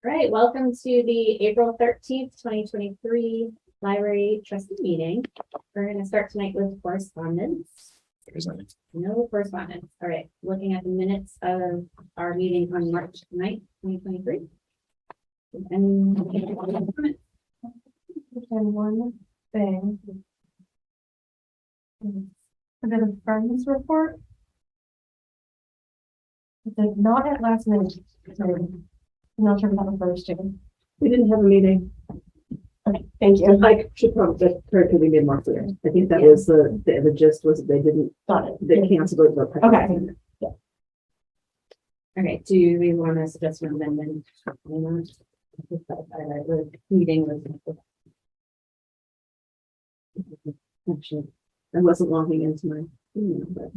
right, welcome to the April 13th, 2023 Library Trustee Meeting. We're going to start tonight with correspondence. No correspondence. All right, looking at the minutes of our meeting on March 9th, 2023. Any comments? One thing. A bit of friends report. It's not at last minute. I'm not sure if that refers to. We didn't have a meeting. Okay, thank you. I should probably correctly be more clear. I think that was the gist was they didn't, Got it. they canceled it. Okay. Okay, do we want to suggest an amendment? The meeting was. Actually, I wasn't logging into my email, but.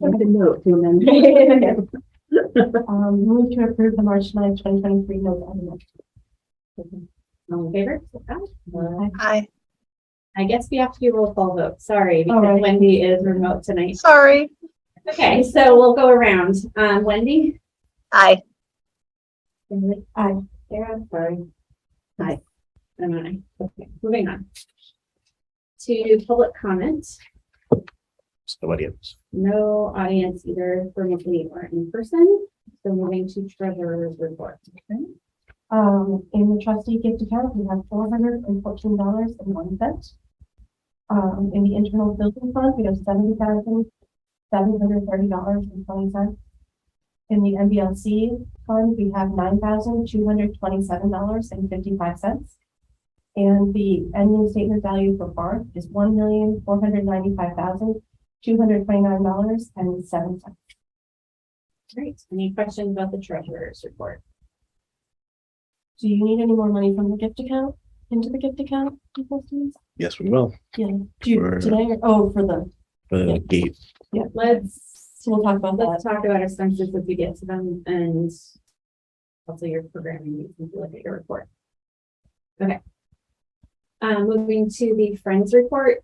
I didn't know to amend. Move to approve the March 9th, 2023 note amendment. All in favor? Aye. I guess we have to do a roll call vote. Sorry, because right. Wendy is remote tonight. Sorry. Okay, so we'll go around. Wendy? Aye. Emily? Aye. Sarah? Sorry. Aye. And an aye. Okay, moving on. To public comment. Nobody else. No audience either remotely or in person. So moving to treasurer's report. Okay. In the trustee gift account, we have $414.01. In the internal building fund, we have $70,730.20. In the MBLC fund, we have $9,227.55. And the ending statement value for Barth is $1,495,229.07. Great. Any questions about the treasurer's report? Do you need any more money from the gift account into the gift account? Trustees? Yes, we will. Yeah. Do you For- today? Or, for the. For the Yeah. gate. Yeah. So we'll talk about let's that. talk about expenses as we get to them and also your programming needs and look at your report. Okay. Moving to the Friends report.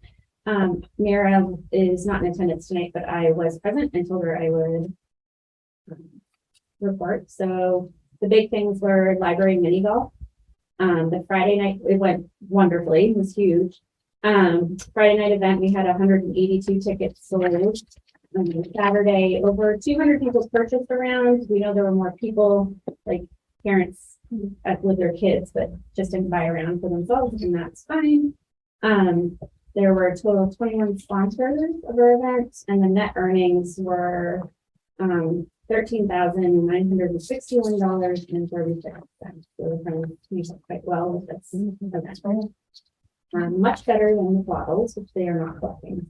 Mira is not in attendance tonight, but I was present and told her I would report. So the big things were library mini golf. The Friday night, it went wonderfully, it was huge. Friday night event, we had 182 tickets sold. Saturday, over 200 people purchased around. We know there were more people, like parents with their kids, but just didn't buy around for themselves, and that's fine. There were a total of 21 sponsors of our event, and the net earnings were $13,961.36. So the friends used it quite well with this event. Much better than the bottles, which they are not collecting.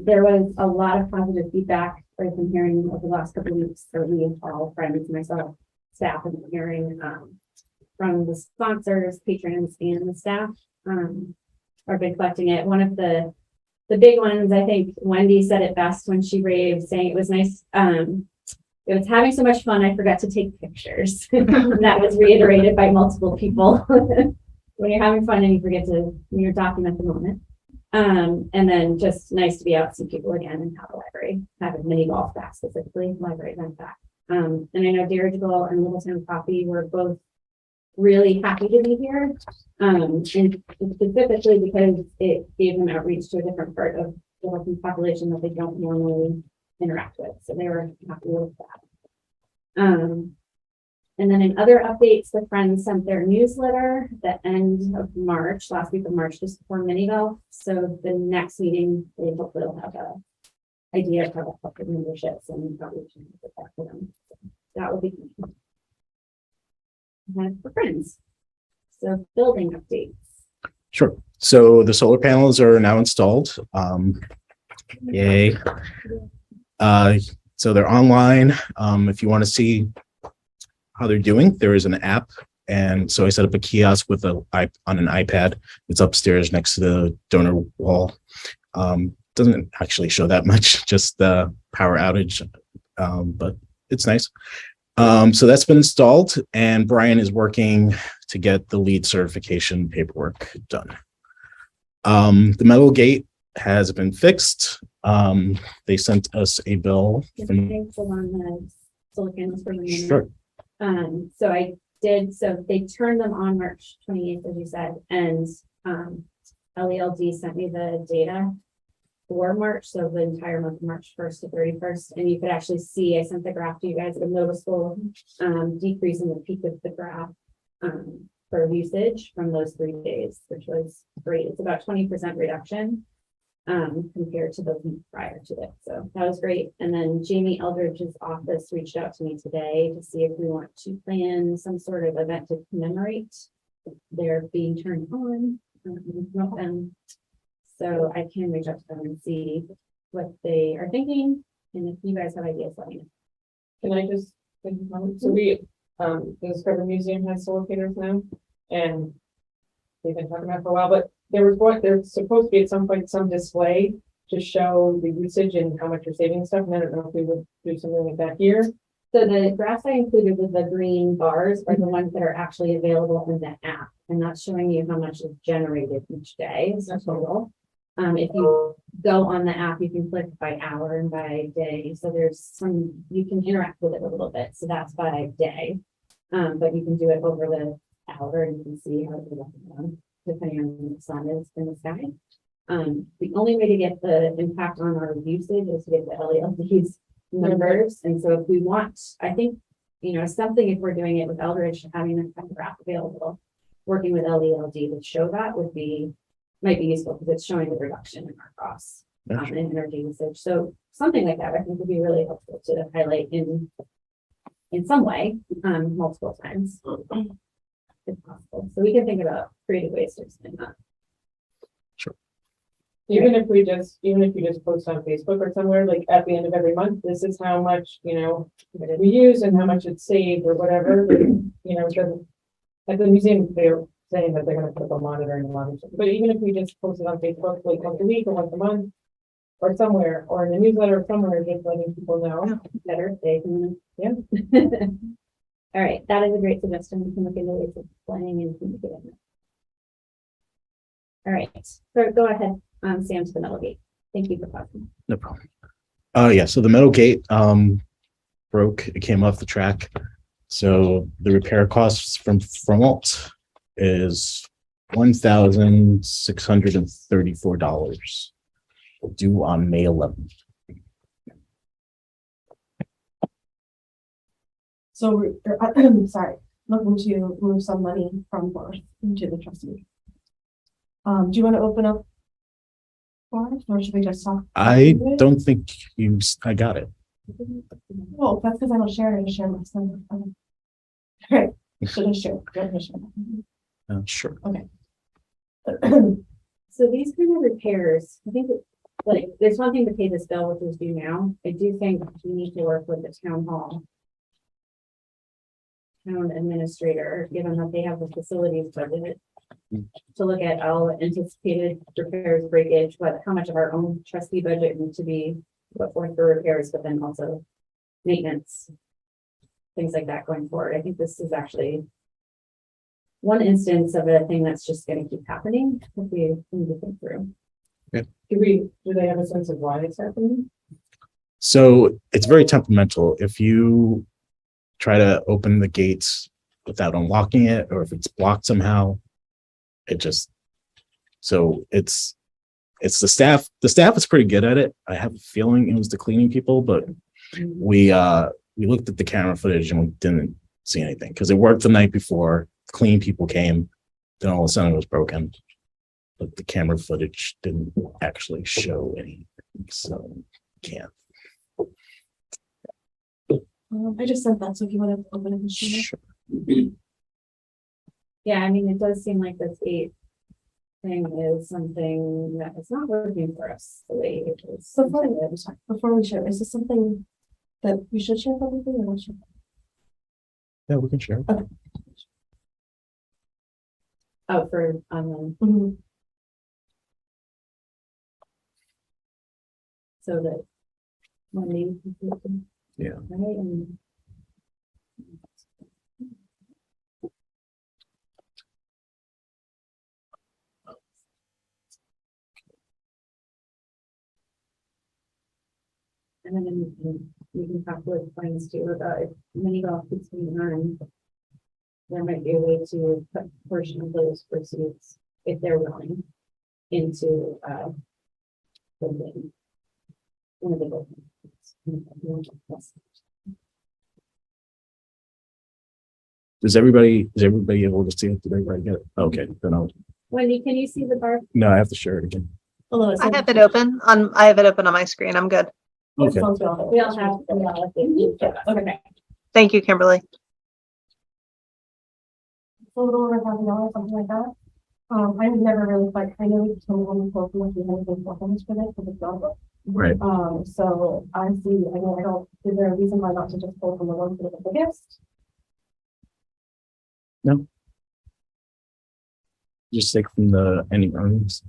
There was a lot of positive feedback I've been hearing over the last couple of weeks. So we all friends, myself, staff, and hearing from the sponsors, patrons, and the staff are been collecting it. One of the big ones, I think Wendy said it best when she raved, saying it was nice. It was having so much fun, I forgot to take pictures. And that was reiterated by multiple people. When you're having fun and you forget to document the moment. And then just nice to be out, see people again, and have a library, have a mini golf back, specifically library event back. And I know Dirigible and Littleton Coffee were both really happy to be here. And specifically because it gave them outreach to a different part of the Littleton population that they don't normally interact with. So they were happy with that. And then in other updates, the friends sent their newsletter at the end of March, last week of March, just before mini golf. So the next meeting, they hopefully will have a idea of how to help with memberships and outreach and get back to them. So that will be for friends. So building updates. Sure. So the solar panels are now installed. Yay. So they're online. If you want to see how they're doing, there is an app. And so I set up a kiosk with on an iPad. It's upstairs next to the donor wall. Doesn't actually show that much, just the power outage, but it's nice. So that's been installed, and Brian is working to get the LEED certification paperwork done. The metal gate has been fixed. They sent us a bill from, Thankful on the silicon for the minute. sure, So I did, so they turned them on March 28th, as you said, and, LELD sent me the data for March, so the entire month, March 1st to 31st, and you could actually see, I sent the graph to you guys, the noticeable, decrease in the peak of the graph, for usage from those 3 days, which was great. It's about 20% reduction, compared to the week prior to it. So that was great. And then Jamie Eldridge's office reached out to me today to see if we want to plan some sort of event to commemorate their being turned on. With them. So I can reach out to them and see what they are thinking. And if you guys have ideas, let me know. Can I just, so we, the Discovery Museum has solar now, and they've been talking about it for a while, but there's supposed to be at some point some display to show the usage and how much you're saving and stuff, and I don't know if we would do something like that here. So the graphs I included with the green bars are the ones that are actually available in the app. And that's showing you how much is generated each day. It's not total. If you go on the app, you can click by hour and by day. So there's some, you can interact with it a little bit. So that's by day. But you can do it over the hour and you can see how it's going, depending on when the sun is in the sky. The only way to get the impact on our usage is to get the LELDs numbers. And so if we want, I think, something, if we're doing it with Eldridge, having that kind of graph available, working with LELD to show that might be useful because it's showing the reduction in our costs in energy usage. So something like that I think would be really helpful to highlight in some way, multiple times if possible. So we can think about creative ways to explain that. Even if you just post on Facebook or somewhere, like at the end of every month, this is how much, we use and how much it's saved or whatever, it doesn't. At the museum, they're saying that they're gonna put up a monitor and monitor, but even if we just post it on Facebook, like once a week or once a month, or somewhere, or in the newsletter or somewhere, just letting people know. Better they can, yeah. All right, that is a great suggestion. We can look into ways of planning and communicating it. All right, so go ahead, Sam, to the metal gate. Thank you for pausing. no problem. Yeah, so the metal gate broke, it came off the track. So the repair costs from Fromalt is $1,634 due on May 11th. So we're, sorry, looking to move some money from both into the trustees. Do you want to open up for us, or should we just talk? I don't think I got it. Oh, that's because I don't share it. I share my son. Right. Should I share? Sure. Okay. So these kind of repairs, I think, there's one thing to pay this bill, which is due now. I do think we need to work with the town administrator, given that they have the facilities budget, to look at all anticipated repairs, breakage, how much of our own trustee budget needs to be put forth for repairs, but then also maintenance, things like that going forward. I think this is actually one instance of a thing that's just going to keep happening if we need to think through. Do they have a sense of why it's happening? So it's very temperamental. If you try to open the gates without unlocking it, or if it's blocked somehow, it's the staff. The staff is pretty good at it. I have a feeling it was the cleaning people, but we looked at the camera footage and we didn't see anything because it worked the night before. The cleaning people came, then all of a sudden it was broken, but the camera footage didn't actually show anything, so can't. I just sent that, so if you want to open it and share it. Sure. Yeah, I mean, it does seem like this 8 thing is something that is not working for us the way it is. Before we share, is this something that we should share publicly or not share? Yeah, we can share. Okay. Oh, for so that when they Yeah. right, and And then we can talk with friends too about if mini golf keeps being run. There might be a way to put a portion of those proceeds, if they're willing, into, the win. One of the goals. Is everybody able to see it? Did everybody get it? Okay, then I'll, Wendy, can you see the bar? no, I have to share it again. Although I have it open on my screen. I'm good. Okay. We all have. Okay. Thank you, Kimberly. A little over $1,000, something like that. I've never really, like, I know we told one before, we had a big performance for this, for the job. Right. So I see, I know, I don't, is there a reason why not to just pull from the ones that are the biggest? Just take from the any earnings.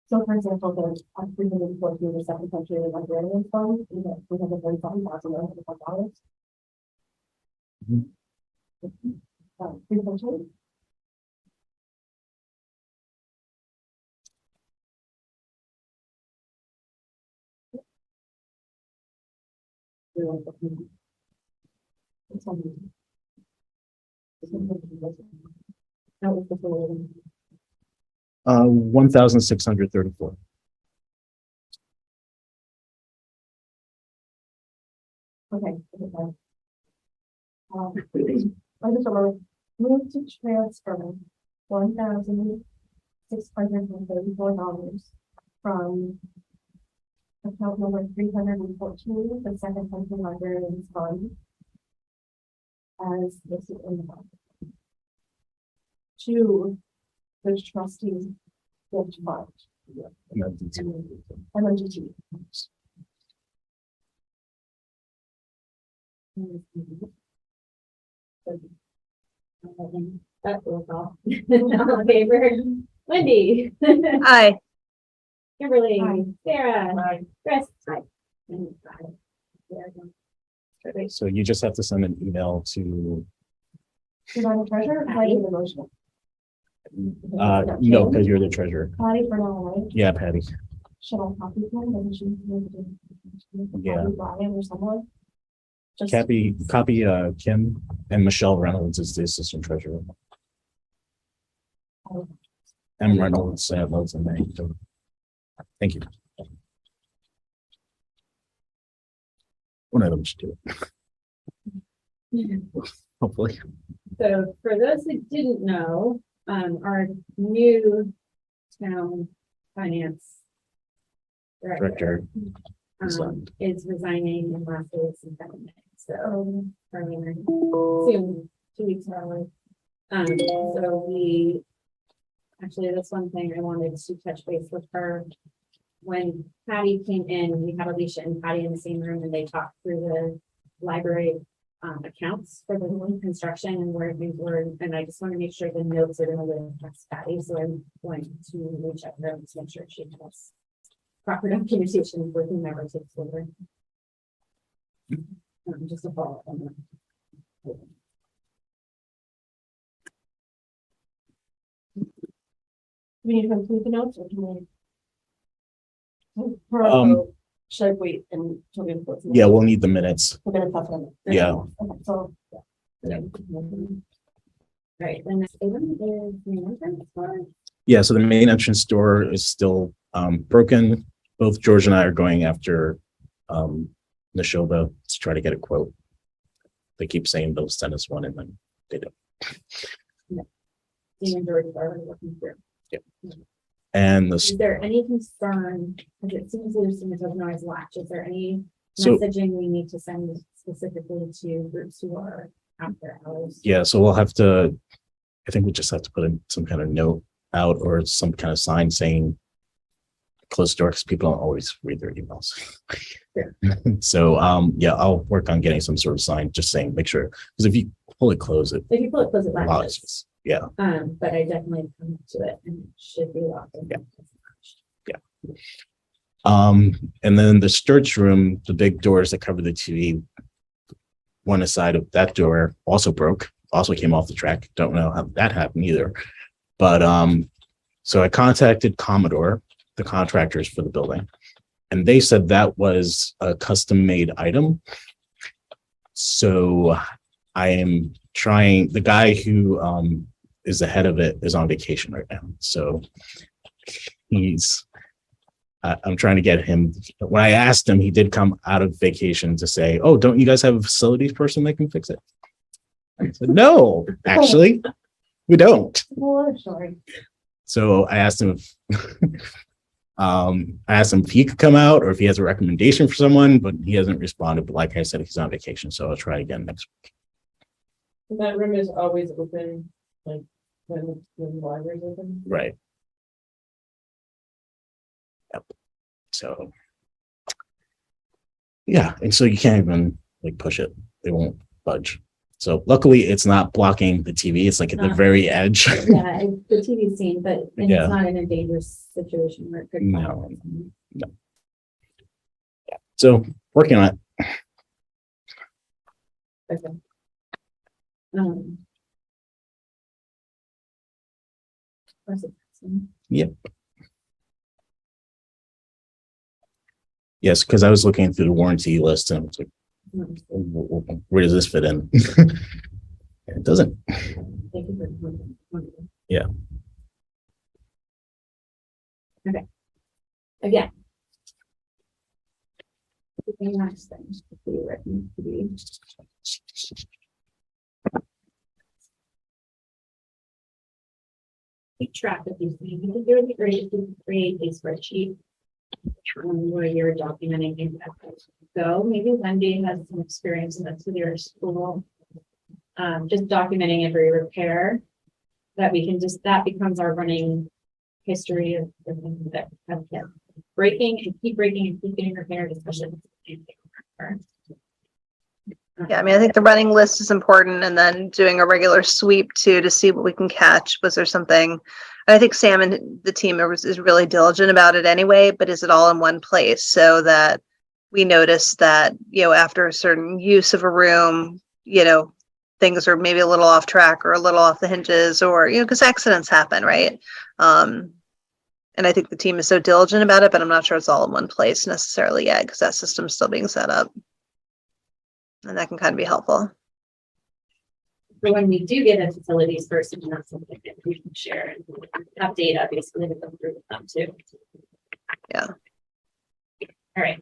So for example, there's $314 the second country of librarian fund, we have $37,000. Mhm. 314. That was the whole. 1,634. Okay. I just want to move to transfer $1,634 from account number 314, the second country librarians fund, as listed in the book, to the trustees gift fund, MGT. That was all. All in favor? Wendy. Aye. Kimberly. Aye. Sarah. Chris. Aye. And aye. There So you just have to send an email to, Is on the treasurer, Patty in the motion? no, because you're the treasurer. Patty for now, right? Yeah, Patty. Should I copy him? Doesn't she need to? Yeah. Brian or someone? Just Copy Kim, and Michelle Reynolds is the assistant treasurer. M. Reynolds, loads in May. So, thank you. One of them should do it. Hopefully. So for those who didn't know, our new town finance Director. is resigning in last week's government. So earlier, soon, 2 weeks early. So we actually, that's one thing I wanted to touch base with her. When Patty came in, we had Alicia and Patty in the same room and they talked through the library accounts for the new construction and where things were. And I just want to make sure the notes are going to live past Patty. So I'm going to reach out to her to make sure she has proper documentation for whomever takes over. Just a follow up on that. We need to include the notes or do we? Should I wait until we have? Yeah, we'll need the minutes. We're gonna talk about it. Yeah. Okay, so. Yeah. Right, the next item is the entrance door. Yeah, so the main entrance door is still broken. Both George and I are going after Nishoba to try to get a quote. They keep saying they'll send us one and then they don't. The George is already looking through. And the Is there any concern, because it seems there's some noise latch, is there any So- messaging we need to send specifically to groups who are after hours? yeah, so we'll have to, I think we just have to put in some kind of note out or some kind of sign saying close door because people don't always read their emails. So yeah, I'll work on getting some sort of sign just saying make sure, because if you pull it close it If you pull it, close it latches. latches. Yeah. But I definitely come to it and it should be locked. Yeah. And then the storage room, the big doors that cover the TV, one side of that door also broke, also came off the track. Don't know how that happened either. But so I contacted Commodore, the contractors for the building, and they said that was a custom made item. So I am trying, the guy who is the head of it is on vacation right now. So I'm trying to get him. When I asked him, he did come out of vacation to say, "Oh, don't you guys have a facilities person that can fix it?" I said, "No, actually, we don't." Well, sorry. So I asked him if he could come out or if he has a recommendation for someone, but he hasn't responded. But like I said, he's on vacation, so I'll try again next week. That room is always open, like when the library's open. Right. Yep. So yeah, and so you can't even like push it; they won't budge. So luckily, it's not blocking the TV. It's like at the very edge. Yeah, the TV's seen, but and Yeah. it's not in a dangerous situation where it could. No. fall or something. So working on it. Okay. Um, where's it? Yes, because I was looking through the warranty list and I was like, where does this fit in? It doesn't. Thank you for- Yeah. Okay. Again. The next thing to be written to be. Keep track of these things. You can do it great if you create a spreadsheet. Where you're documenting things as they go. Maybe Wendy has some experience in this with your school. Just documenting every repair that we can just, that becomes our running history of the things that have kept breaking and keep breaking and keep getting repaired, especially. Yeah, I mean, I think the running list is important and then doing a regular sweep too to see what we can catch. Was there something? I think Sam and the team is really diligent about it anyway, but is it all in one place so that we notice that, after a certain use of a room, things are maybe a little off track or a little off the hinges or, because accidents happen, right? And I think the team is so diligent about it, but I'm not sure it's all in one place necessarily yet because that system's still being set up. And that can kind of be helpful. For when we do get a facilities person, that's something that we can share and have data basically to go through with them too. Yeah. All right.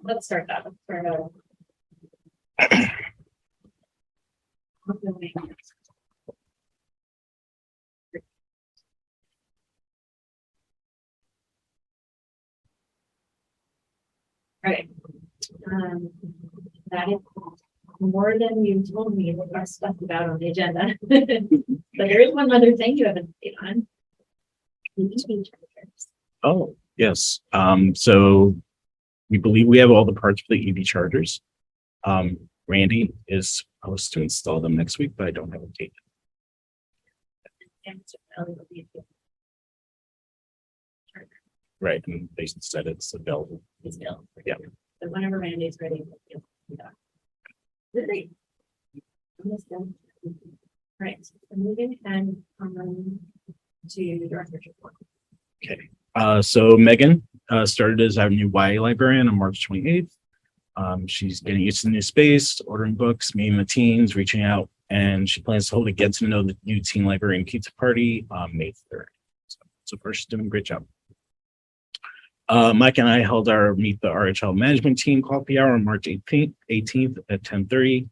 Let's start that. Let's start out. All right. That is more than you told me what our stuff about on the agenda. But there is one other thing you haven't stayed on. Oh, yes. So we believe we have all the parts for the EV chargers. Randy is supposed to install them next week, but I don't have a date. Right, and they said it's available. It's built. Yeah. So whenever Randy's ready. We'll do that. Great. Almost done. Right, so moving and to director's report. Okay. So Megan started as our new YA librarian on March 28th. She's getting used to the new space, ordering books, meeting the teens, reaching out, and she plans to hold a get to know the new teen librarian pizza party on May 3rd. So far, she's doing a great job. Mike and I held our Meet the RHL Management Team coffee hour on March 18th at 10:30.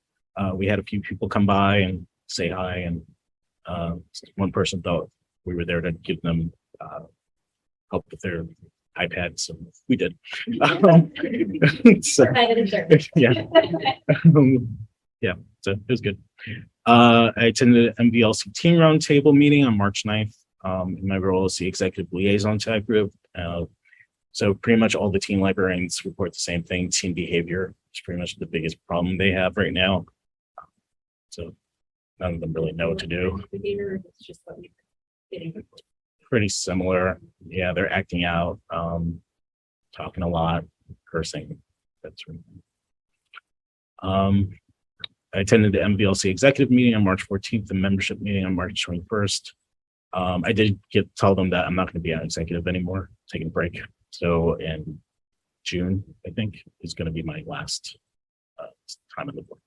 We had a few people come by and say hi, and one person thought we were there to give them help with their iPad, so we did. So, yeah. Yeah, so it was good. I attended the MVLC team roundtable meeting on March 9th in my role as the executive liaison to that group. So pretty much all the teen librarians report the same thing. Teen behavior is pretty much the biggest problem they have right now. So none of them really know what to do. It's just what we're getting. Pretty similar. Yeah, they're acting out, talking a lot, cursing. That's right. I attended the MVLC executive meeting on March 14th, the membership meeting on March 21st. I did tell them that I'm not going to be an executive anymore, taking a break. So in June, I think, is going to be my last time in the board.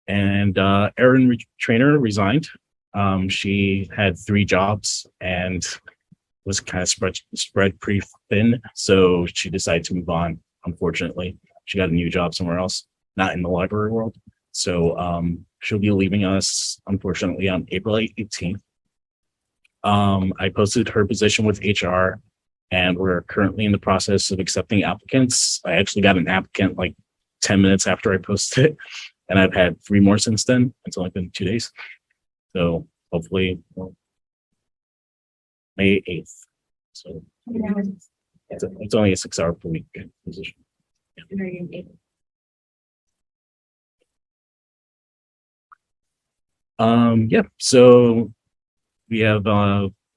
And Erin Trainer resigned. She had 3 jobs and was kind of spread pretty thin. So she decided to move on. Unfortunately, she got a new job somewhere else, not in the library world. So she'll be leaving us, unfortunately, on April 18th. I posted her position with HR, and we're currently in the process of accepting applicants. I actually got an applicant like 10 minutes after I posted it, and I've had 3 more since then. It's only been 2 days. So hopefully, May 8th. So it's only a 6-hour per week position. Yeah, so we have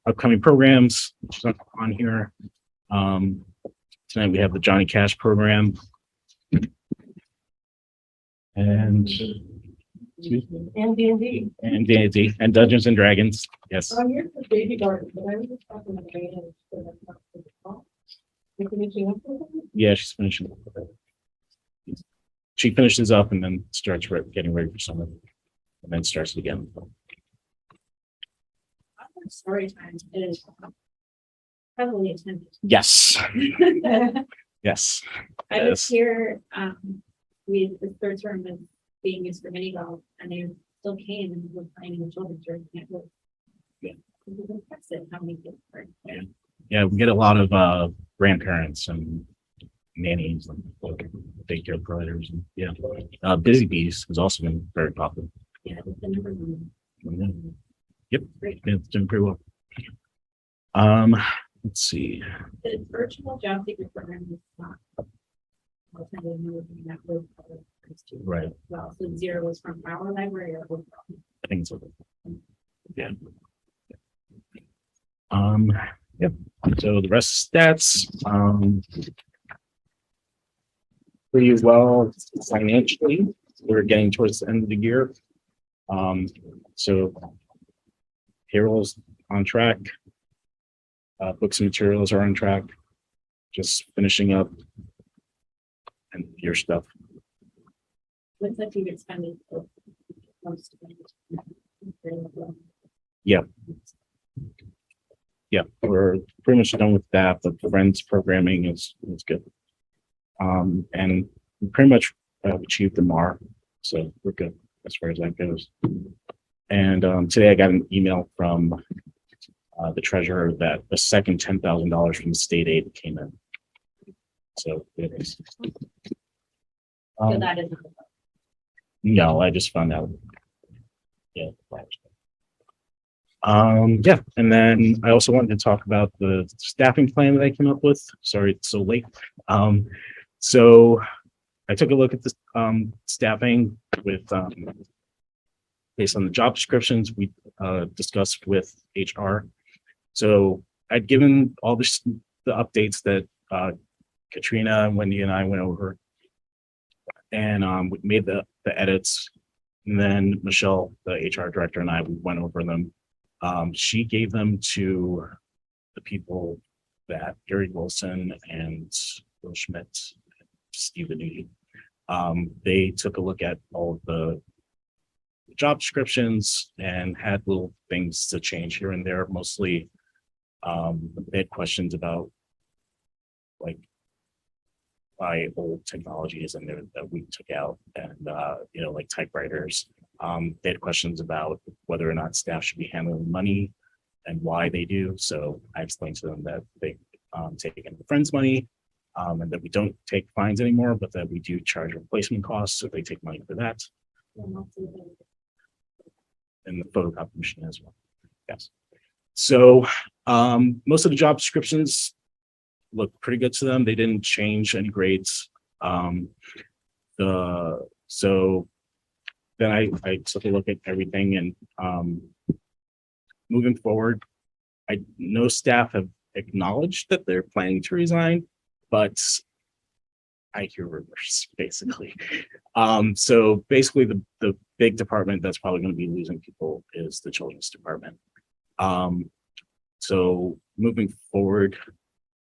upcoming programs which is on here. Tonight we have the Johnny Cash program. And And D&D. and D&D and Dungeons and Dragons. Yes. Oh, here's the baby garden, but I was just talking about the you're finishing up with it? Yeah, she's finishing. She finishes up and then starts getting ready for summer, and then starts it again. Story time is heavily attended. Yes. Yes. I Yes. was here, with the third term was being used for mini golf, and they still came and were playing in the children's room. Yeah. It was impressive how many kids were. Yeah. Yeah, we get a lot of grandparents and nannies and daycare providers. And yeah, Busy Bees has also been very popular. Yeah, it's the number one. Yeah. Yep, Great. yeah, it's doing pretty well. Let's see. The virtual job seeker program is not. I'll tell you, we're looking at those other things too. Right. Well, so 0 was from our library or was from- I think it's okay. Yeah. Yep. So the rest stats, pretty well financially. We're getting towards the end of the year. So payroll's on track. Books and materials are on track. Just finishing up and your stuff. Looks like you've expended most of it. Yeah. Yeah, we're pretty much done with that. The Friends programming is good. And we pretty much achieved the MAR, so we're good as far as that goes. And today I got an email from the treasurer that the second $10,000 from the state aid came in. So it is. So that is. No, I just found out. Yeah. Yeah, and then I also wanted to talk about the staffing plan that I came up with. Sorry it's so late. So I took a look at this staffing with based on the job descriptions we discussed with HR. So I'd given all the updates that Katrina, Wendy, and I went over, and we made the edits. And then Michelle, the HR director, and I, we went over them. She gave them to the people that Gary Wilson and Will Schmidt, Steve Venuti. They took a look at all of the job descriptions and had little things to change here and there. Mostly, they had questions about like why old technology is in there that we took out, and like typewriters. They had questions about whether or not staff should be handling money and why they do. So I explained to them that they take in the Friends money, and that we don't take fines anymore, but that we do charge replacement costs if they take money for that. And the photocopy machine as well. Yes. So most of the job descriptions look pretty good to them. They didn't change any grades. So then I took a look at everything, and moving forward, I know staff have acknowledged that they're planning to resign, but I hear rumors basically. So basically the big department that's probably going to be losing people is the children's department. So moving forward,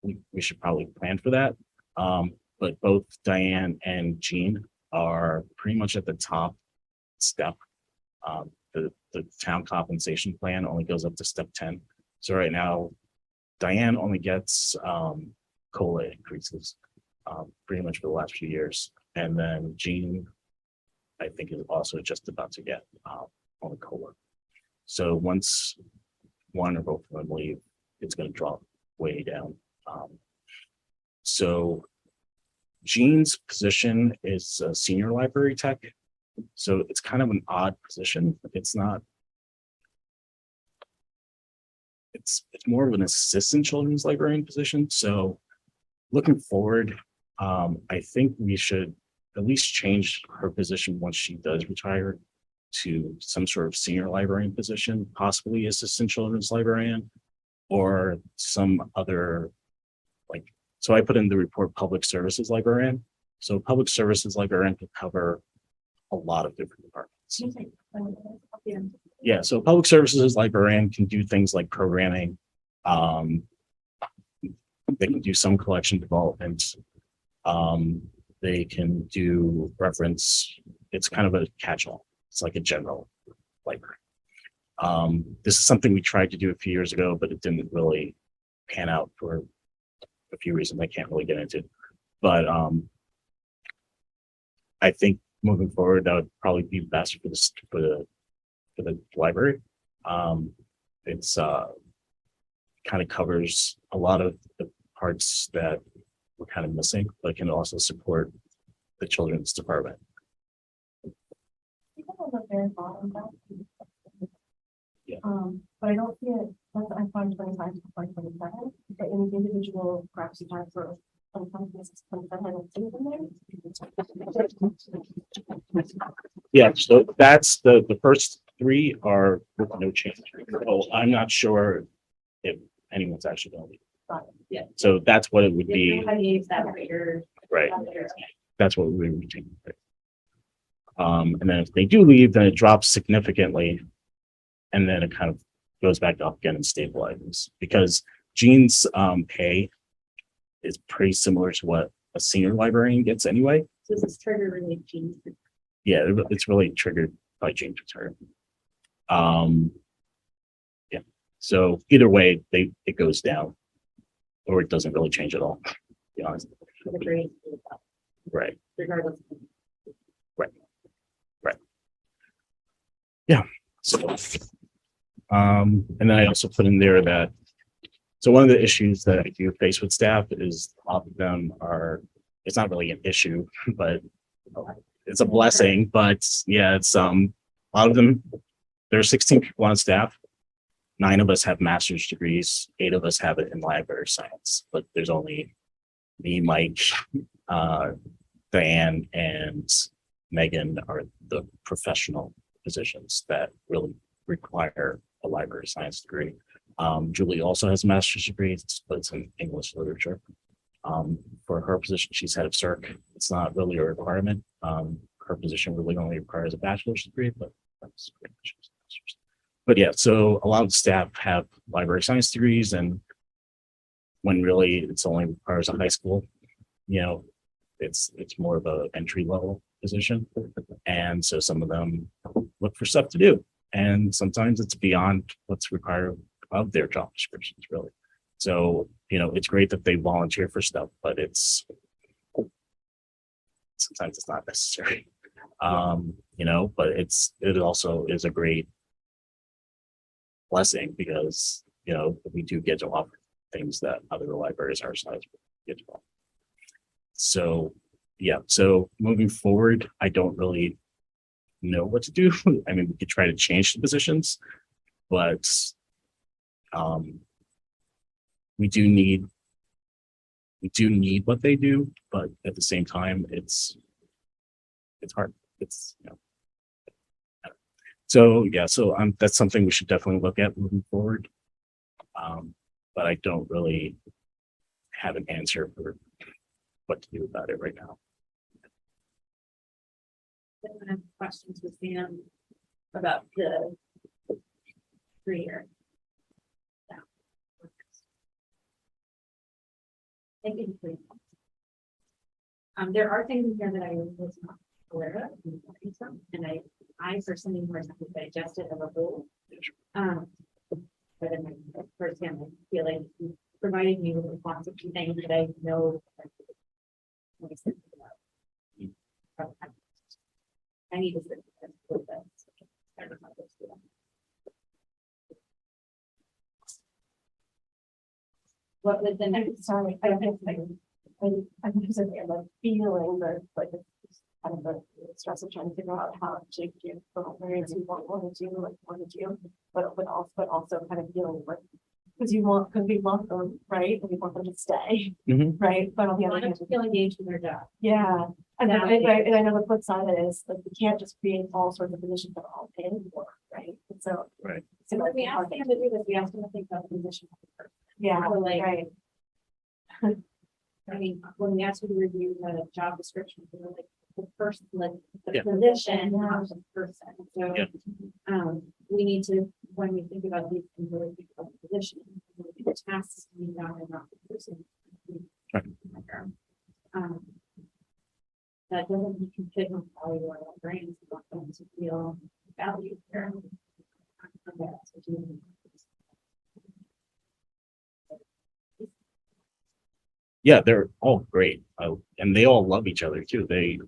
we should probably plan for that. But both Diane and Jean are pretty much at the top step. The town compensation plan only goes up to step 10. So right now, Diane only gets COLA increases pretty much for the last few years. And then Jean, I think, is also just about to get on the COLA. So once one or both of them leave, it's going to drop way down. So Jean's position is a senior library tech. So it's kind of an odd position. It's not, it's more of an assistant children's librarian position. So looking forward, I think we should at least change her position once she does retire to some sort of senior librarian position, possibly assistant children's librarian, or some other, like, so I put in the report public services librarian. So public services librarian could cover a lot of different departments. Yeah, so public services librarian can do things like programming. They can do some collection development. They can do reference. It's kind of a catch-all. It's like a general library. This is something we tried to do a few years ago, but it didn't really pan out for a few reasons I can't really get into. But I think moving forward, that would probably be best for the library. It's kind of covers a lot of the parts that we're kind of missing, but can also support the children's department. Yeah. But I don't see it, that's I find 25 to 27, but in the individual perhaps you have for Yeah, so that's the first three are with no change. So I'm not sure if anyone's actually going to leave. Yeah. So that's what it would be, right? That's what we would change. And then if they do leave, then it drops significantly, and then it kind of goes back up again and stabilizes, because Jean's pay is pretty similar to what a senior librarian gets anyway. So this is trigger really Jean's. Yeah, it's really triggered by Jean's return. Yeah. So either way, it goes down, or it doesn't really change at all. To be honest. Right. Regardless. Right. Yeah. So, and then I also put in there that, so one of the issues that I do face with staff is a lot of them are, it's not really an issue, but it's a blessing. But yeah, it's a lot of them, there are 16 people on staff. 9 of us have master's degrees, 8 of us have it in library science, but there's only me, Mike, Diane, and Megan are the professional positions that really require a library science degree. Julie also has a master's degree, but it's in English literature. For her position, she's head of CERC. It's not really a requirement. Her position really only requires a bachelor's degree, but that's great. But yeah, so a lot of staff have library science degrees, and when really it's only requires a high school, you know, it's more of a entry level position. And so some of them look for stuff to do, and sometimes it's beyond what's required of their job descriptions, really. So, you know, it's great that they volunteer for stuff, but sometimes it's not necessary. You know, but it also is a great blessing, because, you know, we do get to offer things that other libraries our size get to offer. So yeah, so moving forward, I don't really know what to do. I mean, we could try to change the positions, but we do need what they do, but at the same time, it's hard. It's, you know. So yeah, so that's something we should definitely look at moving forward. But I don't really have an answer for what to do about it right now. I have questions with Sam about the 3-year. Thank you. There are things in here that I was not aware of, and I personally more something digested as a whole. But in my firsthand, I feel like you provided me with lots of things that I know. I need to sit with that. I don't know how to do that. What was the next? Sorry, I have like, I'm using it like feeling the, like, kind of the stress of trying to figure out how to give the variants you want to do, like, want to do, but also kind of dealing with, because we want them, right? And we want them to stay, Mhm. right? But on the I other want them hand, to feel engaged in their job. yeah. And then, Yeah. right, and I know the flip side of it is, like, we can't just create all sorts of positions that are all paid for, right? And so. Right. So So when like, we asked them to do this, we asked them to think about the position of the person. yeah, So, like, right, I mean, when we asked you to review the job description, we were like, the first, like, the Yeah. position, not the person. So, Yeah. we need to, when we think about these, things, really think about the position, the tasks to be done and not the person. Right. That doesn't mean you can value our brains, we want them to feel valued here. Yeah, they're all great. And they all love each other too. They,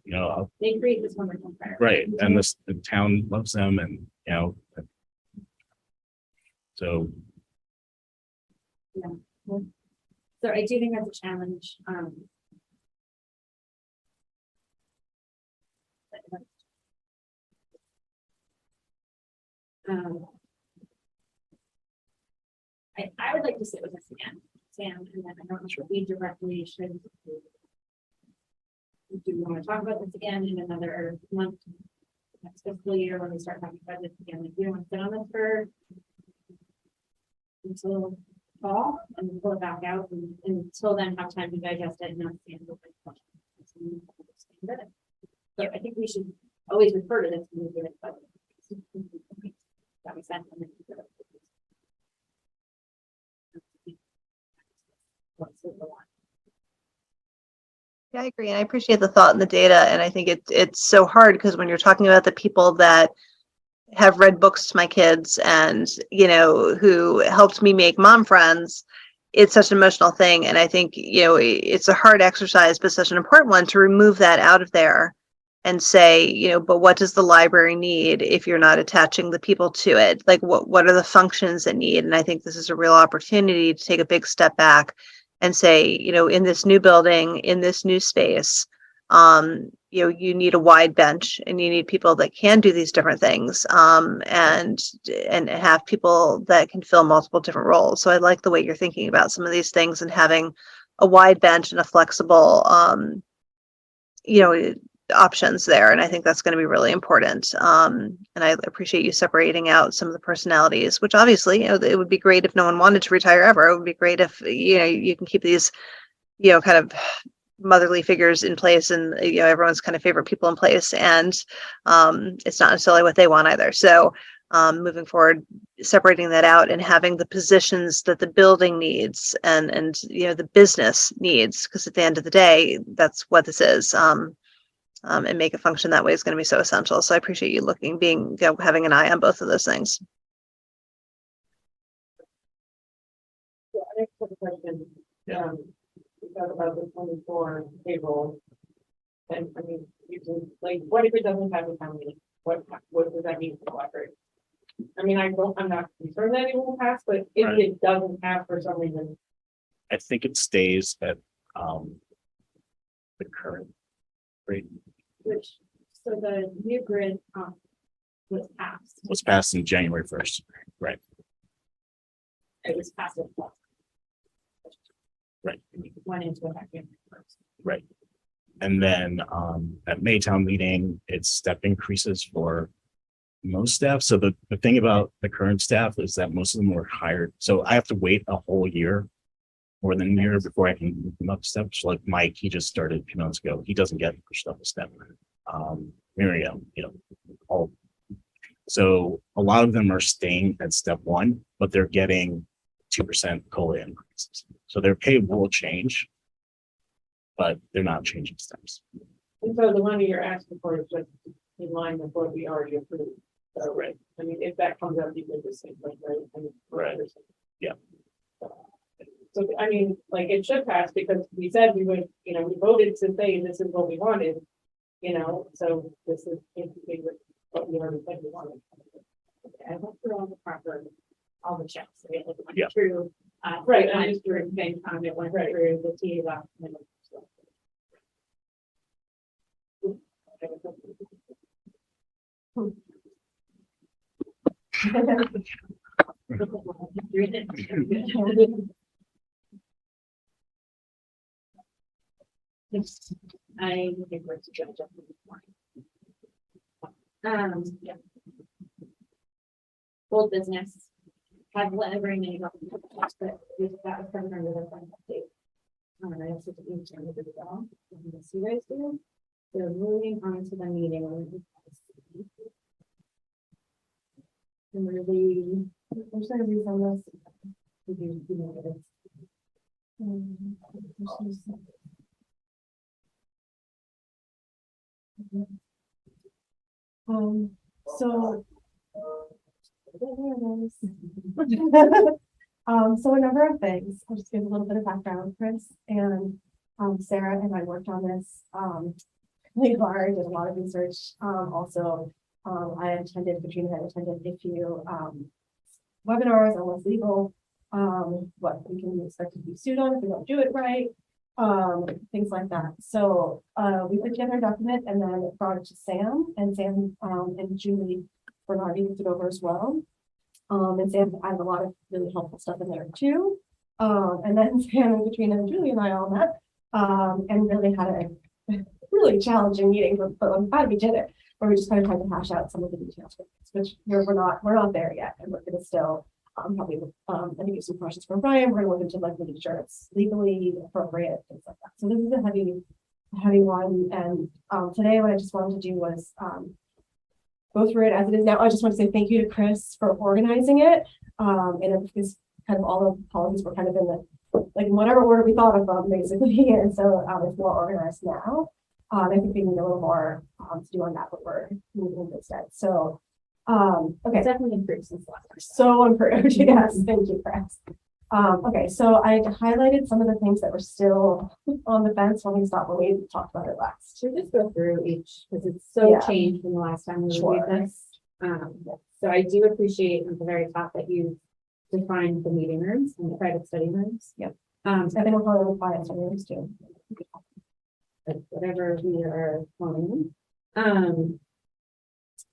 They create this wonderful environment. right. And the town loves them and, so, So I do think that's a challenge. I would like to sit with us again, Sam, and then I don't know if we directly should. Do we want to talk about this again in another month? Next fiscal year when we start talking about this again, like we don't want to sit on this for until fall and pull it back out and until then have time to digest it and understand what the questions. So I think we should always refer to this when we do it, but that makes sense. And then what's the one? Yeah, I agree. And I appreciate the thought and the data. And I think it's so hard because when you're talking about the people that have read books to my kids and, who helped me make mom friends, it's such an emotional thing. And I think, it's a hard exercise, but such an important one to remove that out of there and say, but what does the library need if you're not attaching the people to it? Like what are the functions it need? And I think this is a real opportunity to take a big step back and say, in this new building, in this new space, you need a wide bench and you need people that can do these different things, and have people that can fill multiple different roles. So I like the way you're thinking about some of these things and having a wide bench and a flexible, options there. And I think that's going to be really important. And I appreciate you separating out some of the personalities, which obviously, it would be great if no one wanted to retire ever. It would be great if, you can keep these, kind of motherly figures in place and, everyone's kind of favorite people in place. And it's not necessarily what they want either. So moving forward, separating that out and having the positions that the building needs and the business needs, because at the end of the day, that's what this is. And make it function that way is going to be so essential. So I appreciate you having an eye on both of those things. So I have a question. We talked about the 24 payroll. And I mean, you can, like, what if it doesn't have a town meeting? What does that mean for the library? I mean, I'm not concerned that it will pass, but if Right. it doesn't pass for some reason, I think it stays at, the current rate. Which, so the new grid, was passed. Was passed in January 1st. Right. It was passed. Right. Went into effect January 1st. Right. And then at Maytown meeting, it's step increases for most staff. So the thing about the current staff is that most of them were hired. So I have to wait a whole year, more than a year, before I can move them up steps. Like Mike, he just started a few months ago. He doesn't get pushed up a step. Miriam, all. So a lot of them are staying at step one, but they're getting 2% COLA increases. So their pay will change. but they're not changing steps. And so the money you're asking for is just in line with what we already approved. So, right, I mean, if that comes up, you can just say, like, right? I mean, Right. Yeah. So, I mean, like, it should pass because we said we would, you know, we voted to say this is what we wanted, you know, so this is basically what we already said we wanted. I went through all the proper, all the checks. It went Yeah. through, Right, it I went just- through FinCom, it went Right. through the TA document. So, I think we're to judge up this morning. Yeah. Old business. Have let every name up, but that was covered under the front update. I also didn't turn it well. Yes, you guys do. So moving on to the meeting. And really, I'm just gonna read some of this. You know, it's- So. So a number of things, I'll just give a little bit of background, Chris and Sarah and I worked on this really hard, did a lot of research. Also, I attended, Katrina had attended a few webinars on what's legal, what we can expect to be sued on if we don't do it right, things like that. So we put together a document and then brought it to Sam, and Julie Bernardi looked it over as well. And Sam added a lot of really helpful stuff in there too. And then Sam and Katrina and Julie and I all met and really had a really challenging meeting, but I'm glad we did it, where we just kind of tried to hash out some of the details, which we're not there yet, and we're gonna still probably I think get some questions from Brian. We're gonna look into like making sure it's legally appropriate, things like that. So this is a heavy one, and today what I just wanted to do was go through it as it is now. I just want to say thank you to Chris for organizing it. And because kind of all the policies were kind of in the, like, whatever order we thought of them, basically. And so it's more organized now. I think we need a little more to do on that, but we're moving instead. So, okay. Definitely improved since last year. So improved. Yes. Thank you, Chris. Okay. So I highlighted some of the things that were still on the fence when we talked about it last. Should we just go through each, because it's so Yeah. changed from the last time we Sure. reviewed this. So I do appreciate at the very top that you defined the meeting rooms and the private study rooms. Yep. I I think we're going to quiet rooms too. whatever we are calling them.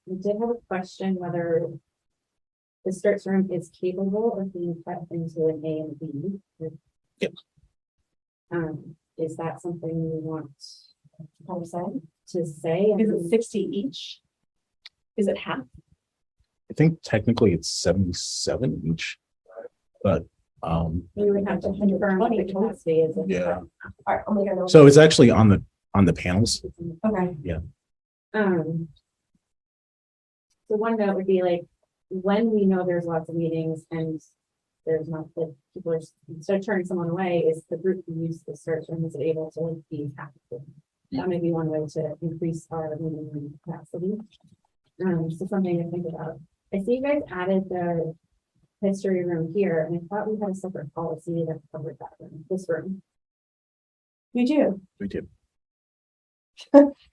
We did have a question whether the search room is capable of being cut into an A and B. Yep. Is that something you want What I'm saying. to say? Is it 60 each? Is it half? I think technically it's 77 each, but We would have to confirm what the capacity is. yeah. All right, I'm gonna. So it's actually on the panels. Okay. So one note would be like, when we know there's lots of meetings and there's not, that people are, instead of turning someone away, is the group who use the search room, is it able to like be active? That may be one way to increase our meeting room capacity. So something to think about. I see you guys added the history room here, and I thought we had a separate policy that covered that room, this room. We do. We do.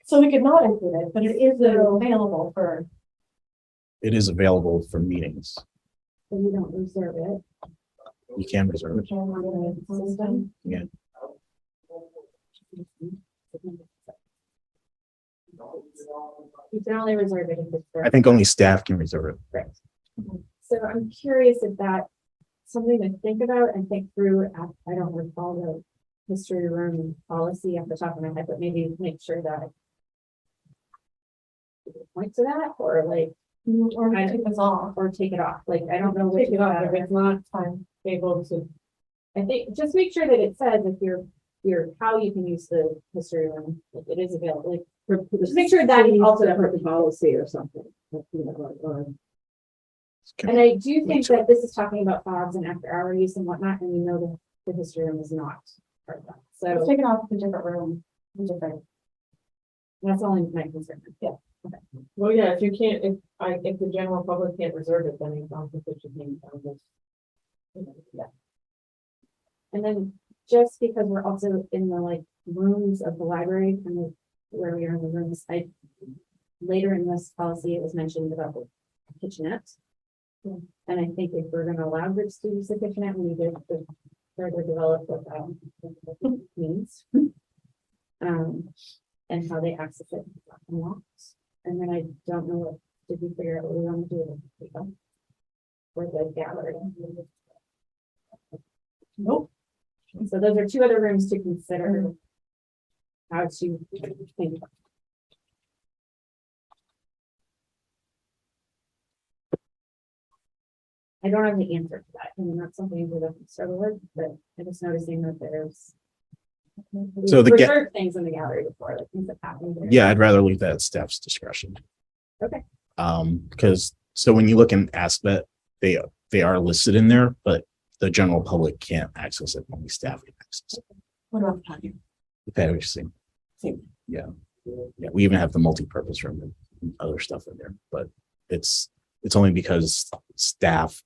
So we could not include it, but it is available for. It is available for meetings. So we don't reserve it. You can reserve it. System. Yeah. You can only reserve it if it's. for- I think only staff can reserve it. Right. So I'm curious if that's something to think about and think through. I don't recall the history room policy off the top of my head, but maybe make sure that point to that, or like, Or we can take this off. or take it off. Like, I don't know which Take is it off if better. it's not able to. I think just make sure that it says if you're how you can use the history room, like it is available, like. Just make sure that also Separate policy or something. You know, or- And I do think that this is talking about fobs and after hour use and whatnot, and we know that the history room is not part of that. Let's So take it off the different room, different. that's only my concern. Yeah. Well, yeah, if you can't, if the general public can't reserve it, then you don't think it should be on this. Yeah. And then just because we're also in the like rooms of the library, kind of where we are in the rooms, later in this policy, it was mentioned about the kitchenette. And I think if we're gonna allow groups to use the kitchenette, we need to further develop what that means. And how they access it and walks. And then I don't know what, did we figure out what we want to do with the people? Or the gallery? Nope. So those are two other rooms to consider. How to think. I don't have the answer to that. I mean, that's something we have to struggle with, but I'm just noticing that there's. So the we've ga- reserved things in the gallery before, like things that happen there. Yeah, I'd rather leave that at staff's discretion. Okay. Because so when you look in Aspet, they are listed in there, but the general public can't access it, only staff can access it. What about the patio? The patio scene. Same. Yeah. Yeah, we even have the multi-purpose room and other stuff in there, but it's only because staff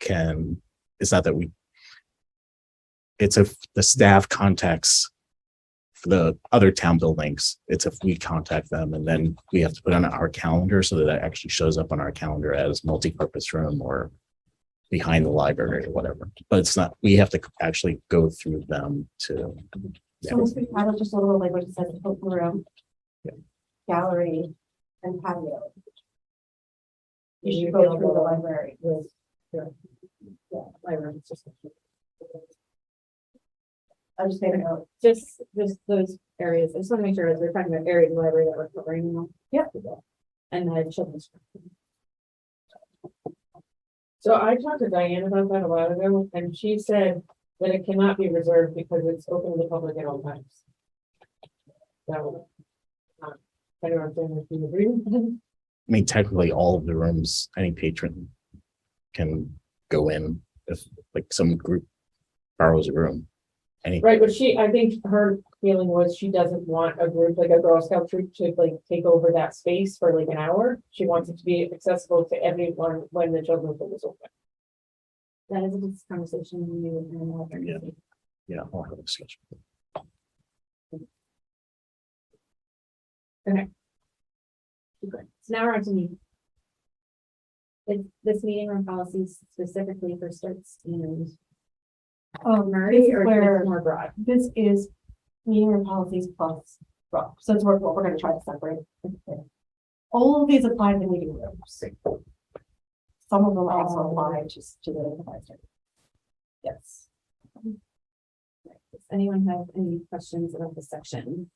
can, it's not that it's if the staff contacts the other town buildings, it's if we contact them and then we have to put on our calendar so that it actually shows up on our calendar as multi-purpose room or behind the library or whatever. But it's not, we have to actually go through them to. Yeah. So we have just a little language that says open room. Yeah. Gallery and patio. You You should go feel through the the- library. Yeah, library, it's just. I'm just making a note. Just those areas. I just want to make sure as we're talking about areas of the library that we're covering. Now. Yep. And then children's. So I talked to Diane about that a while ago, and she said that it cannot be reserved because it's open to the public at all times. So. I don't know if you agree with that. I mean, technically all of the rooms, any patron can go in if like some group borrows a room. Right, but I think her feeling was she doesn't want a group, like a Girl Scout troop to like take over that space for like an hour. She wants it to be accessible to everyone when the children's room is open. That is a conversation we would have. Yeah. Yeah, I'll have a discussion. Okay, so now we're on to me. This meeting room policies specifically for starts and Murray, This is or where it's more broad? this is meeting room policies plus, well, since what we're gonna try to separate. All of these apply to the meeting rooms. Some of them also apply just to the advisory. Yes. Does anyone have any questions about this section?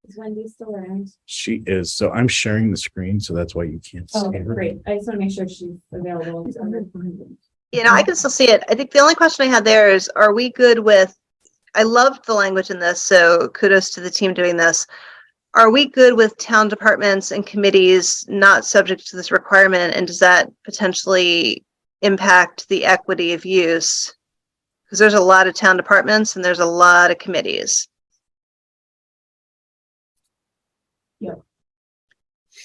Is Wendy still around? She is, so I'm sharing the screen, so that's why you can't see Oh, okay, her. great. I just want to make sure she's available. You know, I can still see it. I think the only question I had there is, are we good with, I loved the language in this, so kudos to the team doing this. Are we good with town departments and committees not subject to this requirement? And does that potentially impact the equity of use? Because there's a lot of town departments and there's a lot of committees. Yeah.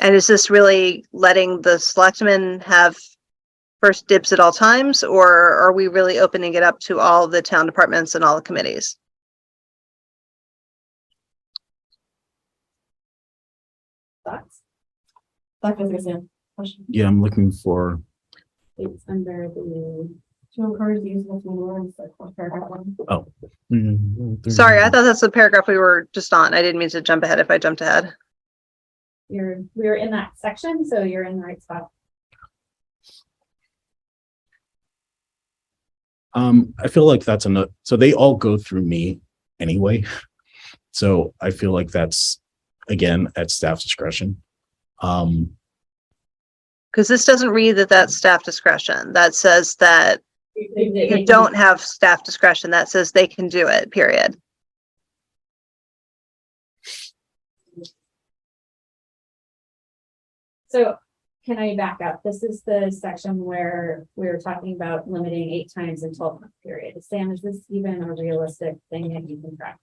And is this really letting the selectmen have first dibs at all times, or are we really opening it up to all the town departments and all the committees? Thoughts? That was a question. Yeah, I'm looking for, It's under the, To encourage the use of meeting rooms, like what paragraph one? Sorry, I thought that's the paragraph we were just on. I didn't mean to jump ahead if I jumped ahead. we're in that section, so you're in the right spot. I feel like that's enough. So they all go through me anyway. So I feel like that's, again, at staff's discretion. Because this doesn't read that that's staff discretion. That says that you don't have staff discretion. That says they can do it, period. So can I back up? This is the section where we were talking about limiting 8 times in 12-month period. Sam, is this even a realistic thing that you can track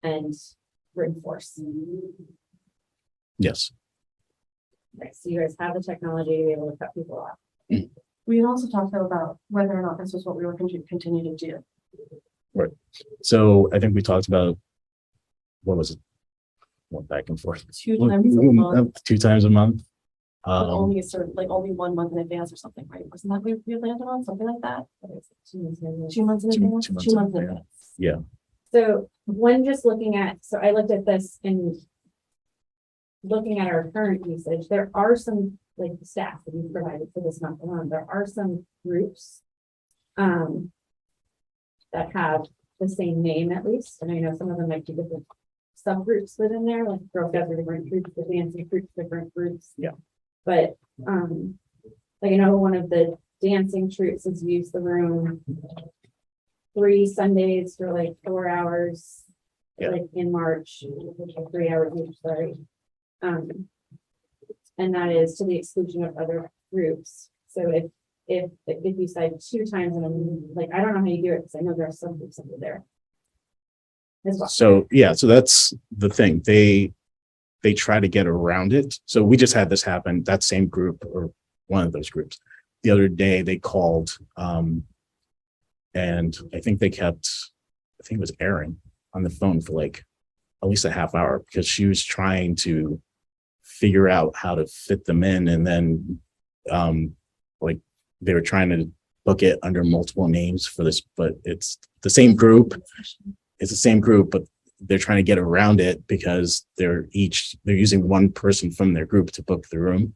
and reinforce? Yes. Right, so you guys have the technology to be able to cut people off. We had also talked about whether or not this was what we were going to continue to do. So I think we talked about, what was it? Went back and forth. 2 times a month, 2 times a month. but only a certain, like only 1 month in advance or something, right? Wasn't that we landed on something like that? 2 months in Two- advance. 2 months 2 in months in advance. advance. Yeah. So when just looking at, so I looked at this and looking at our current usage, there are some, like the staff that we provided for this month alone, there are some groups that have the same name at least, and I know some of them might be different subgroups within there, like Girl Scouts are different groups, the dancing groups, different groups. Yeah. But, like I know one of the dancing troops has used the room 3 Sundays for like 4 hours, Yeah. like in March, 3 hours each, sorry. And that is to the exclusion of other groups. So if you said 2 times in a like, I don't know how you do it, because I know there are some groups under there. As well. So, yeah, so that's the thing. They try to get around it. So we just had this happen, that same group or one of those groups. The other day they called, and I think they kept, I think it was Erin on the phone for like at least a half hour because she was trying to figure out how to fit them in. And then, like they were trying to book it under multiple names for this, but it's the same group. It's the same group, but they're trying to get around it because they're using one person from their group to book the room.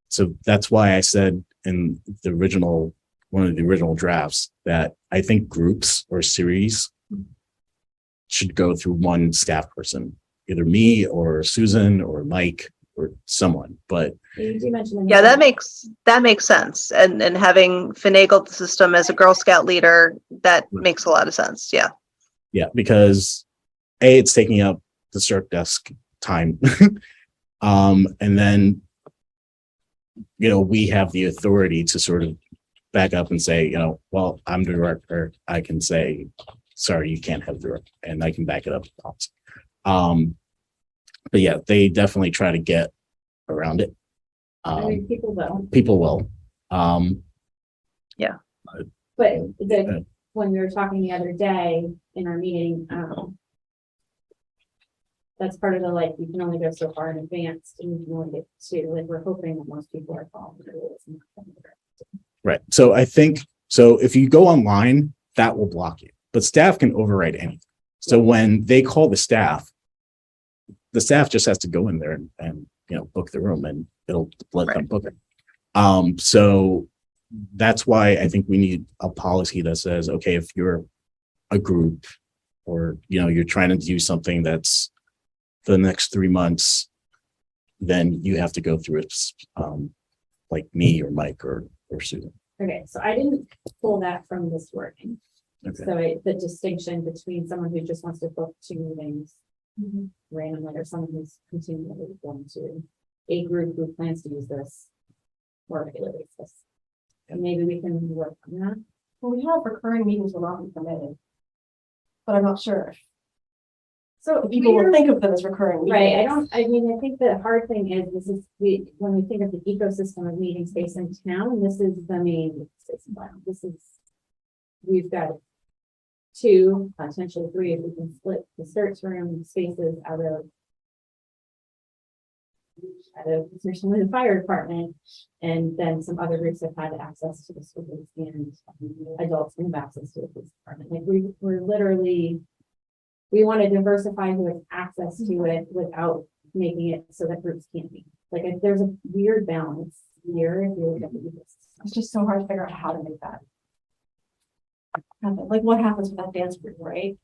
So that's why I said in one of the original drafts that I think groups or series should go through one staff person, either me or Susan or Mike or someone, but You do mention. Yeah, that makes sense. And having finagled the system as a Girl Scout leader, that makes a lot of sense. Yeah. yeah, because it's taking up the circ desk time. And then, we have the authority to sort of back up and say, well, I'm the director. I can say, sorry, you can't have the director, and I can back it up. But yeah, they definitely try to get around it. I mean, people will, People will. but when we were talking the other day in our meeting, that's part of the, like, you can only go so far in advance and you can only get to, like, we're hoping that most people are following the rules. Right. So I think, so if you go online, that will block you, but staff can override anything. So when they call the staff just has to go in there and book the room, and it'll let them book it. So that's why I think we need a policy that says, okay, if you're a group or, you're trying to do something that's for the next 3 months, then you have to go through it, like me or Mike or Susan. Okay, so I didn't pull that from this wording. Okay. So the distinction between someone who just wants to book 2 meetings randomly or someone who's continually going to a group who plans to use this more regular basis. And maybe we can work on that. Well, we have recurring meetings will not be permitted. But I'm not sure So if people will think of them as recurring meetings. right, I think the hard thing is when we think of the ecosystem of meeting space in town, this is the main system. We've got 2, potentially 3, if we can split the search room spaces out of especially the fire department, and then some other groups have had access to the schools and adults who have access to the police department. Like we're literally, we want to diversify who has access to it without making it so that groups can't be. Like there's a weird balance here if you look at the ecosystem. It's just so hard to figure out how to make that happen. Like what happens with that dance group, right?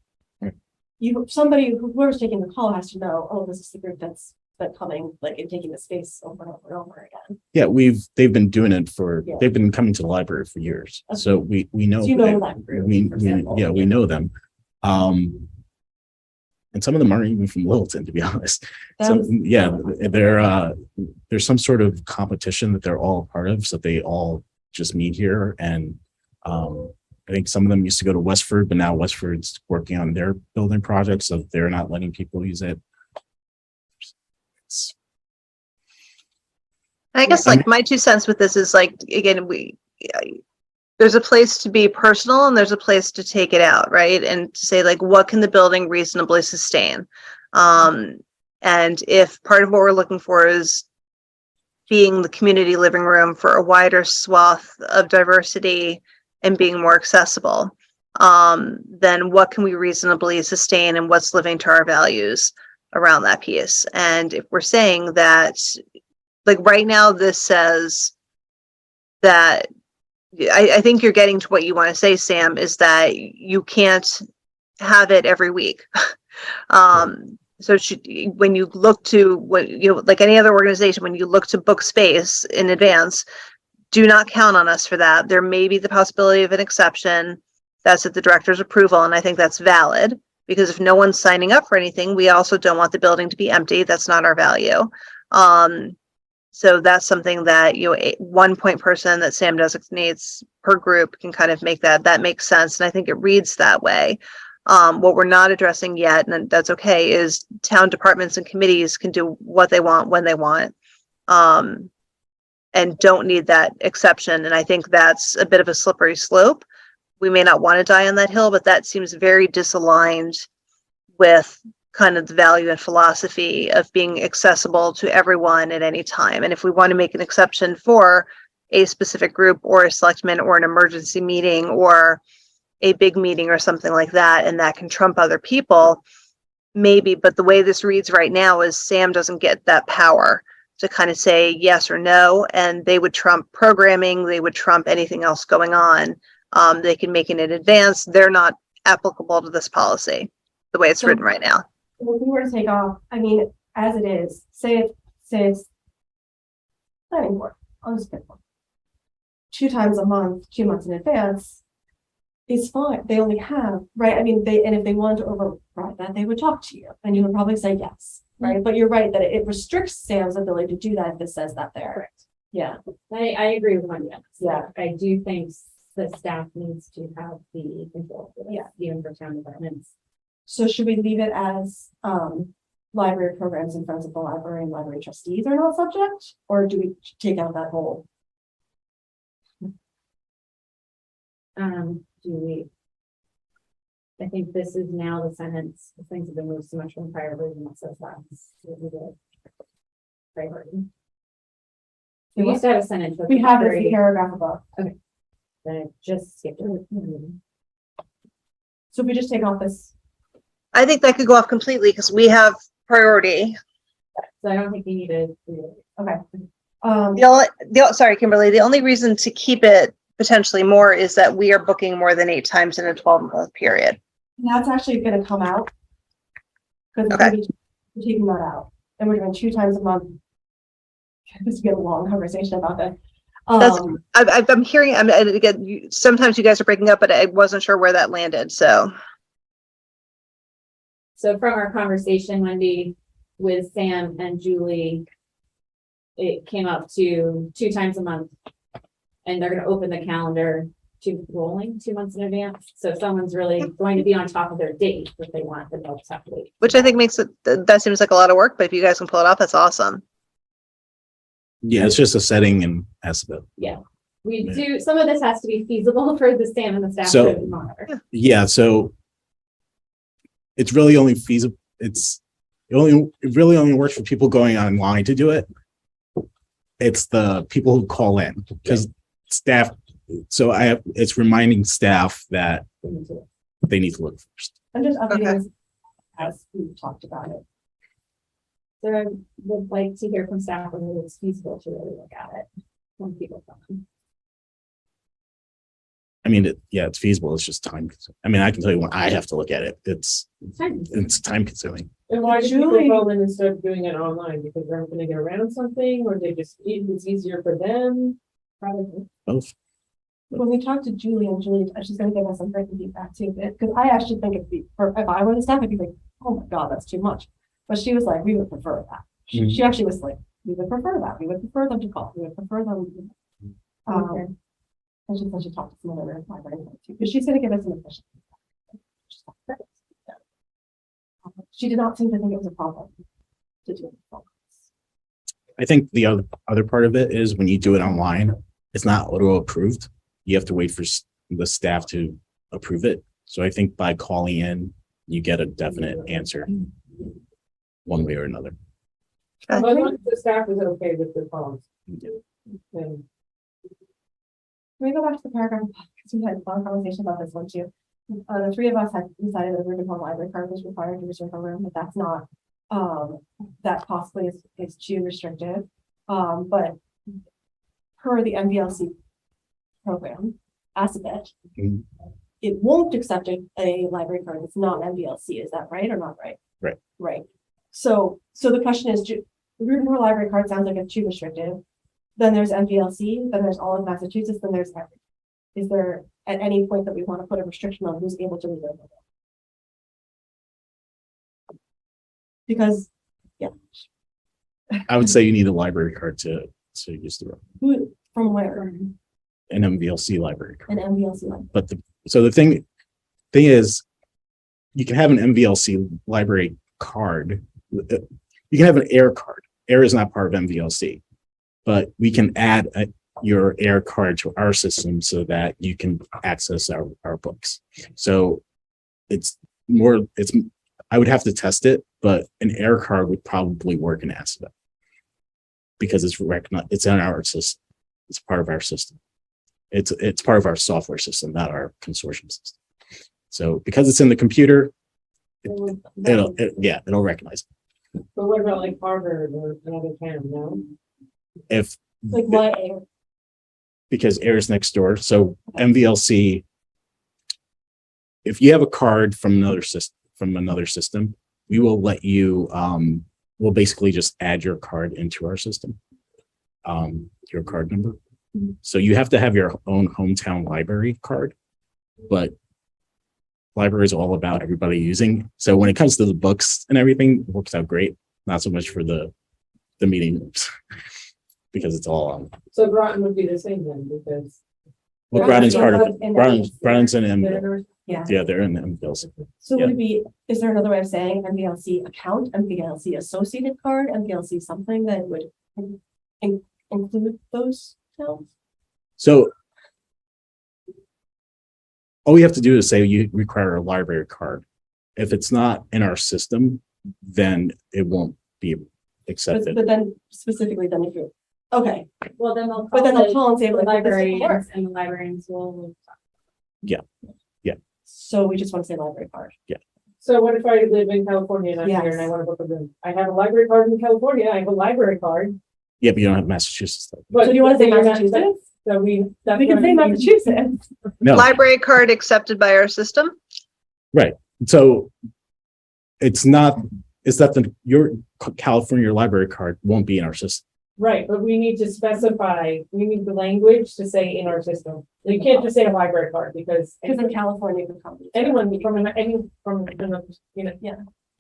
Whoever's taking the call has to know, oh, this is the group that's coming, like, and taking the space over and over and over again. Yeah, they've been doing it Yeah. they've been coming to the library for years. Okay. So we know, So you know that group, for example. we know them. and some of them aren't even from Littleton, to be honest. That There's some sort of competition that they're all a part of, so they all just meet here. And I think some of them used to go to Westford, but now Westford's working on their building project, so they're not letting people use it. I guess like my 2 cents with this is like, again, there's a place to be personal and there's a place to take it out, right? And to say like, what can the building reasonably sustain? And if part of what we're looking for is being the community living room for a wider swath of diversity and being more accessible, then what can we reasonably sustain and what's living to our values around that piece? And if we're saying that, like right now, this says that I think you're getting to what you want to say, Sam, is that you can't have it every week. So when you look to what, like any other organization, when you look to book space in advance, do not count on us for that. There may be the possibility of an exception. That's at the director's approval. And I think that's valid because if no one's signing up for anything, we also don't want the building to be empty. That's not our value. So that's something that, a 1 point person that Sam designates per group can kind of make that makes sense. And I think it reads that way. What we're not addressing yet, and that's okay, is town departments and committees can do what they want when they want, and don't need that exception. And I think that's a bit of a slippery slope. We may not want to die on that hill, but that seems very disaligned with kind of the value and philosophy of being accessible to everyone at any time. And if we want to make an exception for a specific group or a selectman or an emergency meeting or a big meeting or something like that, and that can trump other people, maybe. But the way this reads right now is Sam doesn't get that power to kind of say yes or no, and they would trump programming, they would trump anything else going on. They can make it in advance. They're not applicable to this policy the way it's written right now. If we were to take off, I mean, as it is, say it's planning board, I'll just pick one. 2 times a month, 2 months in advance is fine. They only have, right? I mean, and if they wanted to override that, they would talk to you and you would probably say yes, right? But you're right that it restricts Sam's ability to do that if it says that there. Correct. Yeah. I agree with Wanda. Yeah. I do think the staff needs to have the control for this, Yeah. even for town departments. So should we leave it as library programs and friends of the library and library trustees are not subject? Or do we take out that whole? I think this is now the sentence, the things have been moved so much from the prior version that says that's what we did. Priority. We used to have a sentence. with We have this priority, paragraph above. then it just skipped it. So if we just take off this, I think that could go off completely because we have priority. So I don't think you need to. okay. Sorry, Kimberly, the only reason to keep it potentially more is that we are booking more than 8 times in a 12-month period. That's actually gonna come out. Because Okay. we're taking that out. And we're doing 2 times a month. This is gonna be a long conversation about that. I'm hearing, and again, sometimes you guys are breaking up, but I wasn't sure where that landed, so. So from our conversation, Wendy, with Sam and Julie, it came up to 2 times a month. And they're gonna open the calendar to rolling 2 months in advance. So if someone's really going to be on top of their date that they want, then they'll just have to wait. Which I think makes it, that seems like a lot of work, but if you guys can pull it off, that's awesome. Yeah, it's just a setting and aspect. We do, some of this has to be feasible for the Sam and the staff So- to monitor. Yeah, so it's really only feasible. It really only works for people going online to do it. It's the people who call in because staff. So it's reminding staff that they need to look first. I'm just updating Okay. this as we talked about it. So I would like to hear from staff whether it's feasible to really look at it when people come. I mean, it's feasible. It's just time. I mean, I can tell you when I have to look at it. It's time consuming. And why do people Julie- call in instead of doing it online? Because they're not gonna get around something, or they just, it's easier for them? Probably. Both. When we talked to Julie, and Julie, she's gonna give us some written feedback too, because I actually think if I were the staff, I'd be like, oh my God, that's too much. But she was like, we would prefer that. She actually was like, we would prefer that. We would prefer them to call. We would prefer them. Okay. And she said she talked to some other librarians too, because she's gonna give us some efficient. She did not seem to think it was a problem to do it. I think the other part of it is when you do it online, it's not auto approved. You have to wait for the staff to approve it. So I think by calling in, you get a definite answer one way or another. As long as the staff is okay with the phones. Then Can we go back to the paragraph? Because we had a long conversation about this one too. The three of us had decided that Ribbon Hall Library card was required to reserve a room, but that's not, that possibly is too restrictive. But per the MVLC program, as a bit, Mhm. it won't accept a library card that's not MVLC. Is that right or not right? Right. Right. So the question is, Ribbon Hall Library card sounds like it's too restrictive. Then there's MVLC, then there's all of Massachusetts, then there's everything. Is there at any point that we want to put a restriction on who's able to reserve it? Because, yeah, I would say you need a library card to use the room, who, from where? an MVLC library card. An MVLC line. But the thing is, you can have an MVLC library card. You can have an air card. Air is not part of MVLC, but we can add your air card to our system so that you can access our books. So I would have to test it, but an air card would probably work in Assabet because it's in our system. It's part of our system. It's part of our software system, not our consortium system. So because it's in the computer, it'll recognize it. but what about like Harvard or another town, no? If Like why air? because air is next door. So MVLC, if you have a card from another system, we will let you, we'll basically just add your card into our system, your card number. So you have to have your own hometown library card, but library is all about everybody using. So when it comes to the books and everything, it works out great. Not so much for the meeting rooms because it's all on. So Groton would be the same then, because. Well, Groton's part of In Groton's in MVLC. Yeah. Yeah, they're in the MVLC. So would it be, is there another way of saying MVLC account, MVLC associated card, MVLC something that would include those towns? So all we have to do is say you require a library card. If it's not in our system, then it won't be accepted. But then specifically then if you're, okay, Well, then they'll. but then call they'll call and say the like, this librarians librarians. and the librarians will. So we just want to say library card. So what if I live in California and I'm here and I Yes. want to book a room? I have a library card in California, I have a library card. Yeah, but you don't have Massachusetts. Though. But So do you want to say you're not- Massachusetts? So we. that's We can what say I'm- Massachusetts. No, Library card accepted by our system. so it's not that your California library card won't be in our system. Right, but we need to specify, we need the language to say in our system. You can't just say a library card because Because in California, the company. anyone from, you know, You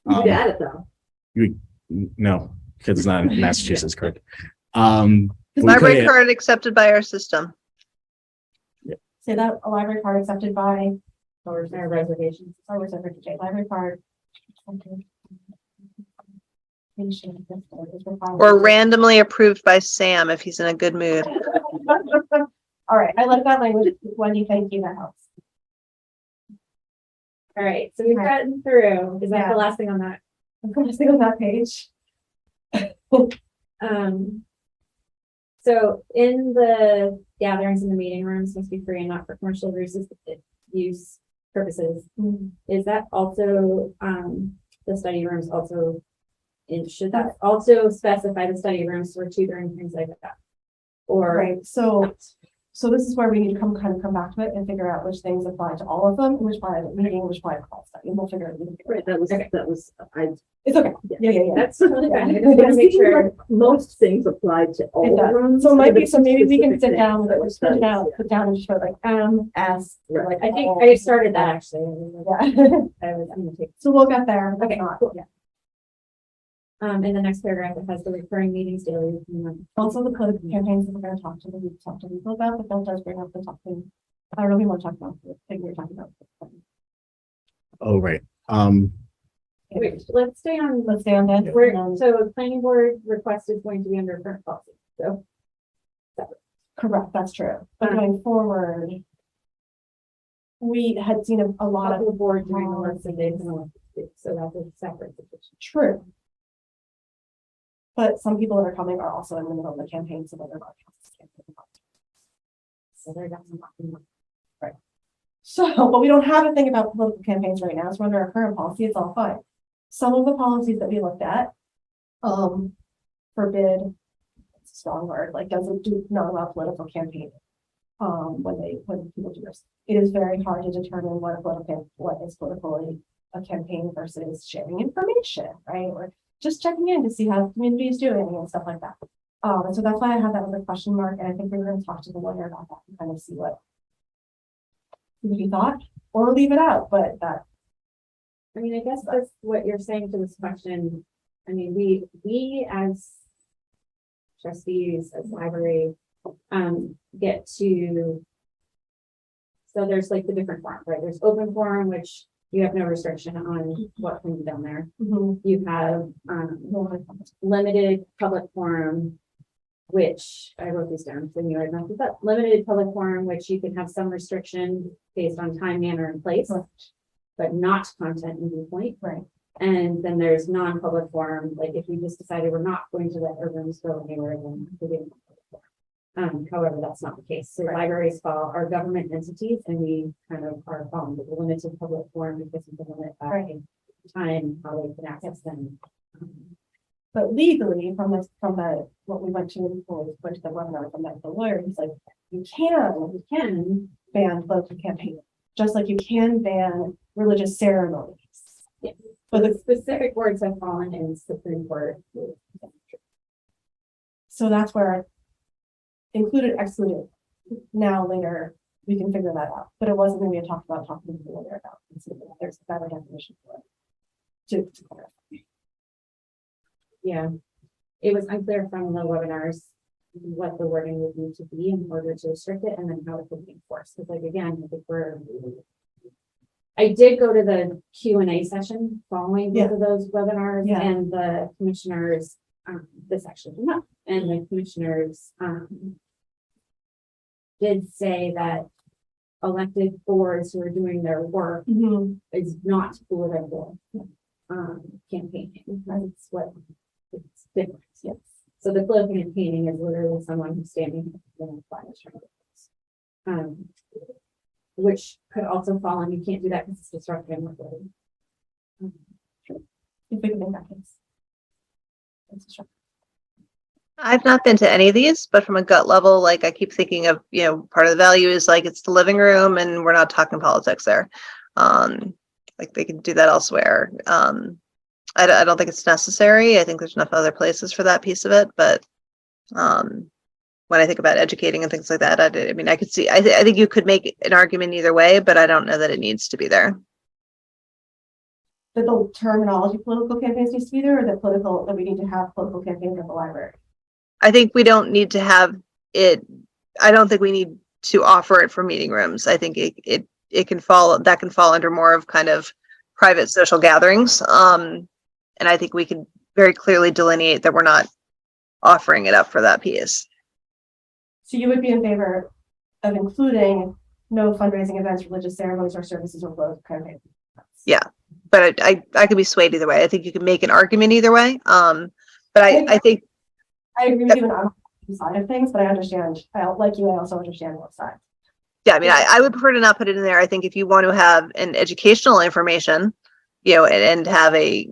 Um, could add it though. No, because it's not a Massachusetts card. Mm-hmm. We Library could- card accepted by our system. Say that a library card accepted by or reservations. or reserved library card. Or randomly approved by Sam if he's in a good mood. All right, I like that language. Wendy, thank you, that helps. All right, so we've gotten through, is that Yeah. the last thing on that? I'm going to stay on that page. So in the gatherings in the meeting rooms must be free and not for commercial use purposes. Is that also, the study rooms also, should that also specify the study rooms for tutoring, things like that? Or, Right, so So this is where we need to come back to it and figure out which things apply to all of them, which apply to the meeting, which apply to call study, and we'll figure it out. Right, that was, It's okay. Yeah. That's totally fine. I just It want to make seems sure. like most things apply to It all does. rooms. So it might be, but so maybe we can specific sit down with it, things print it that out, was- put down and just put like S. Right. like I think all- I started that actually. Yeah. I was gonna take. So we'll get there. If Okay, not, cool. yeah. In the next paragraph, it has the recurring meetings daily. Also the political campaigns that we're gonna talk to people about, but that does bring up the topic. I don't know if you want to talk about the thing we're talking about. Oh, right. Wait, let's stay on. Let's stay on that. So a planning board request is going to be under current policy, so. Correct, that's true. But going forward, we had seen a lot of The board during the work of days, so that's a separate situation. true. But some people that are coming are also in the middle of the campaign, so they're not. So they're definitely. So, but we don't have a thing about political campaigns right now, so under our current policy, it's all fine. Some of the policies that we looked at, forbid, it's a strong word, like doesn't do, not allow political campaign. When people do this, it is very hard to determine what is politically a campaign versus sharing information, right? Or just checking in to see how the community is doing and stuff like that. And so that's why I have that with a question mark, and I think we're gonna talk to the lawyer about that and kind of see what he thought, or leave it out, but that. I mean, I guess that's what you're saying to this question. I mean, we as trustees, as library, get to. So there's like the different forms, right? There's open forum, which you have no restriction on what can be done there. You have, limited public forum, which I wrote these down, so you already know, but limited public forum, which you can have some restriction based on time, manner, and place, but not content and viewpoint. Right. And then there's non-public forum, like if we just decided we're not going to let our rooms go anywhere, then we didn't. However, that's not the case. So Right. libraries are government entities, and we kind of are following the limited public forum because we can limit by Right. time, how they can access them. But legally, from what we went to, when we went to the webinar from the lawyer, he's like, you can ban political campaign, just like you can ban religious ceremonies. Yeah. But But the specific words have fallen in Supreme Court. so that's where included, excluded. Now, later, we can figure that out, but it wasn't going to be talking to the lawyer about. And so there's a better definition for it. To clarify. Yeah, it was unclear from the webinars what the wording would need to be in order to restrict it, and then how it could be enforced. Because like, again, I think I did go to the Q&A session following both of those webinars, Yeah. and the commissioners, this actually came up, and the commissioners, did say that elected boards who are doing their work is not political, campaigning. That's what it's different. Yes. So the political campaigning is literally someone who's standing in the flag which could also fall on, you can't do that because it's disruptive. If we can make that case. That's true. I've not been to any of these, but from a gut level, like I keep thinking of, part of the value is like it's the living room and we're not talking politics there. Like they can do that elsewhere. I don't think it's necessary. I think there's enough other places for that piece of it, but when I think about educating and things like that, I could see, I think you could make an argument either way, but I don't know that it needs to be there. That the terminology political campaigns needs to be there, or that we need to have political campaigns at the library. I think we don't need to have it. I don't think we need to offer it for meeting rooms. I think it can fall under more of kind of private social gatherings. And I think we can very clearly delineate that we're not offering it up for that piece. So you would be in favor of including no fundraising events, religious ceremonies or services or political campaigns? Yeah, but I could be swayed either way. I think you can make an argument either way. But I think I agree with you on the side of things, but I understand. I also understand both sides. Yeah, I would prefer to not put it in there. I think if you want to have an educational information, and have a,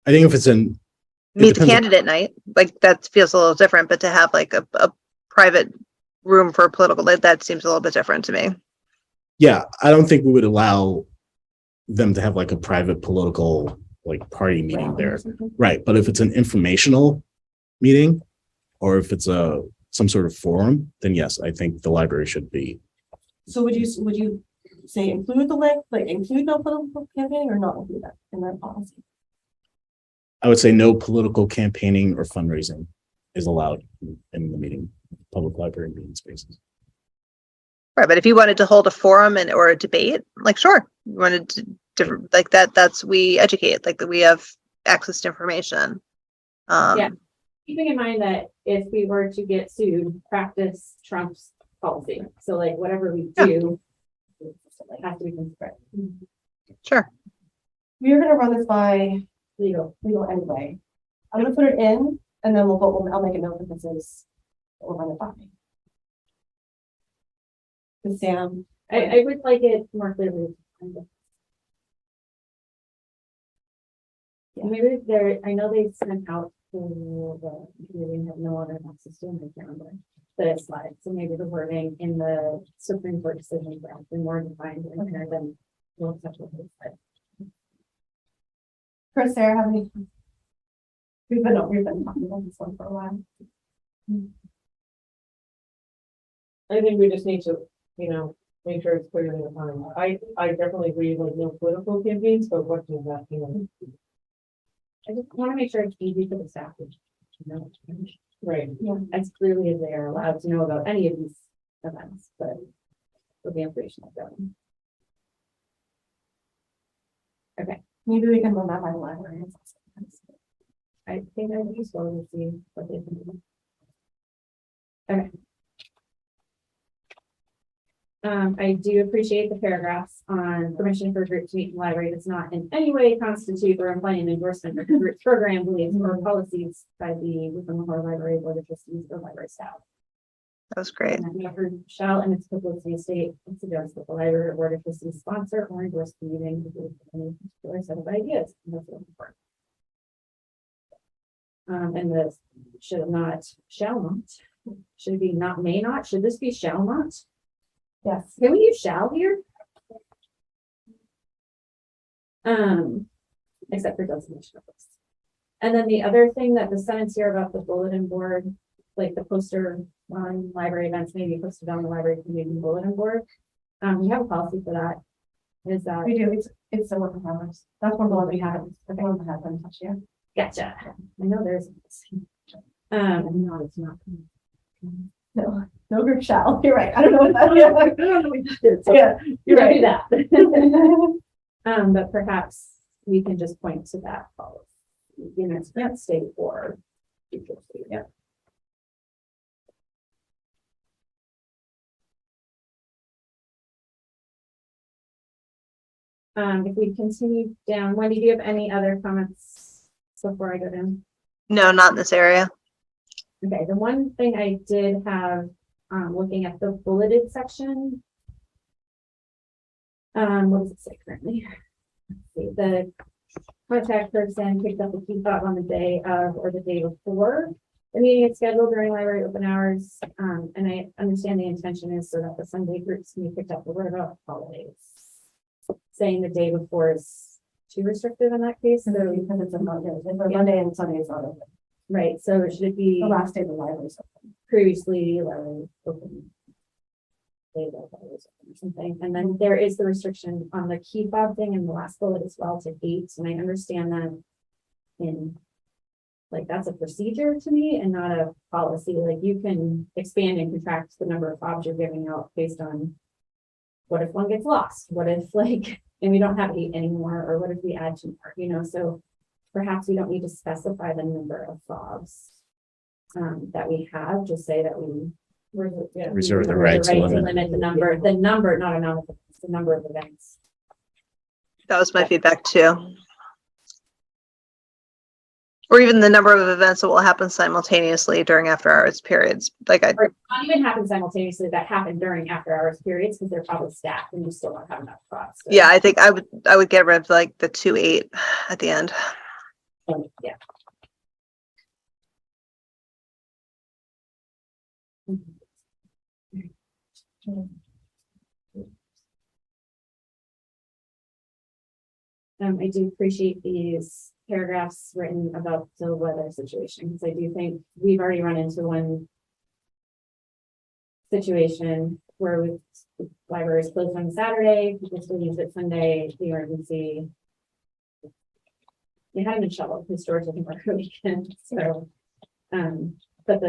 I think if it's meet the depends on- candidate night, like that feels a little different, but to have like a private room for political, that seems a little bit different to me. Yeah, I don't think we would allow them to have like a private political like party meeting there. Right. But if it's an informational meeting or if it's some sort of forum, then yes, I think the library should be. So would you say include the link, like include no political campaigning or not include that in that policy? I would say no political campaigning or fundraising is allowed in the meeting, public library meeting spaces. Right, but if you wanted to hold a forum or a debate, like, sure, you wanted to different, like that's, we educate, like that we have access to information. Yeah. Keeping in mind that if we were to get sued, practice trumps policy. So like whatever we do, it has to be considered. Sure. We're gonna run this by Legal. anyway. I'm gonna put it in and then I'll make a note that this is, we'll run it by. Cause Sam, I would like it more clearly. Maybe there, I know they sent out to the, they have no other access to, I can't remember the slide. So maybe the wording in the Supreme Court decision for actually more defined and clear than most such a thing. Chris, Sarah, have any? We've been talking about this one for a while. I think we just need to, make sure it's clearly defined. I definitely agree, like no political campaigns, but what does that mean? I just want to make sure it's easy for the staff to know. Right. As clearly as they are allowed to know about any of these events, but with the information I've gotten. Okay, Maybe we can run that by the library. I think I'd be useful to see what they can do. Okay. I do appreciate the paragraphs on permission for a group to meet in the library does not in any way constitute or imply an endorsement of the group's program, beliefs, or policies by the within the whole library board of trustees or library staff. That was great. And the effort shall in its publicity state and suggest that the library board of trustees sponsor or endorse the meeting with any particular set of ideas. And that's really important. And this should not, shall not, should it be not, may not, should this be shall not? Yes. Can we use shall here? Except for designation of this. And then the other thing that the sentence here about the bulletin board, like the poster on library events, maybe posted on the library community bulletin board. We have a policy for that. Is that We do, it's a work in progress. That's one of the ones we have, the one that has been touched yet. gotcha? I know there's. No, it's not. No group shall, you're right, I don't know what that is. Yeah, You're you're right. right. That. But perhaps we can just point to that policy in its current state or future state. Yeah. If we continue down, Wendy, do you have any other comments before I go down? No, not in this area. Okay, the one thing I did have, looking at the bulleted section. What does it say currently? Let's see, the contact person picked up the key fob on the day of or the day before. The meeting is scheduled during library open hours, and I understand the intention is so that the Sunday groups can be picked up, but what about holidays? Saying the day before is too restrictive in that case, so Because it's a Monday, Monday and Sunday is not open. right, so it should be The last day of the library is open. previously library open. Day that library was open or something, and then there is the restriction on the key fob thing in the last bullet as well to 8, and I understand that in like that's a procedure to me and not a policy. Like you can expand and contract the number of fobs you're giving out based on what if one gets lost? What if like, and we don't have 8 anymore, or what if we add 2 more, so perhaps we don't need to specify the number of fobs that we have, just say that we Reserve the right to limit. limit the number, not amount of events, the number of events. That was my feedback too. Or even the number of events that will happen simultaneously during after hours periods. Like Or not even happen simultaneously, that happen during after hours periods, because they're probably staffed and you still don't have enough spots. So, yeah, I think I would get rid of like the 2-8 at the end. yeah. I do appreciate these paragraphs written about the weather situation, because I do think we've already run into one situation where with libraries closed on Saturday, people still use it Sunday, the emergency. They haven't been shoveled historically for a weekend, so, but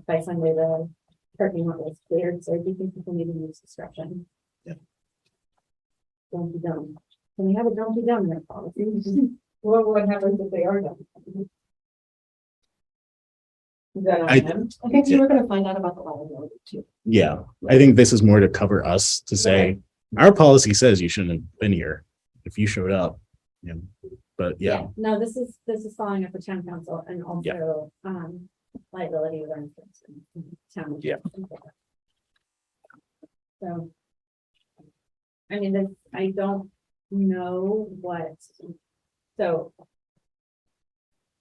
by Sunday, the parking lot was cleared, so I do think people need to use discretion. Yeah. Don't be dumb. Can we have a don't be dumb in our policy? What happens if they are done? Is that on I- them? I think we were gonna find out about the liability too. Yeah, I think this is more to cover us to say, our policy says you shouldn't have been here if you showed up. Yeah, but yeah, No, this is following up with town council and also, liability of our insurance and town. Yeah. So. I mean, this, I don't know what, so.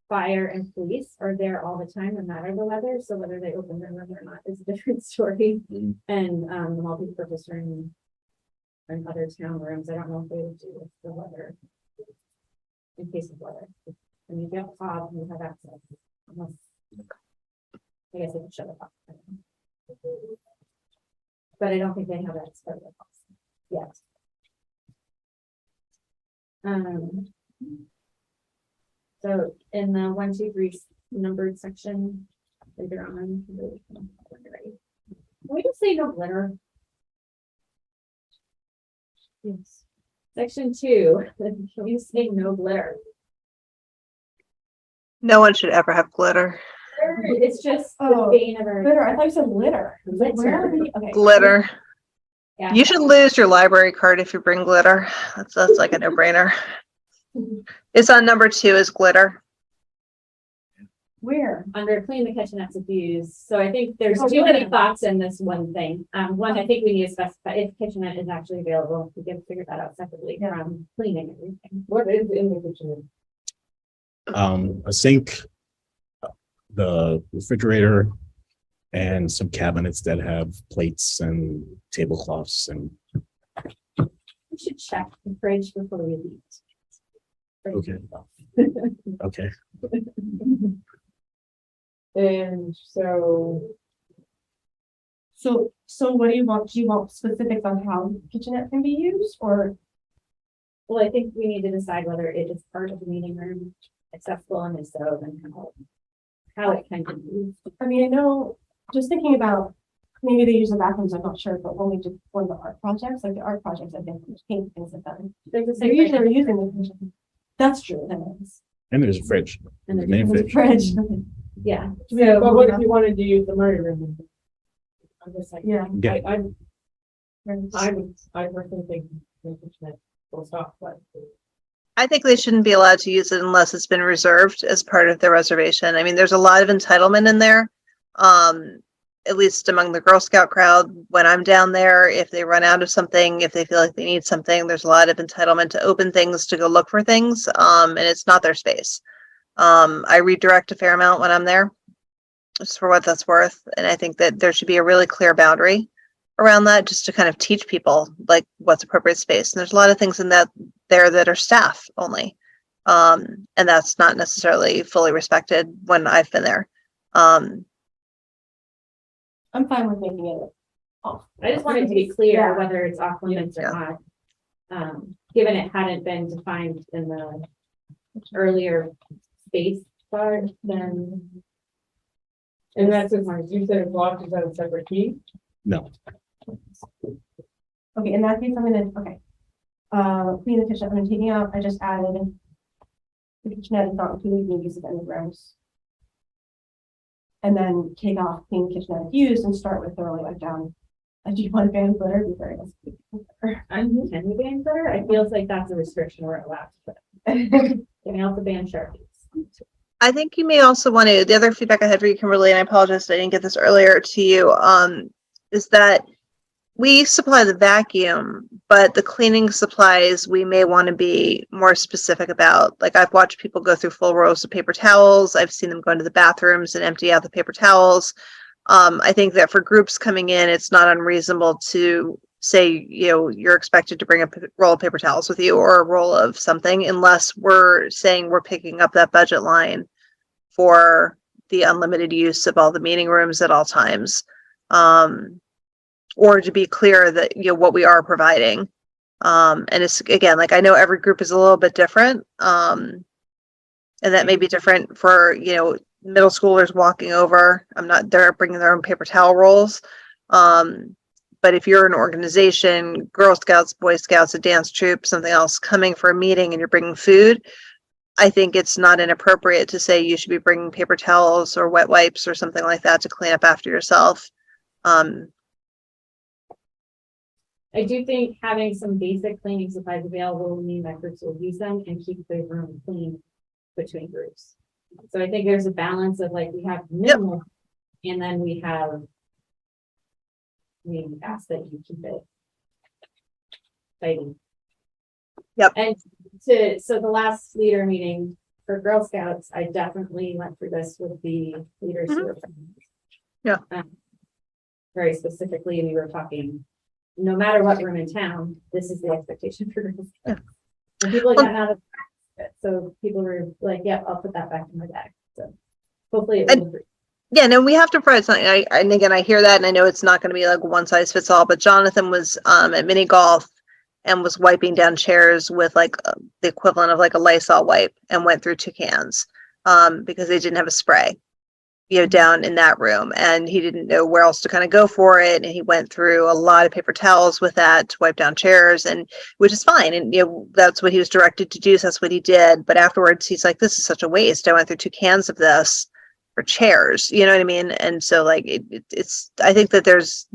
Fire and police are there all the time, no matter the weather, so whether they open their room or not is a different story. Mhm. And, the multi-purpose room. And other town rooms, I don't know if they would do with the weather. In case of weather, and you get a fob, you have access. Unless. I guess they could shut it off. But I don't think they have that as part of the policy yet. So in the 1, 2, 3 numbered section, later on. Can we just say no glitter? Yes. Section 2, can we say no glitter? No one should ever have glitter. It's just the Oh, bane of our. Glitter, I thought you said litter. I was like, where are we? Okay. Glitter. Yeah. You should lose your library card if you bring glitter. That's like a no-brainer. It's on number 2 is glitter. Where? Under clean the kitchenettes of use. So I think there's Oh, too many yeah. thoughts in this one thing. One, I think we need to specify if kitchenette is actually available. We can figure that out separately from cleaning everything. What is in the kitchen? a sink, the refrigerator, and some cabinets that have plates and tablecloths and. We should check the fridge before we leave. Okay. Okay. And so, So what do you want? Do you want specifics on how kitchenette can be used or? Well, I think we need to decide whether it is part of the meeting room accessible, and if so, then how it can be used. I mean, I know, just thinking about, maybe they use the bathrooms, I'm not sure, but when we did one of the art projects, like the art projects, I think, paint things like that. There's a They sink usually right are next using the kitchen. That's true, that is. And there's a fridge. And The there's- main There's a fridge. fridge. Yeah. but what if you wanted to use the murder room? I'm just like, Yeah. Yeah. I personally think the kitchenette will stop, but. I think they shouldn't be allowed to use it unless it's been reserved as part of their reservation. I mean, there's a lot of entitlement in there. At least among the Girl Scout crowd, when I'm down there, if they run out of something, if they feel like they need something, there's a lot of entitlement to open things, to go look for things. And it's not their space. I redirect a fair amount when I'm there, just for what that's worth. And I think that there should be a really clear boundary around that, just to kind of teach people like what's appropriate space. And there's a lot of things in that there that are staff only. And that's not necessarily fully respected when I've been there. I'm fine with making it off. I just wanted to be clear Yeah. whether it's off limits or Yeah. not. Given it hadn't been defined in the earlier space part, then. And that's as long as you said it's locked, is that a separate key? No. Okay, in that case, I'm gonna, okay. Clean the kitchen, I'm gonna take out, I just added. The kitchenette is not included in use of any rooms. And then take off clean the kitchenette if used and start with thoroughly wipe down. I do want to ban glitter, be very nice. Can we ban glitter? I feels like that's a restriction we're allowed to put. Can we also ban Sharpies? I think you may also want to, the other feedback I had for you, Kimberly, and I apologize I didn't get this earlier to you, is that we supply the vacuum, but the cleaning supplies we may want to be more specific about. Like I've watched people go through full rolls of paper towels. I've seen them go into the bathrooms and empty out the paper towels. I think that for groups coming in, it's not unreasonable to say, you're expected to bring a roll of paper towels with you or a roll of something, unless we're saying we're picking up that budget line for the unlimited use of all the meeting rooms at all times. Or to be clear that, what we are providing. And it's, again, like, I know every group is a little bit different. And that may be different for, middle schoolers walking over. They're bringing their own paper towel rolls. But if you're an organization, Girl Scouts, Boy Scouts, a dance troupe, something else, coming for a meeting and you're bringing food, I think it's not inappropriate to say you should be bringing paper towels or wet wipes or something like that to clean up after yourself. I do think having some basic cleaning supplies available will mean that groups will use them and keep the room clean between groups. So I think there's a balance of, like, we have minimal, and then we ask that you keep it tidy. Yep. And so the last leader meeting for Girl Scouts, I definitely went through this with the leaders who were from. Yeah. Very specifically, we were talking, no matter what room in town, this is the expectation for Girl Scouts. And people got out of it, so people were like, yeah, I'll put that back in my bag. So hopefully it will. Yeah, no, we have to provide something. And again, I hear that, and I know it's not going to be like one size fits all, but Jonathan was at mini golf and was wiping down chairs with like the equivalent of like a Lysol wipe, and went through 2 cans because they didn't have a spray, down in that room, and he didn't know where else to kind of go for it. And he went through a lot of paper towels with that to wipe down chairs, and which is fine. And, that's what he was directed to do. So that's what he did. But afterwards, he's like, this is such a waste. I went through 2 cans of this for chairs, you know what I mean? And so like, it's, I think that there's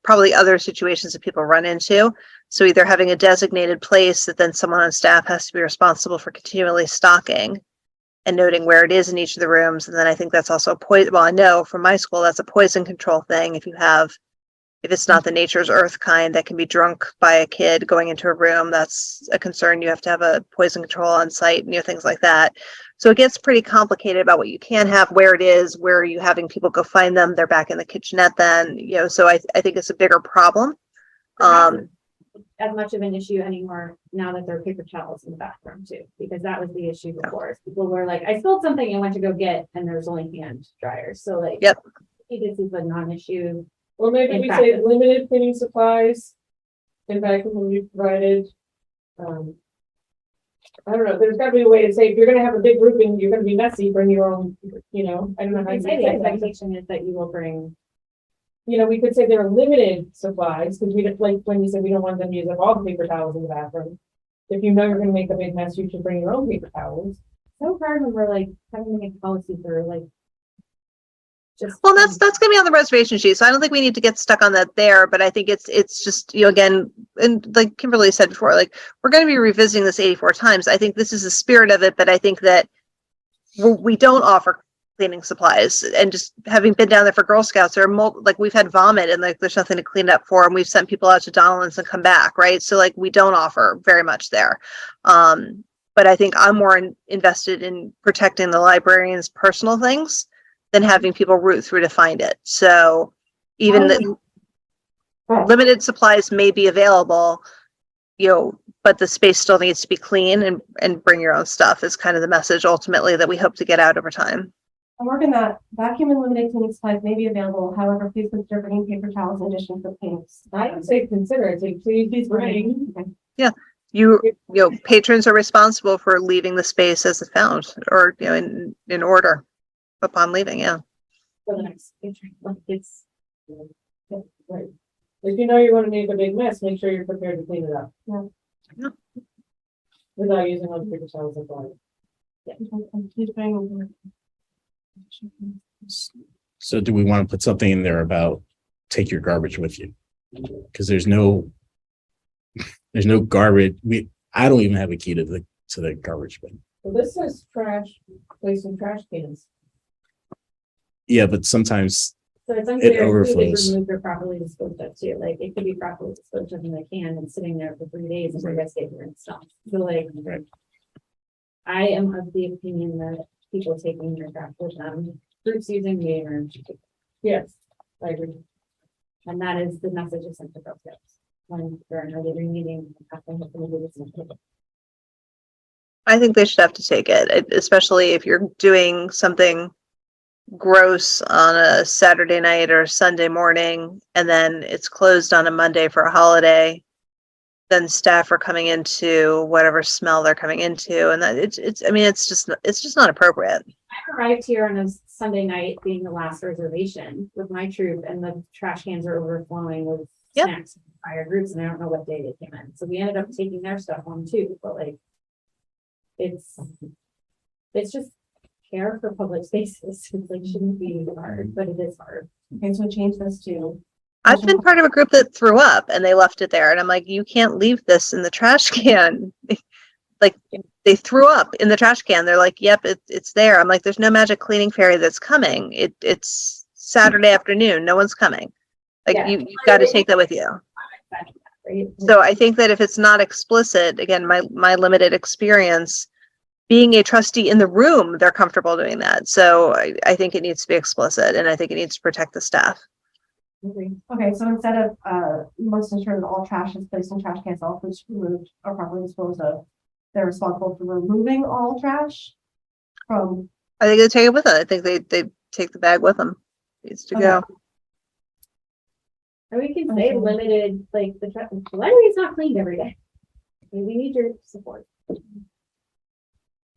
probably other situations that people run into. So either having a designated place that then someone on staff has to be responsible for continually stocking and noting where it is in each of the rooms. And then I think that's also a poison. Well, I know from my school, that's a poison control thing. If it's not the nature's earth kind that can be drunk by a kid going into a room, that's a concern. You have to have a poison control on site, things like that. So it gets pretty complicated about what you can have, where it is, where are you having people go find them? They're back in the kitchenette then, so I think it's a bigger problem. As much of an issue anymore now that there are paper towels in the bathroom too, because that was the issue before. People were like, I spilled something and went to go get, and there's only hand dryers. So like, Yep. This is a non-issue. Or maybe In we practice. say limited cleaning supplies. In fact, when we provided, I don't know, there's gotta be a way to say, if you're gonna have a big group and you're gonna be messy, bring your own, I don't know how I you say the say that. expectation is that you will bring. We could say there are limited supplies, because we don't, like, when you said we don't want them to use up all the paper towels in the bathroom. If you know you're gonna make a big mess, you should bring your own paper towels. So hard when we're like having to make policy for like. Well, that's going to be on the reservation sheet. So I don't think we need to get stuck on that there, but I think it's just, again, and like Kimberly said before, like, we're going to be revisiting this 84 times. I think this is the spirit of it, but I think that we don't offer cleaning supplies. And just having been down there for Girl Scouts, like, we've had vomit and like there's nothing to clean up for, and we've sent people out to Donalds and come back, right? So like, we don't offer very much there. But I think I'm more invested in protecting the librarian's personal things than having people root through to find it. So even the limited supplies may be available, but the space still needs to be clean, and bring your own stuff is kind of the message ultimately that we hope to get out over time. I'm working that vacuum and limited cleaning supplies may be available. However, please consider bringing paper towels in addition to paints. I would say consider it, say, please bring. Patrons are responsible for leaving the space as it's found, or, in order upon leaving. Yeah. For the next picture, like it's. Right. If you know you're gonna make a big mess, make sure you're prepared to clean it up. Yeah. Without using other paper towels and water. And please bring. So do we want to put something in there about take your garbage with you? Because there's no garbage. I don't even have a key to the garbage bin. Well, this says trash, placing trash cans. Yeah, but sometimes So it's unclear if food overflows. is removed or properly disposed of too. Like, it could be properly disposed of in the can and sitting there for 3 days and you guys get here and stuff. So like, Right. I am of the opinion that people taking their trash with them, groups using meeting rooms, Yes, I agree. And that is the message of sent to Girl Scouts. When they're in a leader meeting, after they do this. I think they should have to take it, especially if you're doing something gross on a Saturday night or Sunday morning, and then it's closed on a Monday for a holiday. Then staff are coming into whatever smell they're coming into, and that I mean, it's just not appropriate. I arrived here on a Sunday night, being the last reservation with my troop, and the trash cans are overflowing with Yep. snacks from prior groups, and I don't know what day they came in. So we ended up taking their stuff home too, but like, it's just care for public spaces. It's like, shouldn't be hard, but it is hard. Okay, so change this to. I've been part of a group that threw up and they left it there, and I'm like, you can't leave this in the trash can. Like, they threw up in the trash can. They're like, yep, it's there. I'm like, there's no magic cleaning fairy that's coming. It's Saturday afternoon. No one's coming. Like, Yeah. you've got to take that with you. Right? So I think that if it's not explicit, again, my limited experience, being a trustee in the room, they're comfortable doing that. So I think it needs to be explicit, and I think it needs to protect the staff. Agree. Okay, so instead of, must ensure that all trash is placed in trash cans, all foods removed are properly disposed of. They're responsible for removing all trash from. I think they take it with it. I think they take the bag with them. Needs to go. Or we can say limited, like, the library is not cleaned every day. We need your support. I'm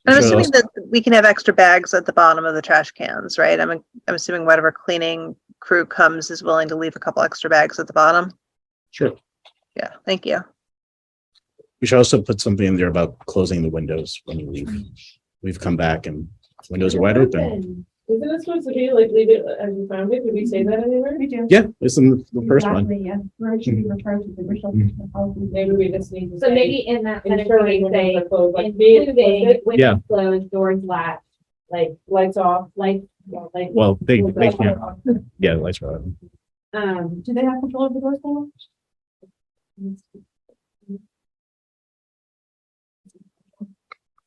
Sure. assuming that we can have extra bags at the bottom of the trash cans, right? I'm assuming whatever cleaning crew comes is willing to leave a couple extra bags at the bottom. Sure. Yeah, thank you. We should also put something in there about closing the windows when you leave. We've come back and windows are wide open. Isn't it supposed to be like, leave it as you found it? Did we say that anywhere? We do. Yeah, it's in the first one. Exactly, yeah. Where should be returned to the original. policy. Maybe we just need to So say. maybe in that kind of Ensuring way, say, windows are closed, like be including explicit, Yeah. windows closed, doors latched, like, lights off. like, Well, they can't. Yeah, the lights are on. Do they have control of the doors now?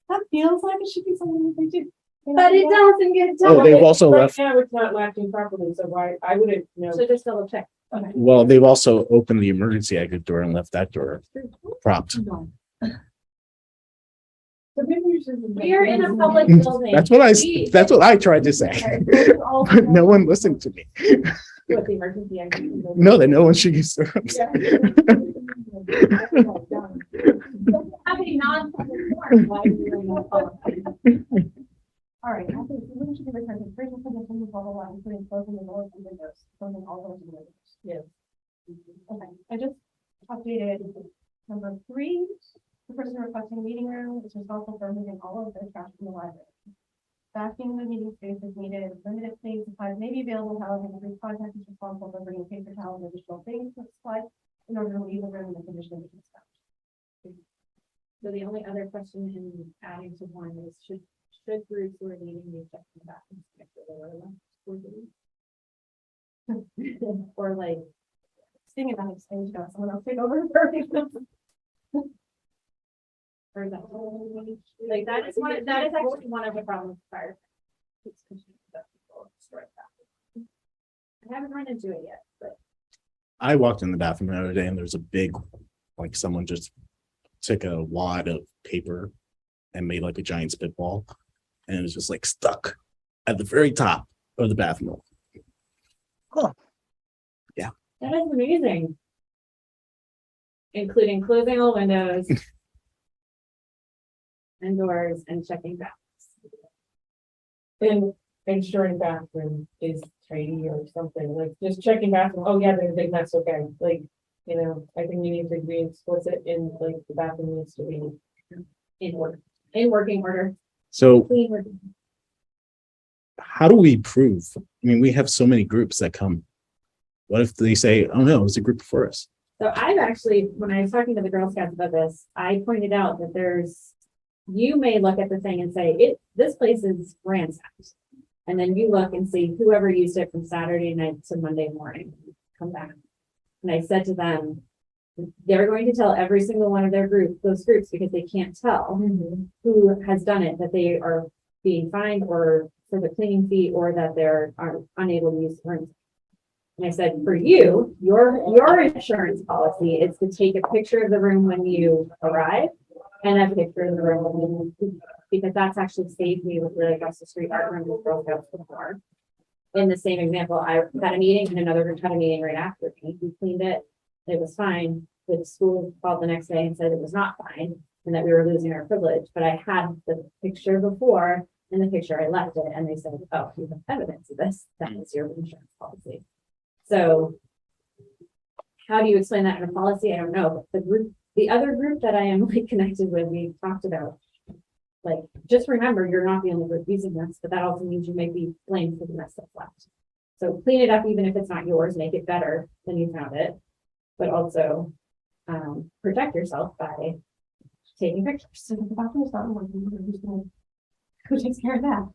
That feels like it should be something that they do. but it doesn't get done. Oh, they've also Right left. now, it's not latching properly, so why, I wouldn't, you know. So just double check. Well, they've also opened the emergency exit door and left that door propped. So maybe we should. We are in a public building. That's what I tried to say. But no one listened to me. What, the emergency exit? No, that no one should use the rooms. Having non-public forum, why are we doing a public? All right, I think we should be returned to original conditions of blah, blah, blah, including closing the doors and windows, closing all doors and windows. Yes. Okay, I just updated number 3. The person requesting a meeting room is responsible for removing all of the trash from the library. Vacuuming the meeting space is needed, limited cleaning supplies may be available, however, the group contact is responsible for bringing paper towels and additional things to the supplies in order to leave the room in the condition of the So the only other question in adding to one is, should groups who are leaving be checked in the bathroom? Or like, Speaking of that, I'm saying, someone else take over for me. or that, like, that is actually one of the problems with fire. I haven't run into it yet, but I walked in the bathroom the other day and there's a big, like someone just took a wad of paper and made like a giant spitball. And it was just like stuck at the very top of the bathroom. that is amazing. Including closing all windows and doors and checking bathrooms. And ensuring bathroom is tidy or something, like just checking bathroom, oh yeah, there's a big mess, okay, like, you know, I think we need to be explicit in, like, the bathroom needs to be In order, in working order. So Clean working. how do we prove? I mean, we have so many groups that come. What if they say, oh no, it's a group before us? So I've actually, when I was talking to the Girl Scouts about this, I pointed out that you may look at the thing and say, this place is ransacked. And then you look and see whoever used it from Saturday night to Monday morning, come back. And I said to them, they're going to tell every single one of those groups, because they can't tell who has done it, that they are being fined or for the cleaning fee, or that they're unable to use the rooms. And I said, for you, your insurance policy is to take a picture of the room when you arrive and a picture of the room when you leave, because that's actually saved me with the across the street art room with Girl Scouts before. In the same example, I had a meeting and another group had a meeting right after me. We cleaned it. It was fine. The school called the next day and said it was not fine and that we were losing our privilege. But I had the picture before and the picture I left it, and they said, "Oh, you have evidence of this. That is your insurance policy." So, how do you explain that in a policy? I don't know. But the other group that I am like connected with, we talked about. Like, just remember, you're not the only group using this, but that also means you may be blamed for the rest that's left. So clean it up, even if it's not yours, make it better than you found it, but also protect yourself by taking pictures. So the bathroom's not working. Who takes care of that?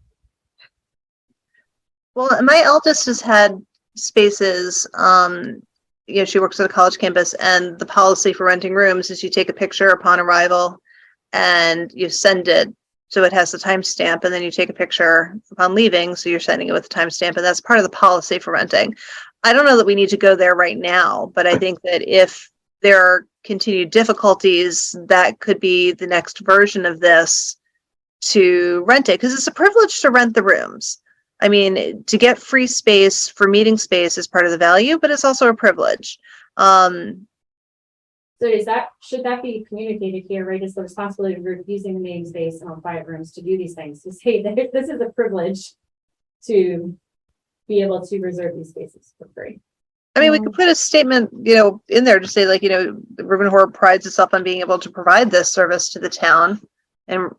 Well, my eldest has had spaces, she works at a college campus, and the policy for renting rooms is you take a picture upon arrival and you send it. So it has the timestamp, and then you take a picture upon leaving. So you're sending it with the timestamp, and that's part of the policy for renting. I don't know that we need to go there right now, but I think that if there are continued difficulties, that could be the next version of this to rent it, because it's a privilege to rent the rooms. I mean, to get free space for meeting space is part of the value, but it's also a privilege. So should that be communicated here, right? It's the responsibility of the group using the meeting space and on 5 rooms to do these things, to say that this is a privilege to be able to reserve these spaces for free. I mean, we could put a statement, in there to say, like, the Reuben Hort prides itself on being able to provide this service to the town, and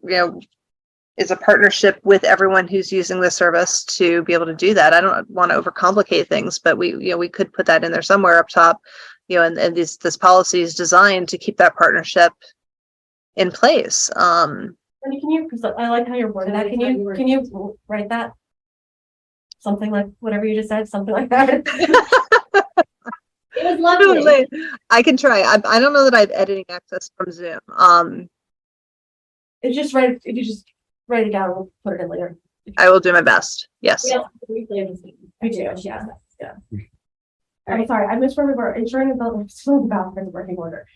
is a partnership with everyone who's using the service to be able to do that. I don't want to overcomplicate things, but we could put that in there somewhere up top, and this policy is designed to keep that partnership in place. Can you, because I like how you're wording that, can you write that? Something like whatever you just said, something like that. It was lovely. I can try. I don't know that I have editing access from Zoom. It's just write, if you just write it down, we'll put it in later. I will do my best. Yes. We also replay this meeting. Me too, yeah. I'm sorry, I misremember ensuring the still the bathroom is working order.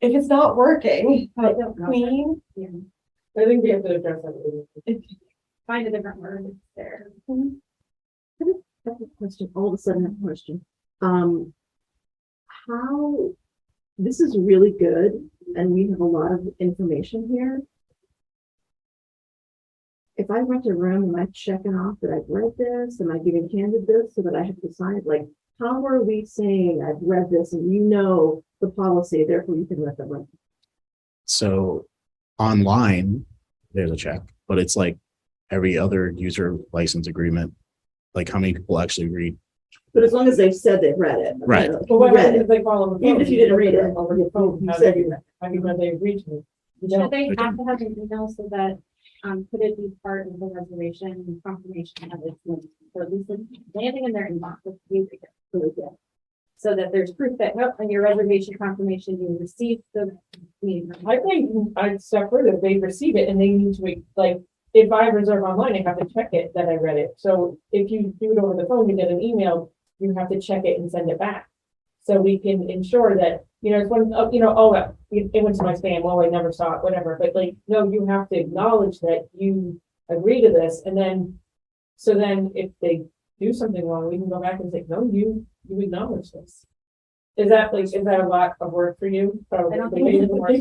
If it's not working, I don't know. clean. Yeah. I think we have to address that. Find a different word there. I have a question, all of a sudden I have a question. How, this is really good, and we have a lot of information here. If I rent a room, am I checking off that I've read this? Am I giving handed this so that I have to sign it? Like, how are we saying I've read this and the policy, therefore you can rent the room? So online, there's a check, but it's like every other user license agreement. Like, how many people actually read? But as long as they've said they've read it. Right. But what Read happens it. if they follow the phone? Even if you didn't read it. Over the phone, You how said do you you, read how do you know they reach me? You Should don't. they have to have an email so that, could it be part of the reservation and confirmation of it's linked, or at least landing in their inbox with you, really good. So that there's proof that, nope, in your reservation confirmation, you received the meeting. I think I'd step further, they receive it and they need to, like, if I reserve online, I have to check it that I read it. So if you do it over the phone, you get an email, you have to check it and send it back. So we can ensure that, it's when, it went to my spam, I never saw it, whatever, but like, no, you have to acknowledge that you agree to this, and then, so then if they do something wrong, we can go back and say, no, you acknowledge this. Is that a lot of work for you? I don't think it's work.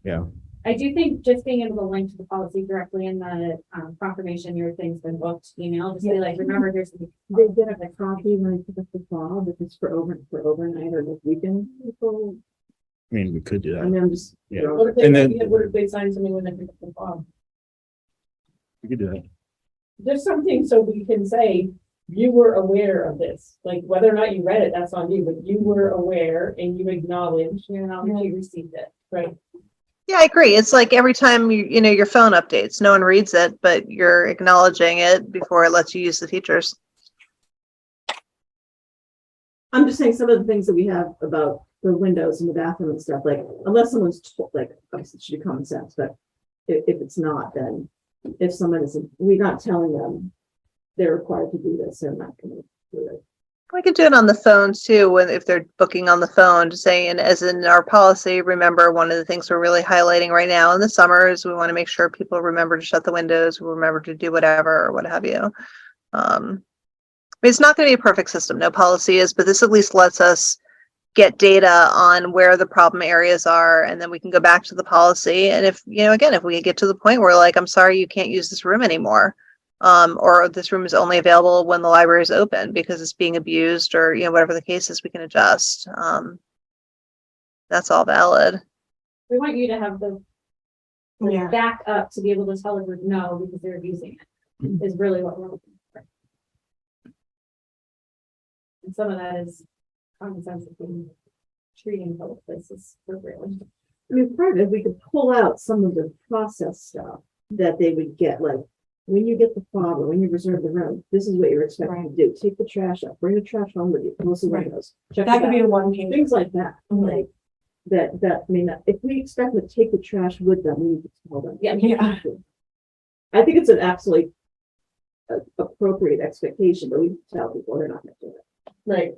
Yeah. I do think just being able to link to the policy directly in the confirmation, your thing's been booked email, just be like, remember, here's the. They get a copy when I pick up the file, if it's for overnight or this weekend. People, I mean, we could do I that. mean, I'm just. Yeah. What if they sign something when they pick up the phone? We could do that. There's something so we can say, you were aware of this, like whether or not you read it, that's on you, but you were aware and you acknowledged, You received it. right? Yeah, I agree. It's like every time your phone updates, no one reads it, but you're acknowledging it before it lets you use the features. I'm just saying some of the things that we have about the windows in the bathroom and stuff, like, unless someone's told, like, obviously it should be common sense, but if it's not, then if someone isn't, we're not telling them they're required to do this, they're not going to do it. We could do it on the phone too, when if they're booking on the phone, to say, and as in our policy, remember, one of the things we're really highlighting right now in the summer is we want to make sure people remember to shut the windows, remember to do whatever or what have you. I mean, it's not going to be a perfect system, no policy is, but this at least lets us get data on where the problem areas are, and then we can go back to the policy. And if, you know, again, if we get to the point where like, I'm sorry, you can't use this room anymore, or this room is only available when the library is open because it's being abused, or, you know, whatever the case is, we can adjust. That's all valid. We want you to have the Yeah. back up to be able to tell a group no because they're abusing it, is really what we're looking for. And some of that is common sense of being treating public places appropriately. I mean, part of it, we could pull out some of the process stuff that they would get, like, when you get the fob or when you reserve the room, this is what you're expected to do. Take the trash out, bring the trash home with you, close the Right. windows. check That it could out. be a one page. Things like that, Mhm. like, I mean, if we expect them to take the trash with them, we need to tell them. Yeah. Yeah. I think it's an absolutely appropriate expectation, but we tell people they're not gonna do it. Right.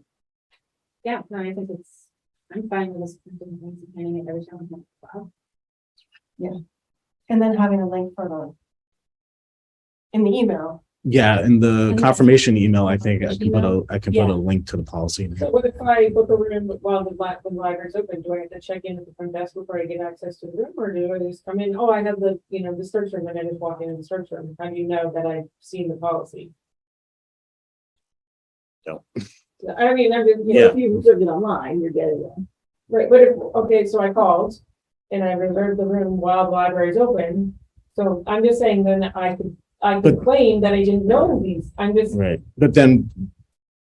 Yeah, no, I think I'm fine with this. Handing it every time. Wow. And then having a link for the in the email. Yeah, in the And confirmation email, I think I can put email? I can Yeah. put a link to the policy. So what if I book a room while the library's open? Do I have to check in at the front desk before I get access to the room, or do I just come in? Oh, I have the, you know, the search room, and I just walk in the search room. How do you know that I've seen the policy? Don't. I mean, If you reserve it online, you're getting it. right, but if, okay, so I called and I reserved the room while the library's open. So I'm just saying then I could But- claim that I didn't know these. I'm just, Right, but then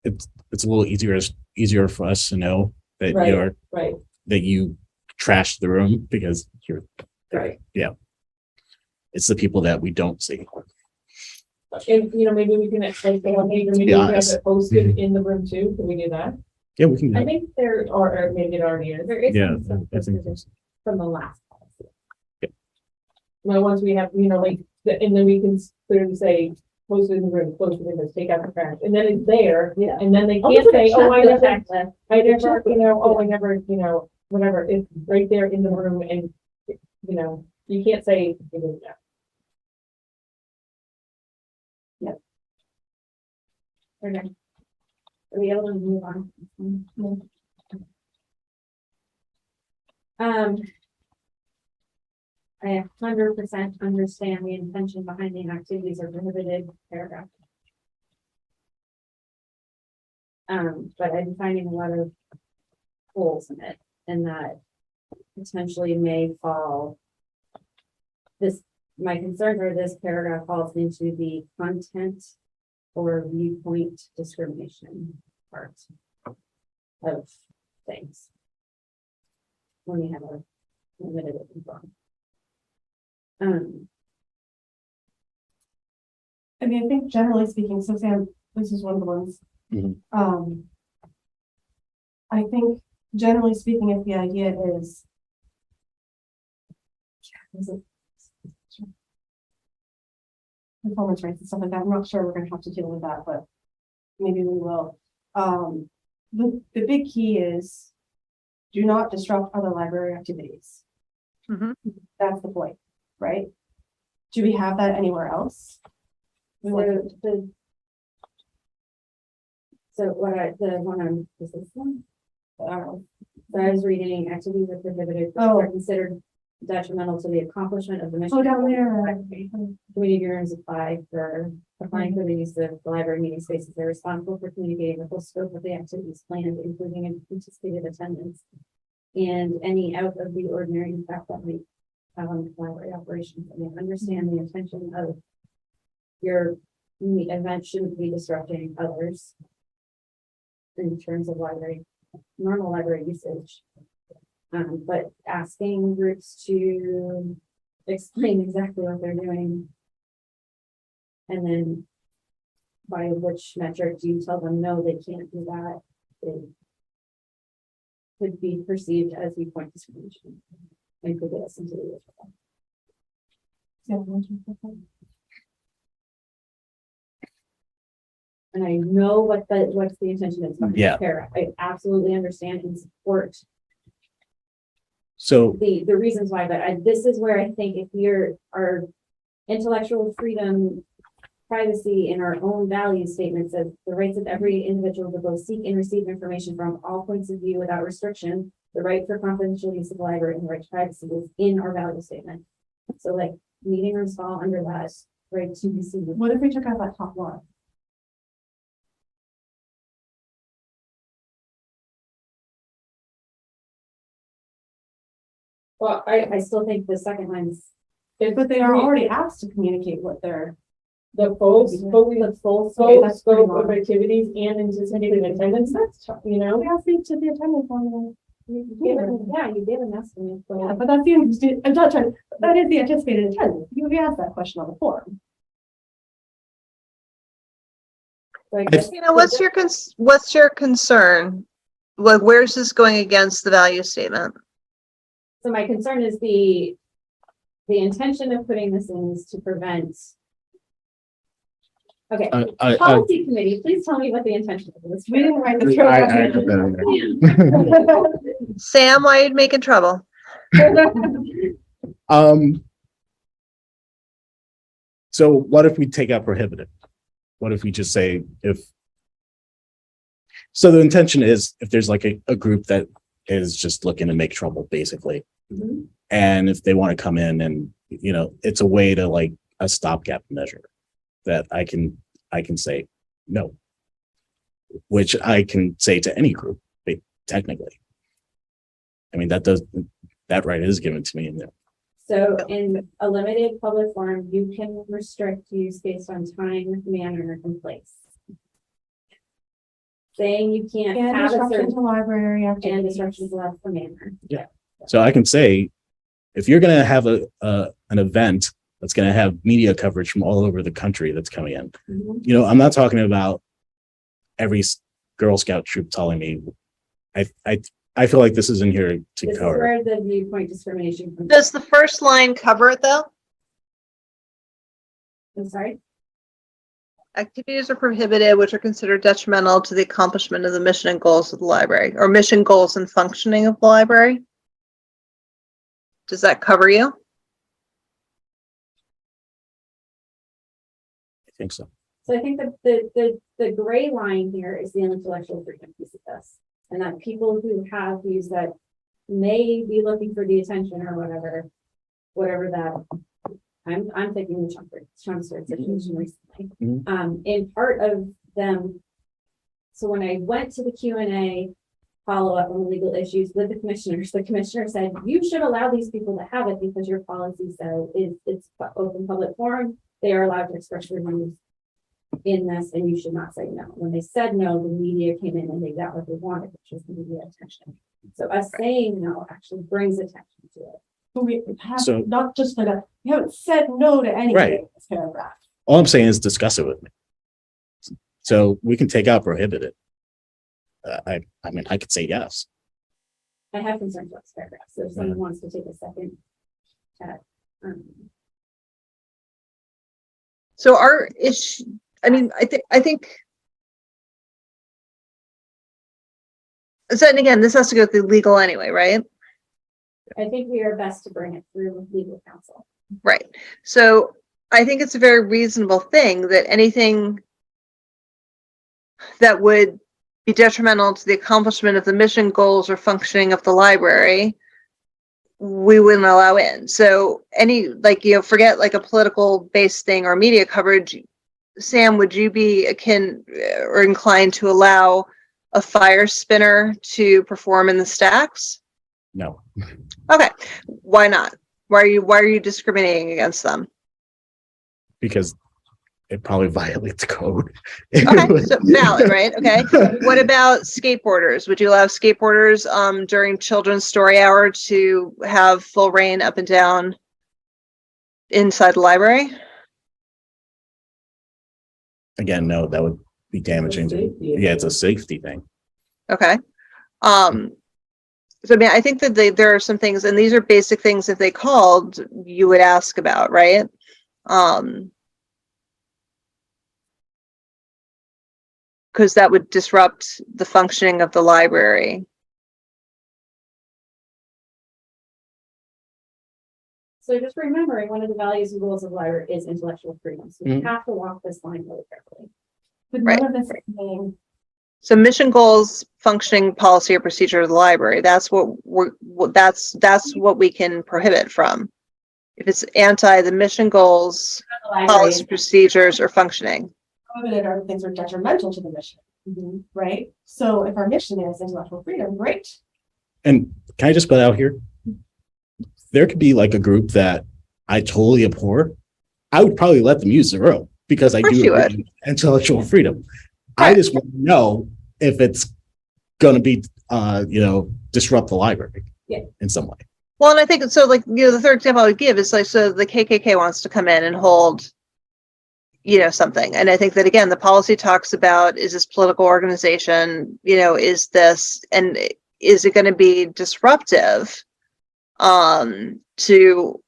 it's a little easier for us to know that Right. right. that you trashed the room because you're Right. Yeah, it's the people that we don't see. And, you know, maybe we can, like, say, well, maybe we Be have honest. it posted in the room too. Can we do that? Yeah, we can do I that. think there Or maybe it already is. there is Yeah, some I think stuff from the last policy. Well, once we have, you know, like, and then we can clearly say, post it in the room, close the windows, take out the trash, and then it's there, Yeah. and then they I'll can't put a say, oh, I checklist. never, you know, oh, I never, you know, whatever, it's right there in the room, and, you know, you can't say, you know, that. Okay. Are we able to move on? I 100% understand the intention behind the activities are prohibited paragraph. But I'm finding a lot of holes in it, and that potentially may fall. My concerns are this paragraph falls into the content or viewpoint discrimination part of things. When we have a limited open forum. I mean, I think generally speaking, so Sam, this is one of the ones. Mhm. I think generally speaking, if the idea is it performance rates and stuff like that, I'm not sure we're gonna have to deal with that, but maybe we will. The big key is do not disrupt other library activities. Mhm. That's the point, right? Do we have that anywhere else? So the one on, is this one? So I was reading activities are prohibited, Oh. are considered detrimental to the accomplishment of the mission. Oh, down there. Community rooms applying for the use of the library meeting spaces. They're responsible for communicating the full scope of the activities planned, including anticipated attendance. And any out of the ordinary effect that may have on library operations. I mean, understand the intention of your event shouldn't be disrupting others. In terms of normal library usage. But asking groups to explain exactly what they're doing. And then by which metric do you tell them, no, they can't do that? It could be perceived as viewpoint discrimination. And could get us into the. And I know what's the intention is. behind Yeah. the paragraph. I absolutely understand and support So, the reasons why, but this is where I think if our intellectual freedom, privacy, and our own value statement says the rights of every individual to both seek and receive information from all points of view without restriction, the right for confidential use of the library and the right to privacy is in our value statement. So like meeting rooms fall under that right to receive. What if we took out that top line? Well, I still think the second line's But they are already asked to communicate what they're. The full, the full full that's pretty scope long. of activities and anticipated attendance, that's, tough, you know? We have to the attendance on you gave an estimate. the. So Yeah, but that's the, I'm not trying, that is the anticipated attendance. You asked that question on the form. I guess You know, what's your concern? Like, where's this going against the value statement? So my concern is the intention of putting this in is to prevent. Okay, policy committee, please tell me what the intention of this. We didn't write this. I put that in there. Sam, why are you making trouble? So what if we take out prohibited? What if we just say so the intention is if there's like a group that is just looking to make trouble, basically. Mhm. And if they want to come in and, it's a way to like a stopgap measure that I can say no, which I can say to any group, technically. I mean, that right is given to me in there. So in a limited public forum, you can restrict use based on time, manner, and place. Saying you can't And have a disruption certain to library and activities. instructions allowed for manner. So I can say, if you're going to have an event that's going to have media coverage from all over the country that's coming in, Mhm. I'm not talking about every Girl Scout troop telling me. I feel like this is in here to This is cover. where the viewpoint discrimination comes. Does the first line cover it though? I'm sorry. Activities are prohibited which are considered detrimental to the accomplishment of the mission and goals of the library, or mission goals and functioning of the library. Does that cover you? I think so. So I think that the gray line here is the intellectual freedom piece of this. And that people who have views that may be looking for the attention or whatever that, I'm taking the Chelmsford situation recently. Mhm. In part of them, so when I went to the Q&A follow-up on legal issues with the commissioner said, you should allow these people to have it because your policy says it's open public forum. They are allowed to express their views in this, and you should not say no. When they said no, the media came in and they got what they wanted, which was the media attention. So us saying no actually brings attention to it. So we have So- not just for that, we haven't said no to anything Right. in this paragraph. All I'm saying is discuss it with me. So we can take out prohibited. I mean, I could say yes. I have concerns about this paragraph, so if someone wants to take a second at, So our issue, I mean, I think. So, and again, this has to go through legal anyway, right? I think we are best to bring it through with legal counsel. Right. So I think it's a very reasonable thing that anything that would be detrimental to the accomplishment of the mission, goals, or functioning of the library, we wouldn't allow in. So any, forget like a political based thing or media coverage. Sam, would you be akin or inclined to allow a fire spinner to perform in the stacks? No. Okay. Why not? Why are you discriminating against them? Because it probably violates code. Okay, so valid, right? Okay. What about skateboarders? Would you allow skateboarders during children's story hour to have full reign up and down inside the library? Again, no, that would be damaging to, it's a safety thing. Okay. So I mean, I think that there are some things, and these are basic things if they called, you would ask about, right? because that would disrupt the functioning of the library. So just remembering, one of the values and rules of the library is intellectual freedom. So you Mhm. have to walk this line really carefully. But Right. none of this is saying, So mission goals, functioning policy or procedure of the library, that's that's what we can prohibit from. If it's anti the mission goals, The library policy, is- procedures, or functioning. prohibited are things that are detrimental to the mission, Mhm. right? So if our mission is intellectual freedom, great. And can I just put out here? There could be like a group that I totally abhor. I would probably let them use the room because I Of course do you agree with intellectual freedom. I Right. just want to know if it's going to be, disrupt the library in some way. Well, and I think so. Like the third example I would give is like so the KKK wants to come in and hold, something, and I think that again the policy talks about is this political organization, is this and is it going to be disruptive, to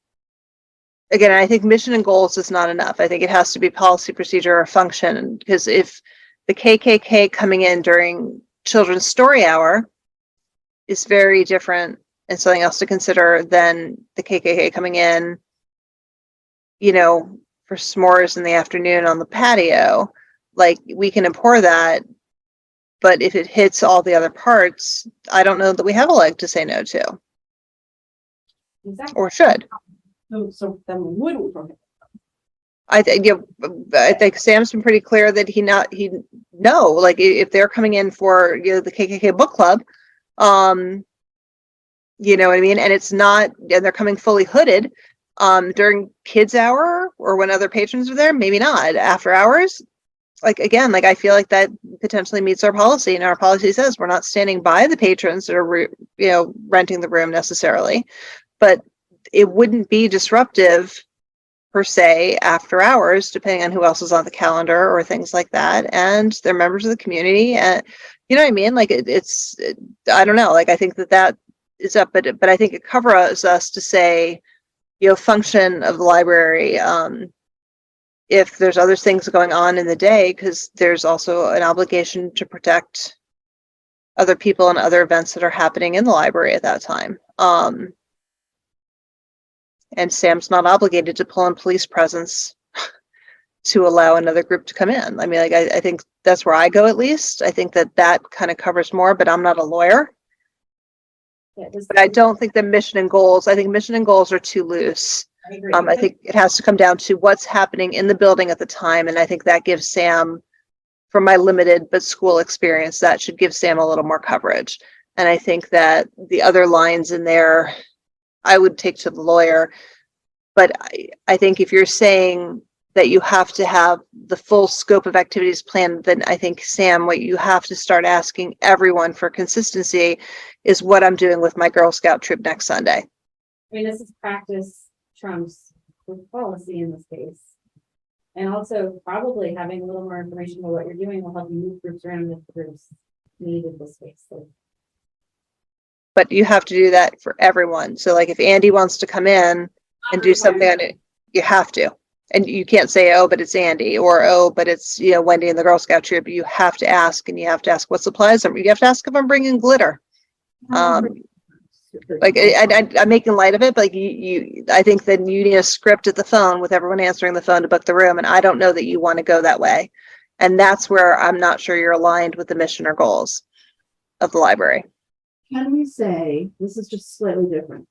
again, I think mission and goals is not enough. I think it has to be policy, procedure, or function. Because if the KKK coming in during children's story hour is very different and something else to consider than the KKK coming in, for s'mores in the afternoon on the patio, like we can abhor that. But if it hits all the other parts, I don't know that we have a leg to say no to Exactly. or should. So then we wouldn't prohibit. I think Sam's been pretty clear that like if they're coming in for the KKK book club, you know what I mean, and it's not, and they're coming fully hooded, during kids hour or when other patrons are there, maybe not after hours. Like again, like I feel like that potentially meets our policy, and our policy says we're not standing by the patrons that are renting the room necessarily, but it wouldn't be disruptive per se after hours, depending on who else is on the calendar or things like that. And they're members of the community. And you know what I mean? Like I don't know. Like I think that is up, but I think it covers us to say, function of the library. If there's other things going on in the day, because there's also an obligation to protect other people and other events that are happening in the library at that time. And Sam's not obligated to pull in police presence to allow another group to come in. I mean, like, I think that's where I go, at least. I think that kind of covers more, but I'm not a lawyer. Yeah, this- But I don't think the mission and goals, I think mission and goals are too loose. I agree. I think it has to come down to what's happening in the building at the time. And I think that gives Sam, from my limited but school experience, that should give Sam a little more coverage. And I think that the other lines in there, I would take to the lawyer. But I think if you're saying that you have to have the full scope of activities planned, then I think, Sam, what you have to start asking everyone for consistency is what I'm doing with my Girl Scout troop next Sunday. I mean, this is practice trumps with policy in this case. And also probably having a little more information about what you're doing will help you move groups around if the groups needed the space. So But you have to do that for everyone. So like if Andy wants to come in and do something on it, you have to. And you can't say, oh, but it's Andy, or, oh, but it's, Wendy and the Girl Scout troop. You have to ask, and you have to ask what supplies. You have to ask if I'm bringing glitter. Like I'm making light of it, but like I think that you need a script at the phone with everyone answering the phone to book the room. And I don't know that you want to go that way. And that's where I'm not sure you're aligned with the mission or goals of the library. Can we say, this is just slightly different,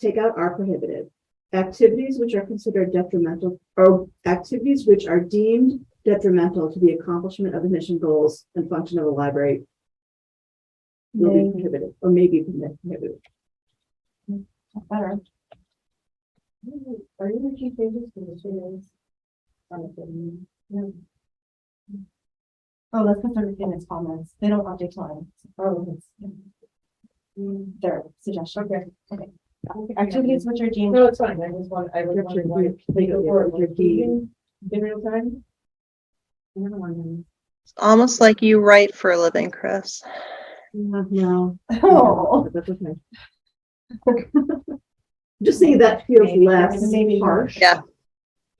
take out are prohibited, activities which are considered detrimental, or activities which are deemed detrimental to the accomplishment of the mission goals and function of the library will be prohibited, or maybe prohibited. Better. are you making changes to the students? Oh, that's because they're in its comments. They don't update time. Oh, it's their suggestion. Okay. Activities which are deemed. No, it's fine. I was wondering why they go for in real time. It's almost like you write for a living, Chris. No. Oh. That's okay. Just saying that feels less Maybe. harsh. Yeah.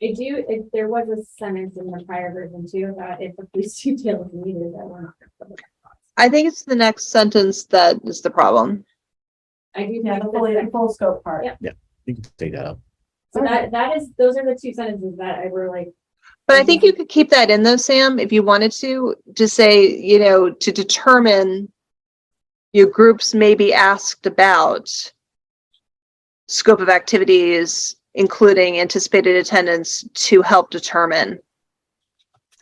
if there was a sentence in the prior version too, about if the police detail is needed, that one. I think it's the next sentence that is the problem. I do. Yeah, think the full scope part. Yeah. You can take that out. So that is, those are the two sentences that I were like, But I think you could keep that in though, Sam, if you wanted to say, you know, to determine your groups may be asked about scope of activities, including anticipated attendance to help determine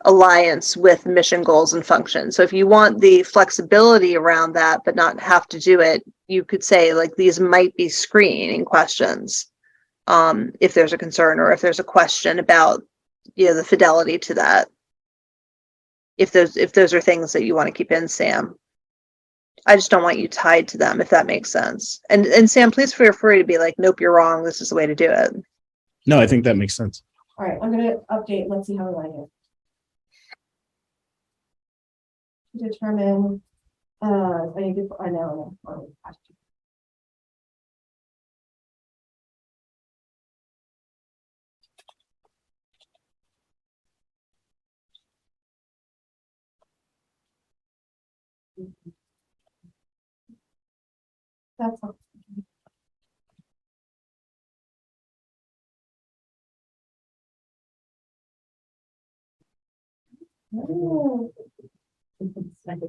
alliance with mission goals and functions. So if you want the flexibility around that, but not have to do it, you could say like, these might be screening questions. If there's a concern or if there's a question about, you know, the fidelity to that. If those are things that you want to keep in, Sam. I just don't want you tied to them, if that makes sense. And Sam, please feel free to be like, nope, you're wrong. This is the way to do it. No, I think that makes sense. All right, I'm gonna update, let's see how we like it. Determine, I know. That's all. Oh, is that better?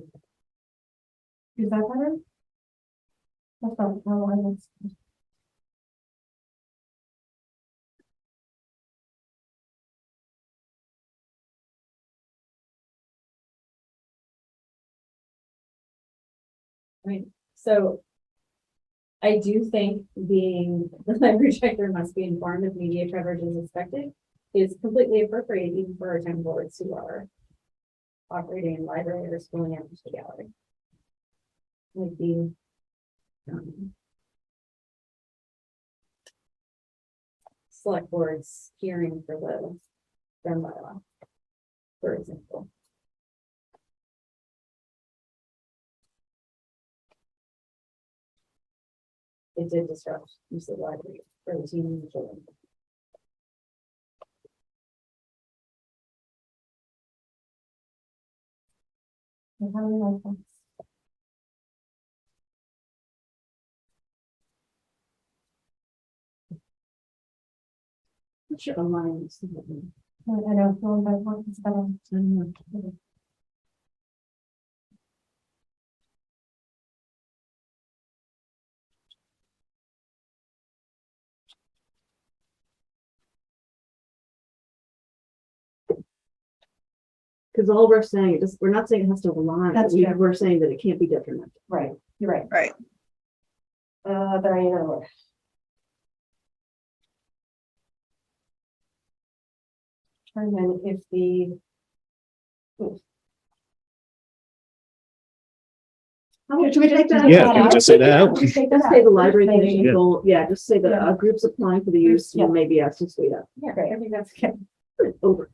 That's not how I was. right, so. I do think being the library director must be informed if media coverage is expected is completely appropriate even for our town boards who are operating in library or schooling out the gallery. Like the select boards hearing for the gun bylaw, for example. It did disrupt use of the library for the team and the children. How do we like this? What's your alliance? I know, feeling by one is better. Because all we're saying, we're not saying it has to align, That's true. we're saying that it can't be detrimental. Right, you're right. Right. There you go. And then if the. How much Should we take that? Yeah, can you just say that out? Just take Just that say the out. library Maybe. commission goal, yeah, just say that Yeah. groups applying for the use Yeah. may be asked to speed up. Yeah, Great. I think that's okay. Over.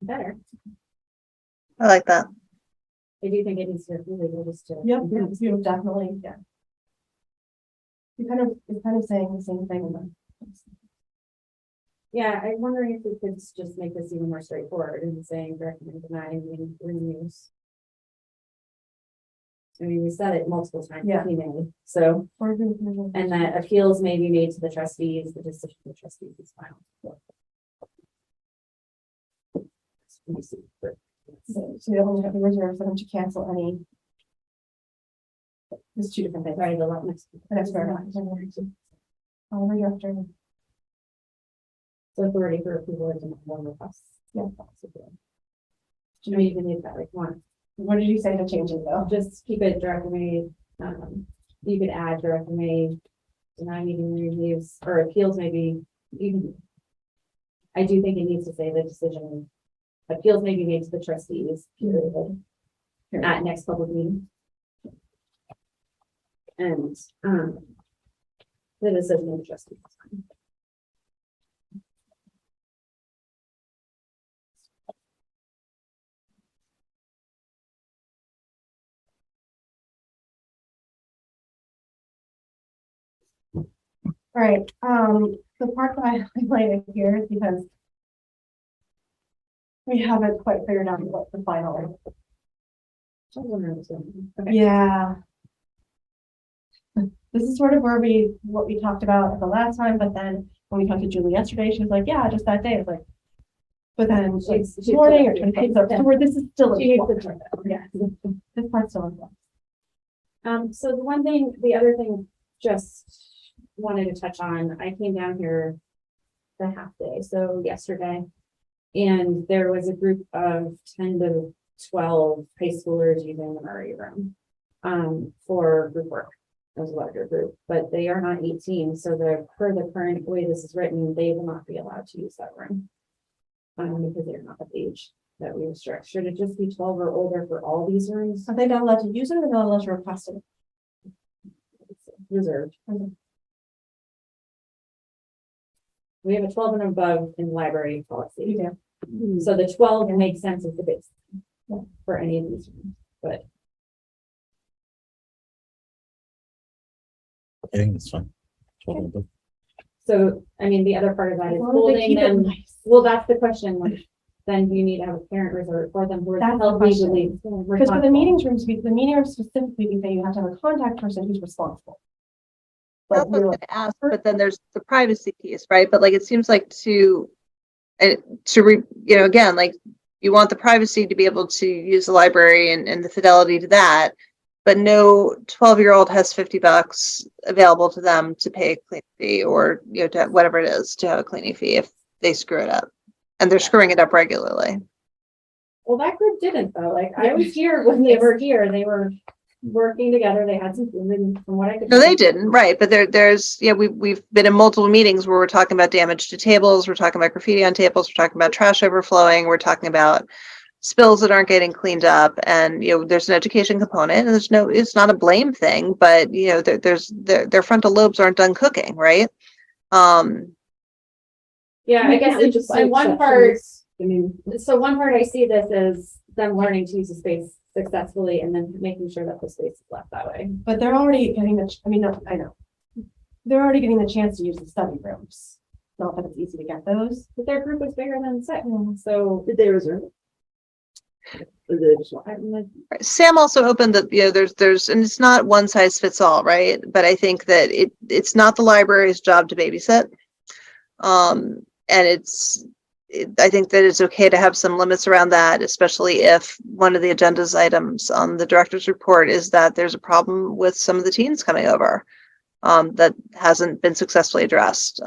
Better. I like that. I do think it needs to really just to. Yep, you definitely, yeah. It's kind of saying the same thing. Yeah, I'm wondering if we could just make this even more straightforward and saying recommend denying reuse. I mean, we said it multiple times. Yeah. So, And and that appeals may be made to the trustees, the decision of the trustees is final. Let me see. so you only have the reserve for them to cancel any. There's two different things. Sorry, the next. The next paragraph. However, you have to. So authority for approval is one request. Yeah. I mean, you can leave that like one. What did you say to change it though? Just keep it directly made. You could add directly made, deny meeting reviews or appeals maybe even. I do think it needs to say the decision. Appeals may be made to the trustees, period, at next public meeting. And, the decision of the trustees. Right, the part that I highlighted here is because we haven't quite figured out what the final. Yeah. This is sort of where what we talked about the last time, but then when we talked to Julie yesterday, she was like, yeah, just that day, it's like. But then like, She's- this morning or 20 so where this is still. She in hates flux. the Yeah, this part's still in flux. So the other thing, just wanted to touch on, I came down here the half day, so yesterday. And there was a group of 10 to 12 high schoolers using the Murray room, for group work. It was a larger group, but they are not 18, so per the current way this is written, they will not be allowed to use that room. Because they're not of age that we restrict. Should it just be 12 or older for all these rooms? Are they not allowed to use it or they're not allowed to request it? It's reserved. Okay. We have a 12 and above in library policy. do. So the 12 makes sense as the base for any of these rooms, but I think it's fine. so, I mean, the other part of that As is long as they holding keep it them. nice. Well, that's the question, like, then you need to have a parent reserve for them who are That's the healthy, question. legally Because for the responsible. meetings rooms, the meeting rooms specifically, we say you have to have a contact person who's responsible. That's But what I we're was like, gonna ask, but then there's the privacy piece, right? But like, it seems like again, like you want the privacy to be able to use the library and the fidelity to that. But no 12-year-old has $50 available to them to pay a cleaning fee or, to whatever it is to have a cleaning fee if they screw it up. And they're screwing it up regularly. Well, that group didn't though. Like I was here when they were here. They were working together. They had some food and from what I could. No, they tell- didn't, right? But we've been in multiple meetings where we're talking about damage to tables, we're talking about graffiti on tables, we're talking about trash overflowing, we're talking about spills that aren't getting cleaned up, and there's an education component, and it's not a blame thing, but their frontal lobes aren't done cooking, right? Yeah, I guess Just in one part, exceptions. I mean, so one part I see this as them learning to use the space successfully and then making sure that the space is left that way. but they're already getting I know. They're already getting the chance to use the study rooms. Not that it's easy to get those. But their group was bigger than six, so. did they reserve it? Or did they just want- I'm like, Sam also opened there's and it's not one size fits all, right? But I think that it's not the library's job to babysit. And I think that it's okay to have some limits around that, especially if one of the agenda's items on the director's report is that there's a problem with some of the teens coming over, that hasn't been successfully addressed.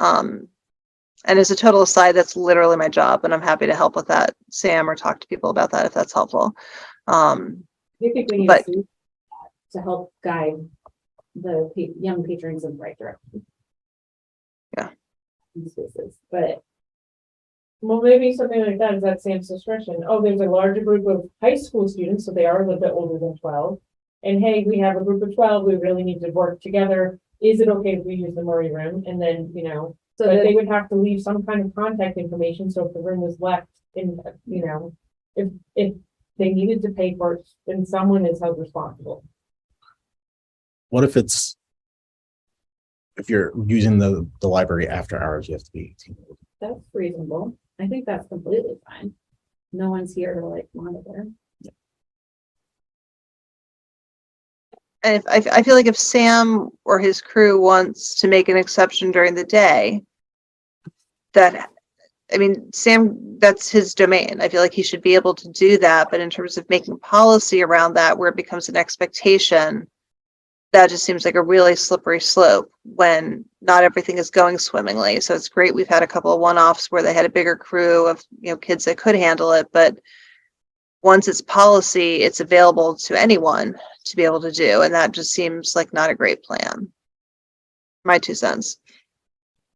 And as a total aside, that's literally my job, and I'm happy to help with that, Sam, or talk to people about that if that's helpful. I think we need But- to help guide the young patrons in the right direction. Yeah. In spaces, but Well, maybe something like that is at Sam's discretion. Oh, there's a larger group of high school students, so they are a little bit older than 12. And hey, we have a group of 12, we really need to work together. Is it okay if we use the Murray room? And then, so but they the, would have to leave some kind of contact information, so if the room was left in, if they needed to pay for it, then someone is held responsible. What if you're using the library after hours, you have to be 18. that's reasonable. I think that's completely fine. No one's here to like monitor. And if I feel like if Sam or his crew wants to make an exception during the day, Sam, that's his domain. I feel like he should be able to do that. But in terms of making policy around that, where it becomes an expectation, that just seems like a really slippery slope when not everything is going swimmingly. So it's great. We've had a couple of one-offs where they had a bigger crew of, kids that could handle it. But once it's policy, it's available to anyone to be able to do. And that just seems like not a great plan. My 2 cents.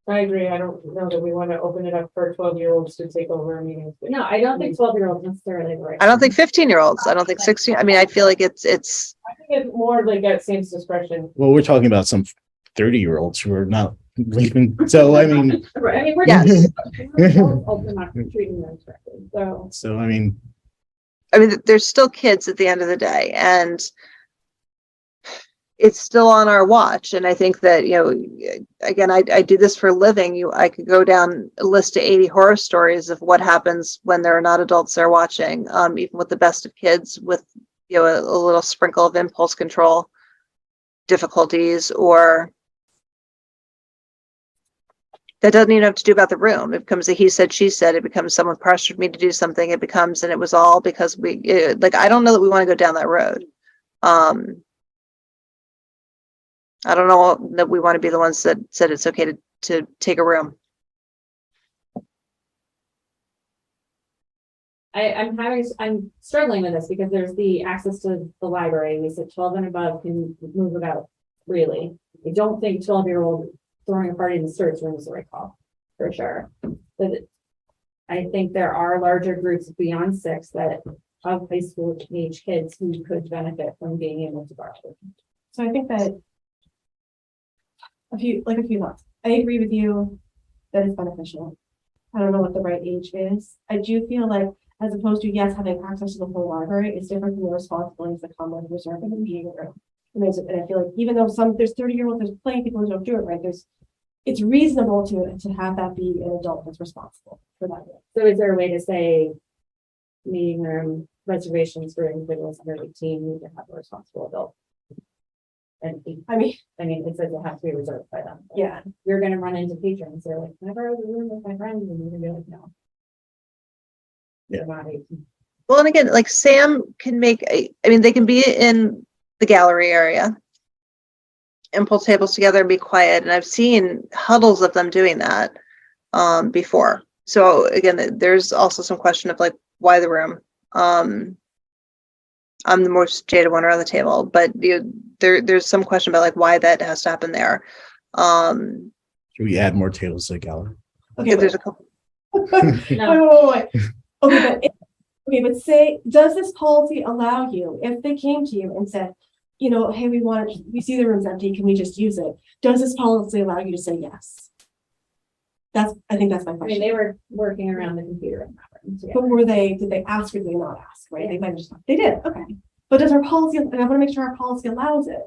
I agree. I don't know that we want to open it up for 12-year-olds to take over a meeting. No, I don't think 12-year-olds necessarily. Right. I don't think 15-year-olds. I don't think 16. I mean, I feel like it's I think it's more like at Sam's discretion. Well, we're talking about some 30-year-olds who are not leaving. So, I mean, Right. I mean, we're Yes. we're also not treating them correctly. So I mean, there's still kids at the end of the day. And it's still on our watch. And I think that, you know, again, I do this for a living. I could go down a list of 80 horror stories of what happens when there are not adults there watching, even with the best of kids, with, you know, a little sprinkle of impulse control difficulties, or that doesn't even have to do about the room. It becomes a he said, she said. It becomes someone pressured me to do something. It becomes, and it was all because like, I don't know that we want to go down that road. I don't know that we want to be the ones that said it's okay to take a room. I'm struggling with this because there's the access to the library. We said 12 and above can move about freely. I don't think 12-year-old throwing a party in the search room is the right call, for sure. But I think there are larger groups beyond 6 that of high school age kids who could benefit from being able to borrow. So I think that a few thoughts. I agree with you that it's beneficial. I don't know what the right age is. I do feel like, as opposed to, yes, having access to the whole library, it's different from the responsibilities that come with reserving and being a room. And I feel like even though there's 30-year-olds, there's plenty of people who don't do it right. It's reasonable to have that be an adult that's responsible for that. So is there a way to say meeting room reservations for individuals under 18 need to have a responsible adult? And I mean, it says it has to be reserved by them. yeah. You're gonna run into patrons. They're like, can I borrow the room with my friends? And you're gonna be like, no. Yeah. They're not 18. Well, and again, like Sam can make they can be in the gallery area and pull tables together and be quiet. And I've seen huddles of them doing that before. So again, there's also some question of like, why the room? I'm the most jaded one around the table, but there's some question about like why that has to happen there. Should we add more tables to the gallery? Okay, There's a couple. No. wait. Okay, but say, does this policy allow you, if they came to you and said, you know, hey, we see the room's empty, can we just use it? Does this policy allow you to say yes? I think that's my I mean, question. they were working around the computer in that room together. But did they ask or did they not ask, right? They might have just, they did, okay. But does our policy, and I want to make sure our policy allows it,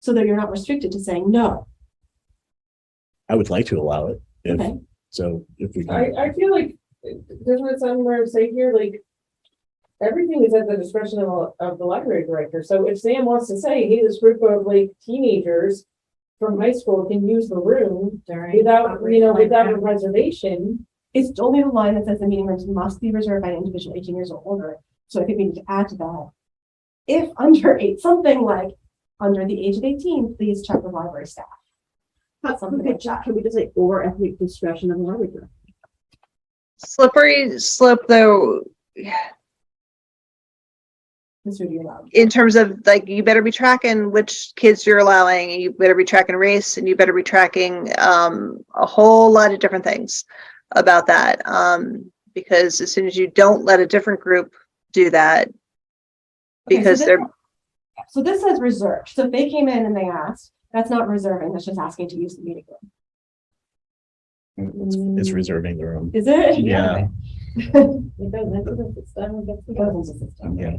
so that you're not restricted to saying no. I would like to allow it. Okay. If we can. I feel like, there's what somewhere say here, like, everything is at the discretion of the library director. So if Sam wants to say, hey, this group of like teenagers from high school can use the room without a reservation. It's only the line that says the meeting rooms must be reserved by an individual 18 years or older. So I think we need to add to that. If something like under the age of 18, please check with library staff. Something like that. Can we just say, or at the discretion of the library director? Slippery slope though, This would be allowed. in terms of like, you better be tracking which kids you're allowing, you better be tracking race, and you better be tracking a whole lot of different things about that. Because as soon as you don't let a different group do that, because So this says reserved. So if they came in and they asked, that's not reserving, that's just asking to use the meeting room. It's reserving the room. Is it? Yeah. It goes into the system. It goes into the system. Yeah.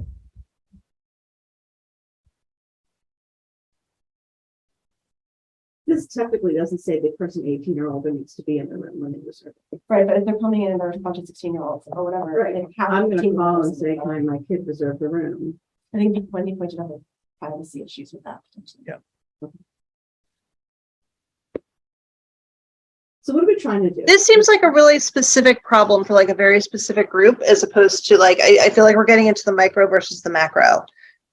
This technically doesn't say the person 18 or older needs to be in the room when they reserve it. Right, but if they're coming in and there's a bunch of 16-year-olds or whatever. Right. they have I'm gonna 18 call and years say, old. can my kid reserve the room? I think Wendy pointed out privacy issues with that potentially. Yeah. So what are we trying to do? this seems like a really specific problem for like a very specific group, as opposed to like, I feel like we're getting into the micro versus the macro.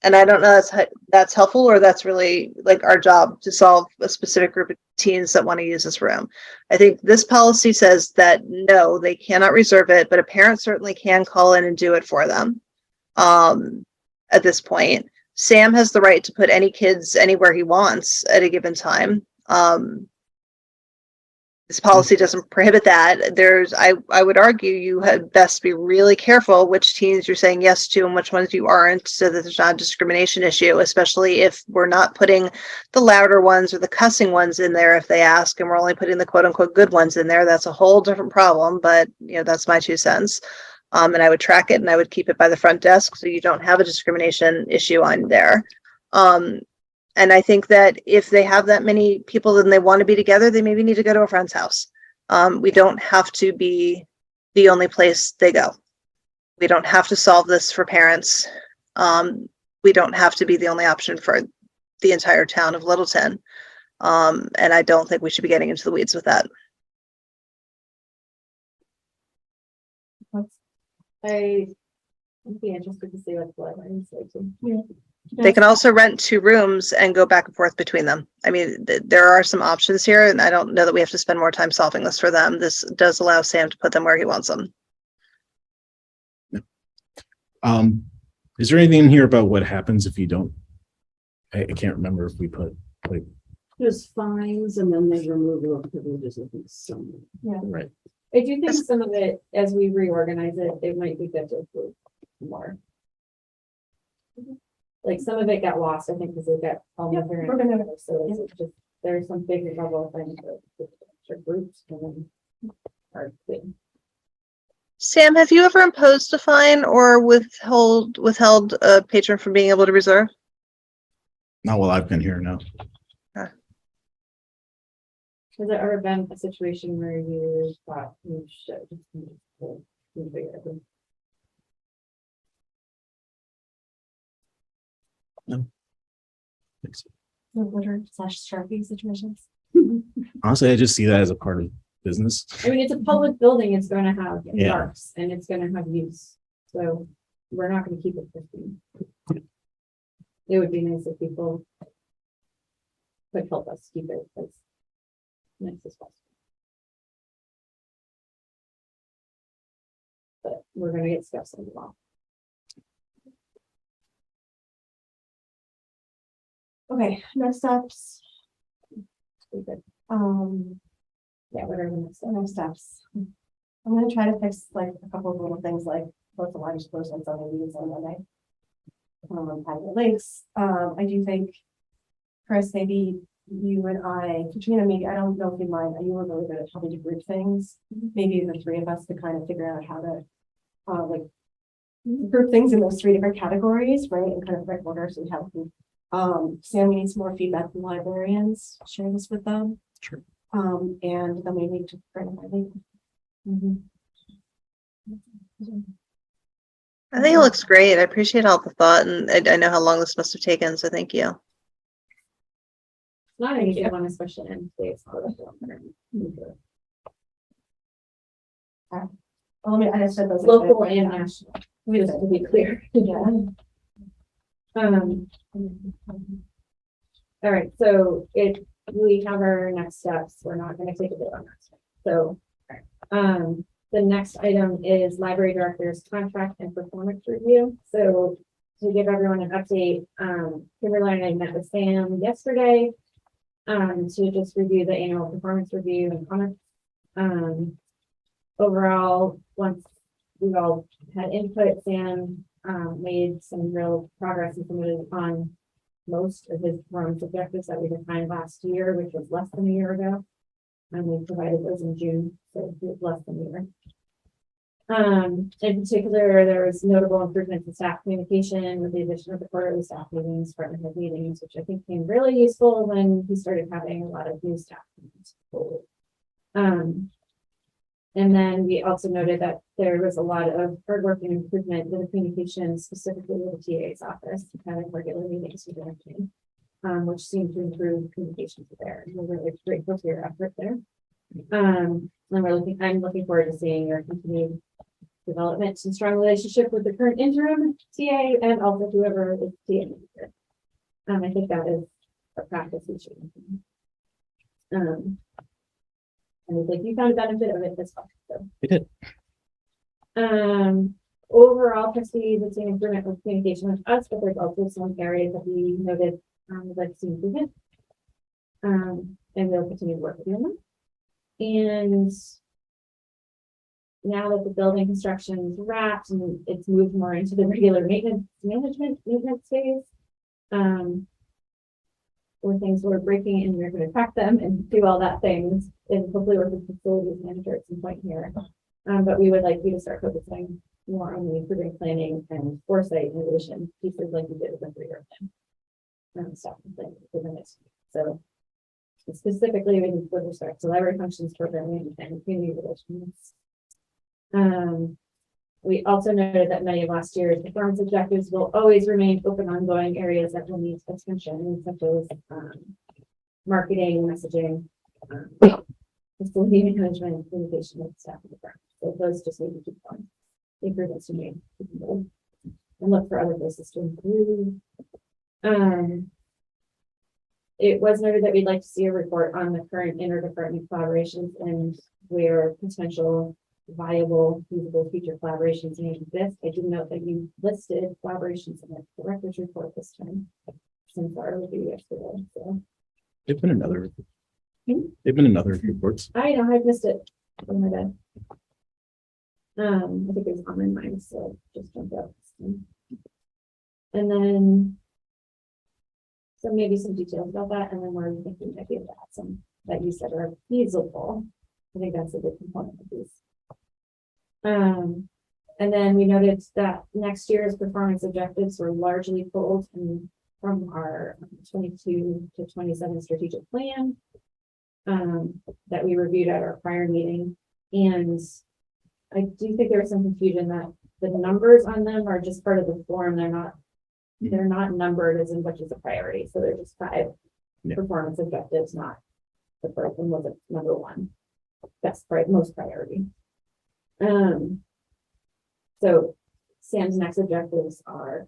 And I don't know if that's helpful, or that's really like our job to solve a specific group of teens that want to use this room. I think this policy says that no, they cannot reserve it, but a parent certainly can call in and do it for them. At this point, Sam has the right to put any kids anywhere he wants at a given time. This policy doesn't prohibit that. I would argue you had best be really careful which teens you're saying yes to and which ones you aren't, so that there's not a discrimination issue, especially if we're not putting the louder ones or the cussing ones in there if they ask, and we're only putting the quote unquote good ones in there. That's a whole different problem, but that's my 2 cents. And I would track it and I would keep it by the front desk so you don't have a discrimination issue on there. And I think that if they have that many people and they want to be together, they maybe need to go to a friend's house. We don't have to be the only place they go. We don't have to solve this for parents. We don't have to be the only option for the entire town of Littleton. And I don't think we should be getting into the weeds with that. I'd be interested to see what the library is like too. They can also rent 2 rooms and go back and forth between them. I mean, there are some options here, and I don't know that we have to spend more time solving this for them. This does allow Sam to put them where he wants them. Is there anything in here about what happens if you don't? I can't remember if we put like There's fines and then there's removal of privileges, I think, somewhere. right. I do think some of it, as we reorganize it might be good to include more. Like some of it got lost, I think, because it got all Yeah, different. we're gonna- So it's just, there's some big level things that groups and then are big. Sam, have you ever imposed a fine or withheld a patron from being able to reserve? Not while I've been here, no. Has there ever been a situation where you thought you should? Litter/Sharpie situations. Honestly, I just see that as a part of business. I mean, it's a public building, it's gonna have Yeah. marks and it's gonna have use, so we're not gonna keep it 15. It would be nice if people could help us keep it as nice as possible. But we're gonna get stuff in the law. Okay, next steps. We could- Yeah, whatever the next step. next steps. I'm gonna try to fix like a couple of little things like both the largest persons on the meetings on Monday. Add the links. I do think, Chris, maybe you and I, Katrina, maybe, I don't know if you mind, you were really good at helping to group things. Maybe the 3 of us could kind of figure out how to, like, group things in those 3 different categories, right? And kind of right order, so we have, Sam, we need some more feedback from librarians, share this with them. Sure. And then we need to bring my link. I think it looks great. I appreciate all the thought, and I know how long this must have taken, so thank you. It's not an easy one, especially in today's. Let me, I just said those. Local and national, just to be clear. Yeah. All right, so we have our next steps, we're not gonna take a vote on that. So, the next item is library director's contract and performance review. So to give everyone an update, Kimberly and I met with Sam yesterday to just review the annual performance review and comments. Overall, once we've all had input, Sam made some real progress and submitted on most of his performance objectives that we defined last year, which was less than a year ago. And we provided those in June, so it was less than a year. In particular, there was notable improvements in staff communication with the addition of the quarterly staff meetings, department head meetings, which I think became really useful when he started having a lot of new staff meetings. And then we also noted that there was a lot of hard work and improvement in the communication, specifically with the TA's office, having regular meetings with their team, which seemed to improve communications there. We're really grateful for your effort there. And I'm looking forward to seeing your continued development and strong relationship with the current interim TA and also whoever is TA manager. I think that is a practice we should and it's like you found a benefit of it as well. So. We did. Overall, Trustees have seen improvement with communication with us, but there's also some areas that we noted would like to see improvement. And we'll continue to work with you on them. And now that the building construction is wrapped and it's moved more into the regular maintenance phase, where things were breaking and we're going to track them and do all that things and hopefully work with facilities manager at some point here. But we would like you to start focusing more on the improving planning and foresight innovation pieces like we did with the 3-year stuff within it. So specifically with respect to library functions, programming, and community relations. We also noted that many of last year's performance objectives will always remain open, ongoing areas that will need attention, such as marketing, messaging, facility management, communication with staff and department. So those just need to keep going. The improvements you made, and look for other places to improve. It was noted that we'd like to see a report on the current interdepartment collaborations and where potential viable, feasible future collaborations may exist. I do note that you listed collaborations in the director's report this time since our review yesterday. So They've been another. Hmm? They've been another reports. I know I've missed it. Oh my bad. I think it was on my mind, so just jumped out. And then so maybe some details about that, and then where we think we might be able to add some that you said are feasible. I think that's a big component of these. And then we noted that next year's performance objectives were largely pulled from our 22 to 27 strategic plan that we reviewed at our prior meeting. And I do think there was some confusion that the numbers on them are just part of the form. They're not numbered as in which is a priority. So they're just 5 performance objectives, not the first one wasn't number 1. That's most priority. So Sam's next objectives are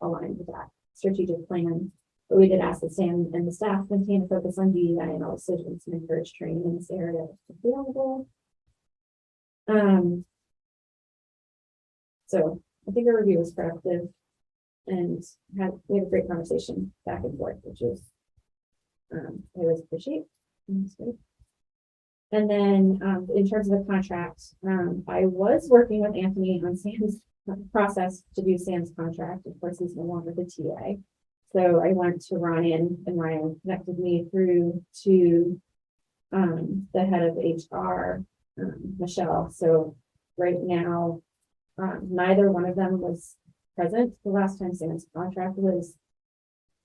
aligned with that strategic plan. But we did ask that Sam and the staff maintain a focus on DEI and all decisions and encourage training in this area if available. So I think our review was productive and we had a great conversation back and forth, which is I always appreciate. And then in terms of the contract, I was working with Anthony on Sam's process to do Sam's contract. Of course, he's no longer the TA. So I went to Ryan, and Ryan connected me through to the head of HR, Michelle. So right now, neither one of them was present the last time Sam's contract was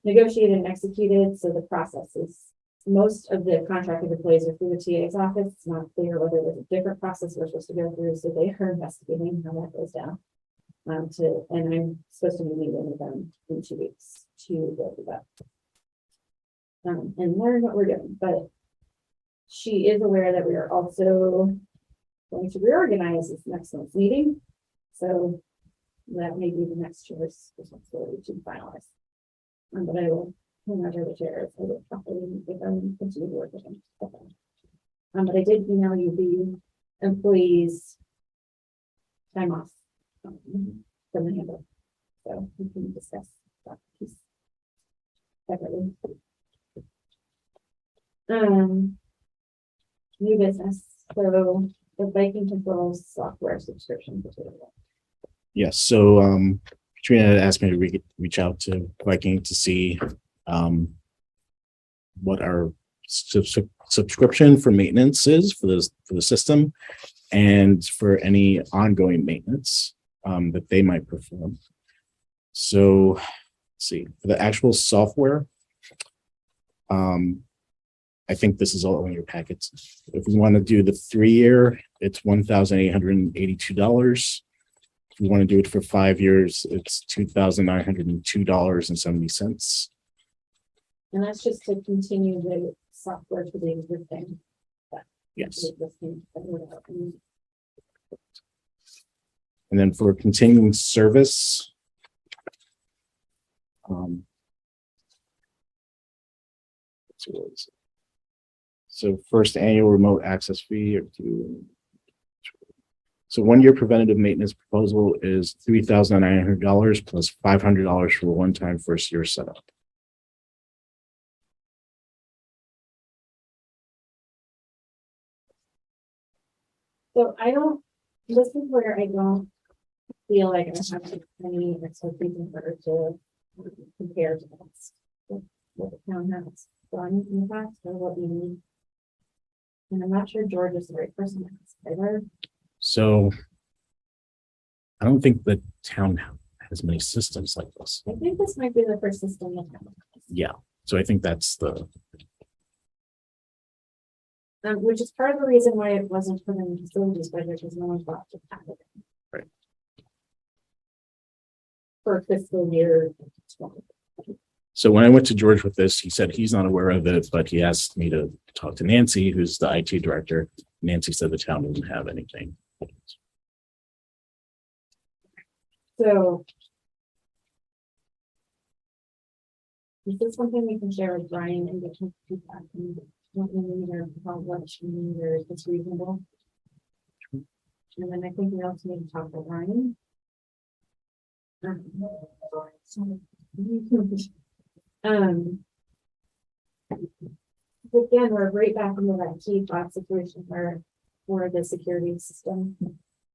negotiated and executed. So the process is most of the contracted employees are through the TA's office. It's not clear whether there's a different process we're supposed to go through. So they are investigating how that goes down. And I'm supposed to be meeting with them in 2 weeks to go through that. And learn what we're doing. But she is aware that we are also going to reorganize this next month's meeting. So that may be the next chair's responsibility to finalize. But I will, whenever the chair is, I will probably meet with them, continue to work with them. But I did email you the employees' time off from the handbook. So we can discuss that piece separately. New business. So the Viking controls software subscription. Yes. So Katrina had asked me to reach out to Viking to see what our subscription for maintenance is for the system and for any ongoing maintenance that they might perform. So let's see, for the actual software, I think this is all in your packets. If we want to do the 3-year, it's $1,882. If we want to do it for 5 years, it's $2,902.70. And that's just to continue the software to the existing. Yes. The existing. And then for continuing service, so first annual remote access fee or so 1 year preventative maintenance proposal is $3,900 plus $500 for a one-time first year setup. So this is where I don't feel like I have any expectation for her to compare to what the town has done in the past or what we need. And I'm not sure George is the right person to ask either. So I don't think the town as many systems like this. I think this might be the first system that happened. Yeah, so I think that's the, Which is part of the reason why it wasn't put in the facilities budget, because no one thought to have it. Right. For fiscal year 20. so when I went to George with this, he said he's not aware of it, but he asked me to talk to Nancy, who's the IT director. Nancy said the town doesn't have anything. So. Is this something we can share with Brian and get him feedback? And what we need or how much we need or if it's reasonable? And then I think we also need to talk to Ryan. Again, we're right back into that key thought situation where the security system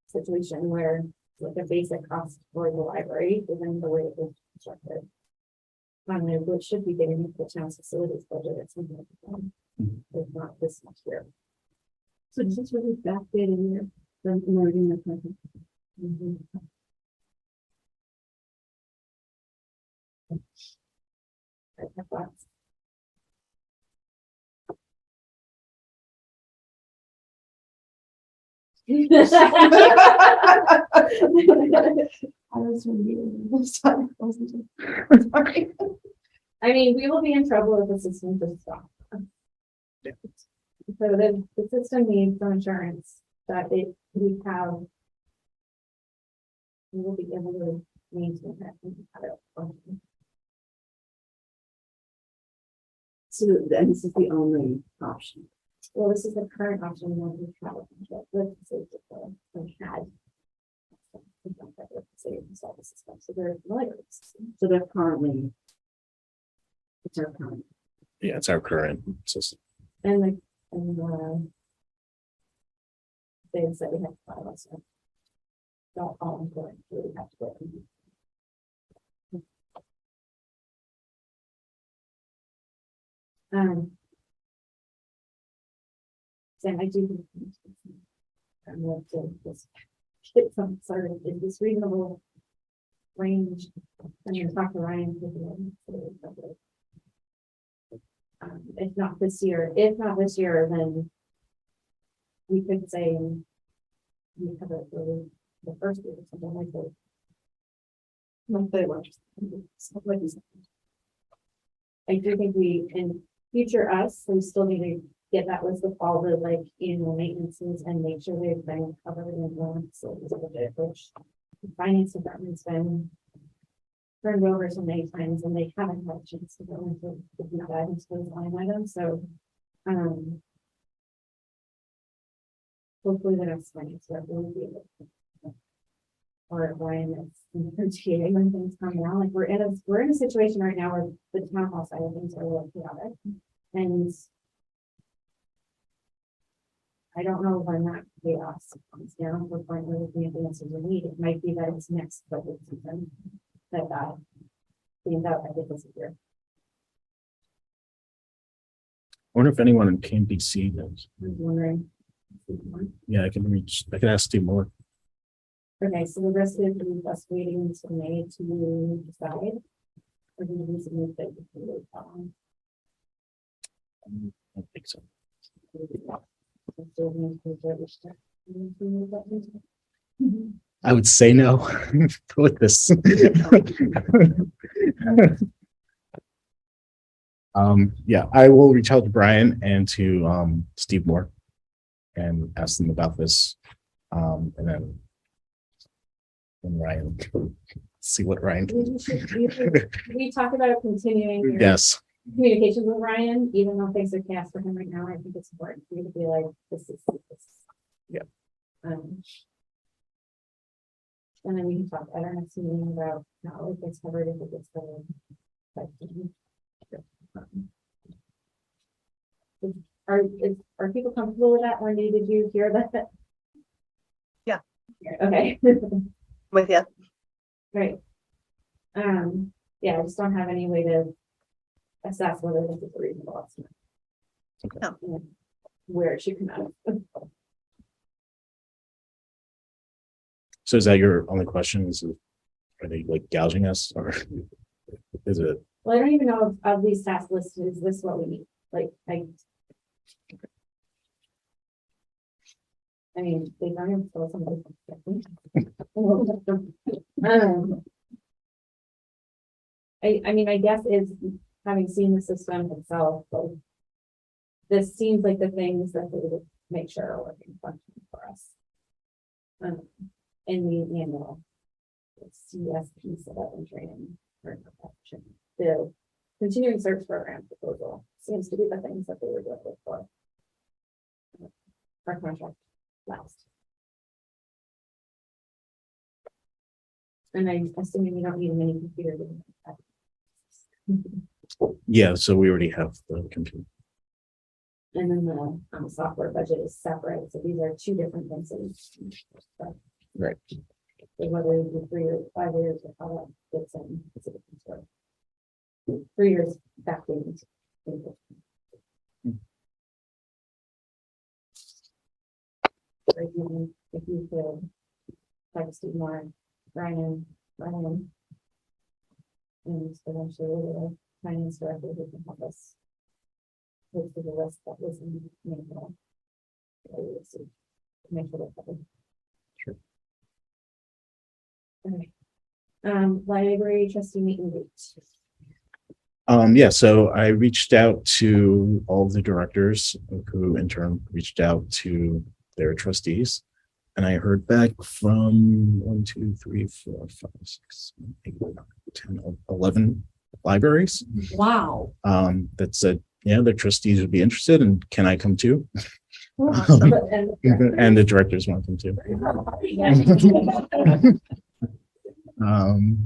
situation where like a basic cost for the library, given the way it was constructed. Which should be getting into the town's facilities budget at some point, if not this next year. So does this really backdate in here? Then we're doing the present. I have thoughts. I was reviewing this time. Sorry. I mean, we will be in trouble if the system just stops. Yeah. So the system needs some insurance that we have. We will be able to maintain that. And have it function. So, and this is the only option. Well, this is the current option we want to travel. Let's say we had. So they're familiar with the system. So they're currently. It's our current. Yeah, it's our current system. And like, they said we have to file us. Not all important, we have to go. Sam, I do. I'm going to just get some sort of, is this reasonable range? I'm going to talk to Ryan. If not this year, then we could say we have it for the first year or something like that. Like they were. Like you said. I do think we, in future we still need to get that list of all the like annual maintenances and make sure they've been covered in the facilities budget, which the finance department's been turned over so many times and they haven't had a chance to go into the deep dive into those line items, so hopefully the next finance director will be able to, or Brian is negotiating when things come down. Like we're in a situation right now where the town hall side of things are a little chaotic, and I don't know when that chaos comes down. We're finally looking at the answers we need. It might be that it's next budget season that cleaned up. I think this year. I wonder if anyone in KMBC knows. I was wondering. Yeah, I can ask Steve Moore. Okay, so the rest of it is just waiting until May to decide. Or do we submit that? I don't think so. I would say no with this. Yeah, I will reach out to Brian and to Steve Moore and ask them about this. And then Ryan, see what Ryan can do. We talked about continuing your Yes. communications with Ryan, even though things are chaos for him right now. I think it's important for you to be like, this is this. Yeah. And then we can talk at our next meeting about how it gets covered if it gets covered. Are people comfortable with that? Wendy, did you hear that? Yeah. Okay. With you. Great. Yeah, I just don't have any way to assess whether this is a reasonable estimate. Okay. No. Where it should come out of. So is that your only question? Is it Are they like gouging us or is it? Well, I don't even know of these tasks listed, is this what we need? Like, I mean, they don't even tell somebody. I mean, I guess is having seen the system itself, like, this seems like the things that they would make sure are working functioning for us. In the annual CSP set up and training for perfection. The continuing search program proposal seems to be the things that they were looking for. Our contract last. And I'm assuming you don't need a mini computer. to do that. Yeah, so we already have the computer. And then the software budget is separate, so these are two different things. Right. So whether it be 3 or 5 years or how that fits in, it's a different story. 3 years back in. If you could text more Ryan. And eventually the finance director who can help us. Look for the list that was in the manual. Make sure that covered. Sure. Okay. Library trustee meet and greet. Yeah, so I reached out to all of the directors who in turn reached out to their trustees. And I heard back from 1, 2, 3, 4, 5, 6, 7, 8, 9, 10, 11 libraries. Wow. That said, yeah, the trustees would be interested and can I come too? And the directors want them too.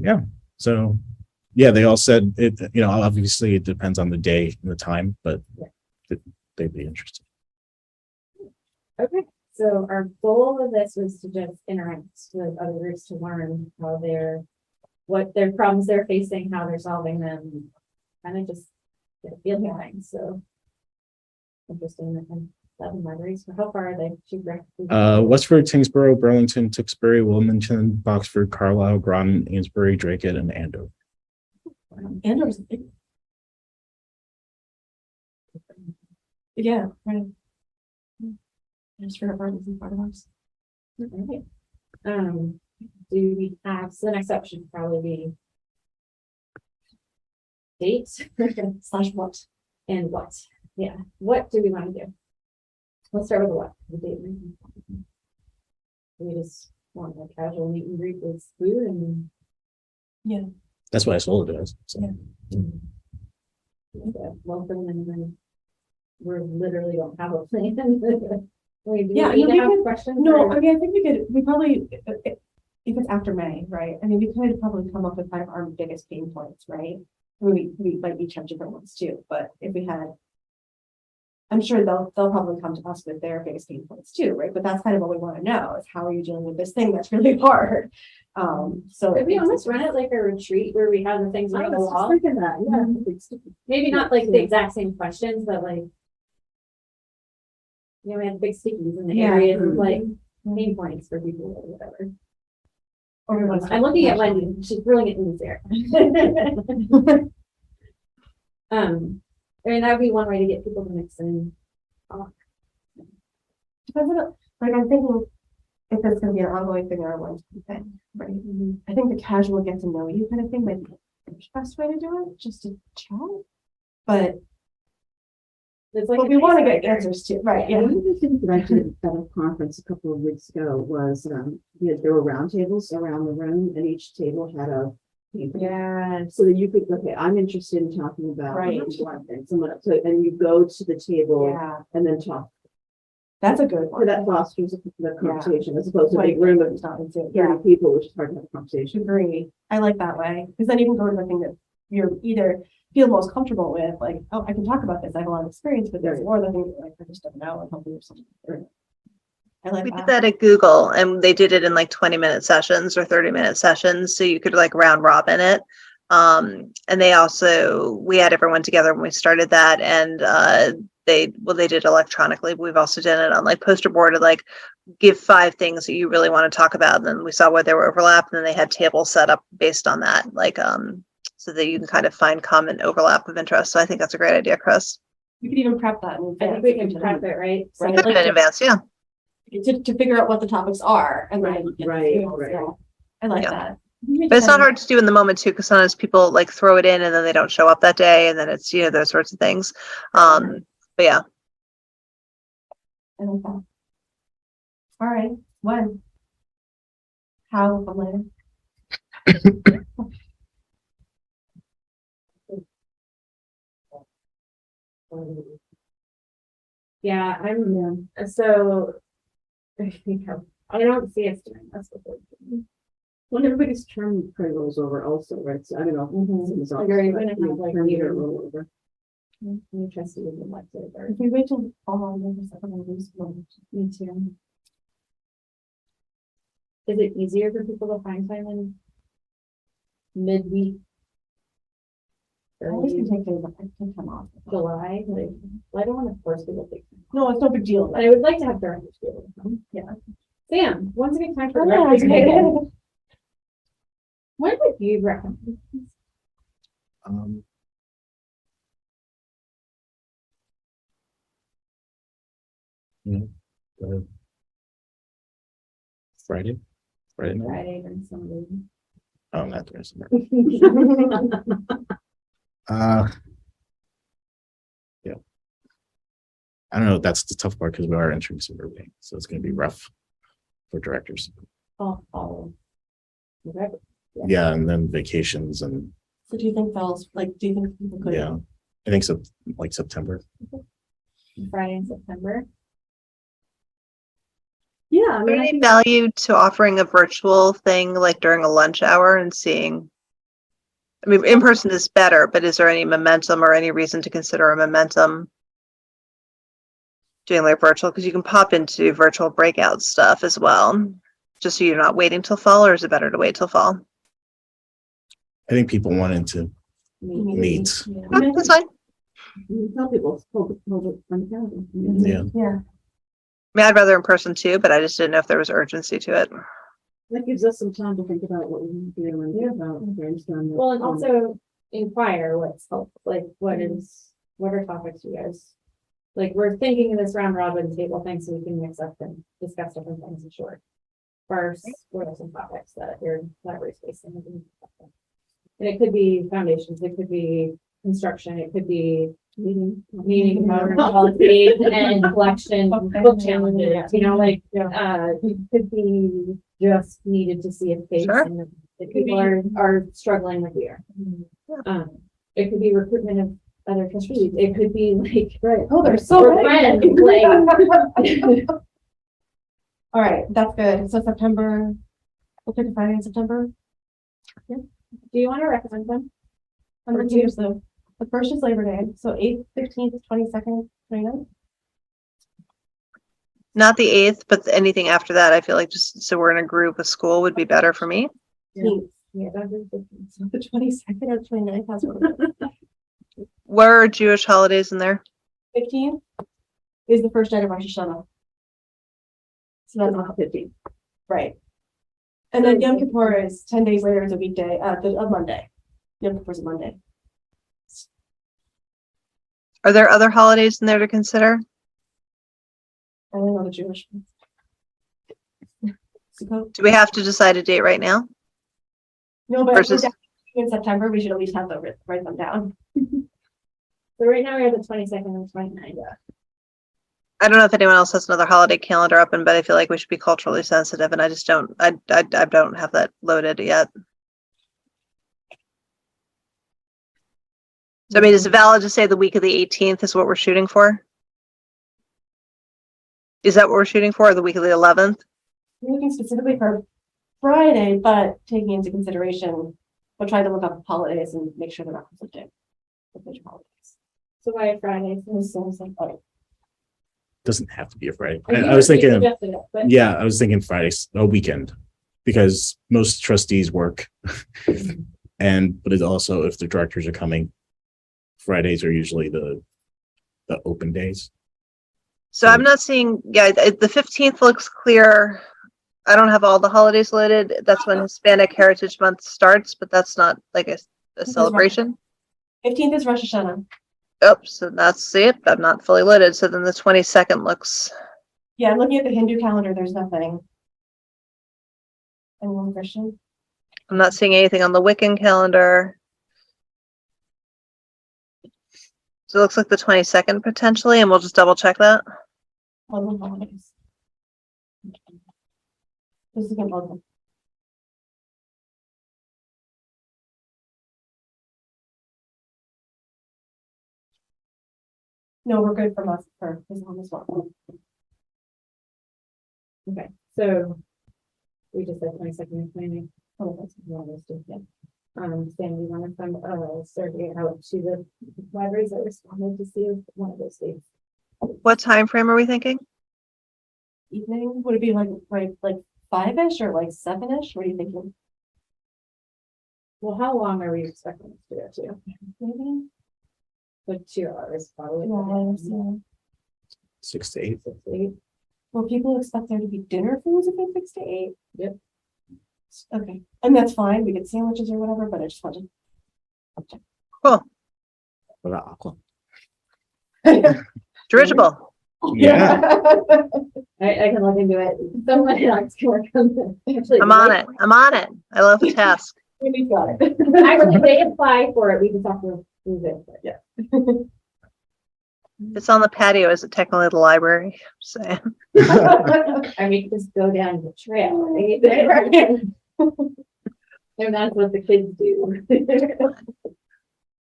Yeah, so yeah, they all said it, you know, obviously it depends on the day and the time, but they'd be interested. Okay, so our goal of this was to just interact with other groups to learn how what their problems they're facing, how they're solving them, kind of just get a feel for things, so. Interesting, and 11 libraries, how far are they geographically? Westford, Tingsboro, Burlington, Tewksbury, Wilmington, Boxford, Carlisle, Groton, Amesbury, Dracut, and Andover. Andover's big. Yeah, right. I just forgot part of part of ours. Okay. Do we have, so the next step should probably be dates Slash what? and what, yeah, what do we want to do? Let's start with the what, the date. We just want a casual meet and greet with food and. Yeah. That's what I sold it as. So. Yeah. Welcome, and then we're literally don't have a plan. Yeah, I we mean, we have could- questions. No, or- I mean, I think we probably, if it's after May, right? I mean, we could probably come up with kind of our biggest pain points, right? We might each have different ones too, but if we had. I'm sure they'll probably come to us with their biggest pain points too, right? But that's kind of what we want to know is how are you dealing with this thing that's really hard? So. Could we almost run it like a retreat where we have the things I on the was just wall? thinking that, yeah. Maybe not like the exact same questions, but like. You know, we have big stickies in the Yeah. areas of like pain points for people or whatever. Or we want to- I'm looking at Wendy, she's brilliant in this area. I mean, that would be one way to get people to mix in. Depends on, like, I'm thinking if it's gonna be an ongoing thing or a one-time thing, right? I think the casual get to know you kind of thing might be the best way to do it, just to chat. But It's like we want to get answers to, right? Yeah. One of the things that I did at a conference a couple of weeks ago was, there were round tables around the room and each table had a. Yeah. So that you could, okay, I'm interested in talking about. Right. one thing, someone else, so, and you go to the table Yeah, and then talk, that's a good so one. that fosters the conversation as opposed to a Like, big room of it's not into- 30 Yeah, people, which is hard to have a conversation. agree. I like that way, because then you can go to the thing that you're either feel most comfortable with, like, oh, I can talk about this, I have a lot of experience with this, Right. or the thing that, like, I just don't know, and hopefully there's something. I like We did that at Google and they did it in like 20-minute sessions or 30-minute sessions. So you could like round robin it. And we had everyone together when we started that and they did it electronically, but we've also done it on like poster board of like give 5 things that you really want to talk about. And then we saw where there were overlap, and then they had tables set up based on that, like, so that you can kind of find common overlap of interest. So I think that's a great idea, Chris. We could even prep that. I think we can prep it, right? So Right. Put it in advance, yeah. To figure out what the topics are and then. get the Right, tables, right. yeah. I like Yeah. that. But it's not hard to do in the moment too, because sometimes people like throw it in and then they don't show up that day, and then it's, you know, those sorts of things. But yeah, I like that. All right, when? How, but later. Yeah, so. I think I don't see us doing this before. When everybody's term probably rolls over also, right? So I don't know. Mhm. It's Like, also- are you gonna have, like, term year you- rollover. New trustee is elected or. If we wait till fall, then just have a loose one. Me too. Is it easier for people to find time in midweek? I always can Early take days, I can come off. July, like, I don't wanna force people to take time. No, it's no big deal. But I would like to have directors be able to come. Yeah. Sam, when's a good time for Oh, yeah, directors? okay. meeting? When would you recommend? Um, you know, Friday night. Friday and Sunday. Oh, not Thursday. Yeah. I don't know. That's the tough part because we are entering summer break, so it's going to be rough for directors. All. Whatever. Yeah, and then vacations and So do you think fells, like, do you think people could? yeah, I think so. Like September. Friday in September. Yeah, I is mean, there I any think value to offering a virtual thing like during a lunch hour and seeing? I mean, in person is better, but is there any momentum or any reason to consider a momentum doing like virtual? Because you can pop into virtual breakout stuff as well, just so you're not waiting till fall, or is it better to wait till fall? I think people wanted to meet. Yeah. Oh, that's fine. you tell people, hold it on the calendar. Yeah. Yeah. I mean, I'd rather in person too, but I just didn't know if there was urgency to it. That gives us some time to think about what we need to do and think about brainstorm. Well, and also inquire what's helpful, like what are topics you guys? Like, we're thinking of this round robin table thing so we can mix up and discuss different things in short. First, what are some topics that your library's facing? And it could be foundations, it could be construction, it could be meeting policy and collection, book challenges, you know, like, it could be just needed to see a face. Sure. And if people are struggling with fear. It could be recruitment of other trustees, it could be like, right, Oh, they're so we're ready. friends, like. All right, that's good. So September, we'll pick a Friday in September. Do you want to recommend them? And then here's the first is Labor Day, so 8th, 15th, 22nd, 29th. Not the 8th, but anything after that, I feel like just so we're in a group with school would be better for me. Yeah, that is the. So the 22nd or 29th has one. Where are Jewish holidays in there? 15th is the first night of Rosh Hashanah. So that's not 15. right. And then Yom Kippur is 10 days later, it's a weekday, a Monday. Yom Kippur is a Monday. Are there other holidays in there to consider? I don't know the Jewish ones. Sukkot? Do we have to decide a date right now? No, but Versus- in September, we should at least have them write them down. So right now we have the 22nd and 29th. I don't know if anyone else has another holiday calendar open, but I feel like we should be culturally sensitive, and I just don't. I don't have that loaded yet. So I mean, is it valid to say the week of the 18th is what we're shooting for? Is that what we're shooting for, or the week of the 11th? We're looking specifically for Friday, but taking into consideration, we'll try to look up holidays and make sure they're not conflicting with major holidays. So why Friday? Doesn't have to be a Friday. You I was thinking, suggested it, but yeah, I was thinking Fridays, a weekend, because most trustees work. But it's also, if the directors are coming, Fridays are usually the open days. So I'm not seeing, yeah, the 15th looks clear. I don't have all the holidays loaded. That's when Hispanic Heritage Month starts, but that's not like a celebration. 15th is Rosh Hashanah. Oh, so that's it. I'm not fully loaded. So then the 22nd looks, Yeah, I'm looking at the Hindu calendar, there's nothing. Anyone Christian? I'm not seeing anything on the Wiccan calendar. So it looks like the 22nd potentially, and we'll just double check that. Muslim holidays. This is again Muslim. No, we're good from us for Islam as well. Okay, so we just said 22nd and 20th. Oh, that's One of those two, yeah. Sam, you want to send a survey out to the libraries that responded to see if one of those dates? What time frame are we thinking? evening. Would it be like 5-ish or like 7-ish? What are you thinking? Well, how long are we expecting this to go to? Maybe Like 2 hours, probably. 2 hours, yeah. 6 to 8. 6 to 8. Well, people expect there to be dinner foods if it's 6 to 8. Yep. Okay, and that's fine. We get sandwiches or whatever, but I just wanted. What about aqua? Dirigible. Yeah. I can look into it. Someone else can work on it. Actually, I'm on it. I'm on it. I love the task. We got it. Actually, if they apply for it, we just have to move it. But yeah. It's on the patio. Is it technically the library? So I mean, just go down the trail, right? And that's what the kids do.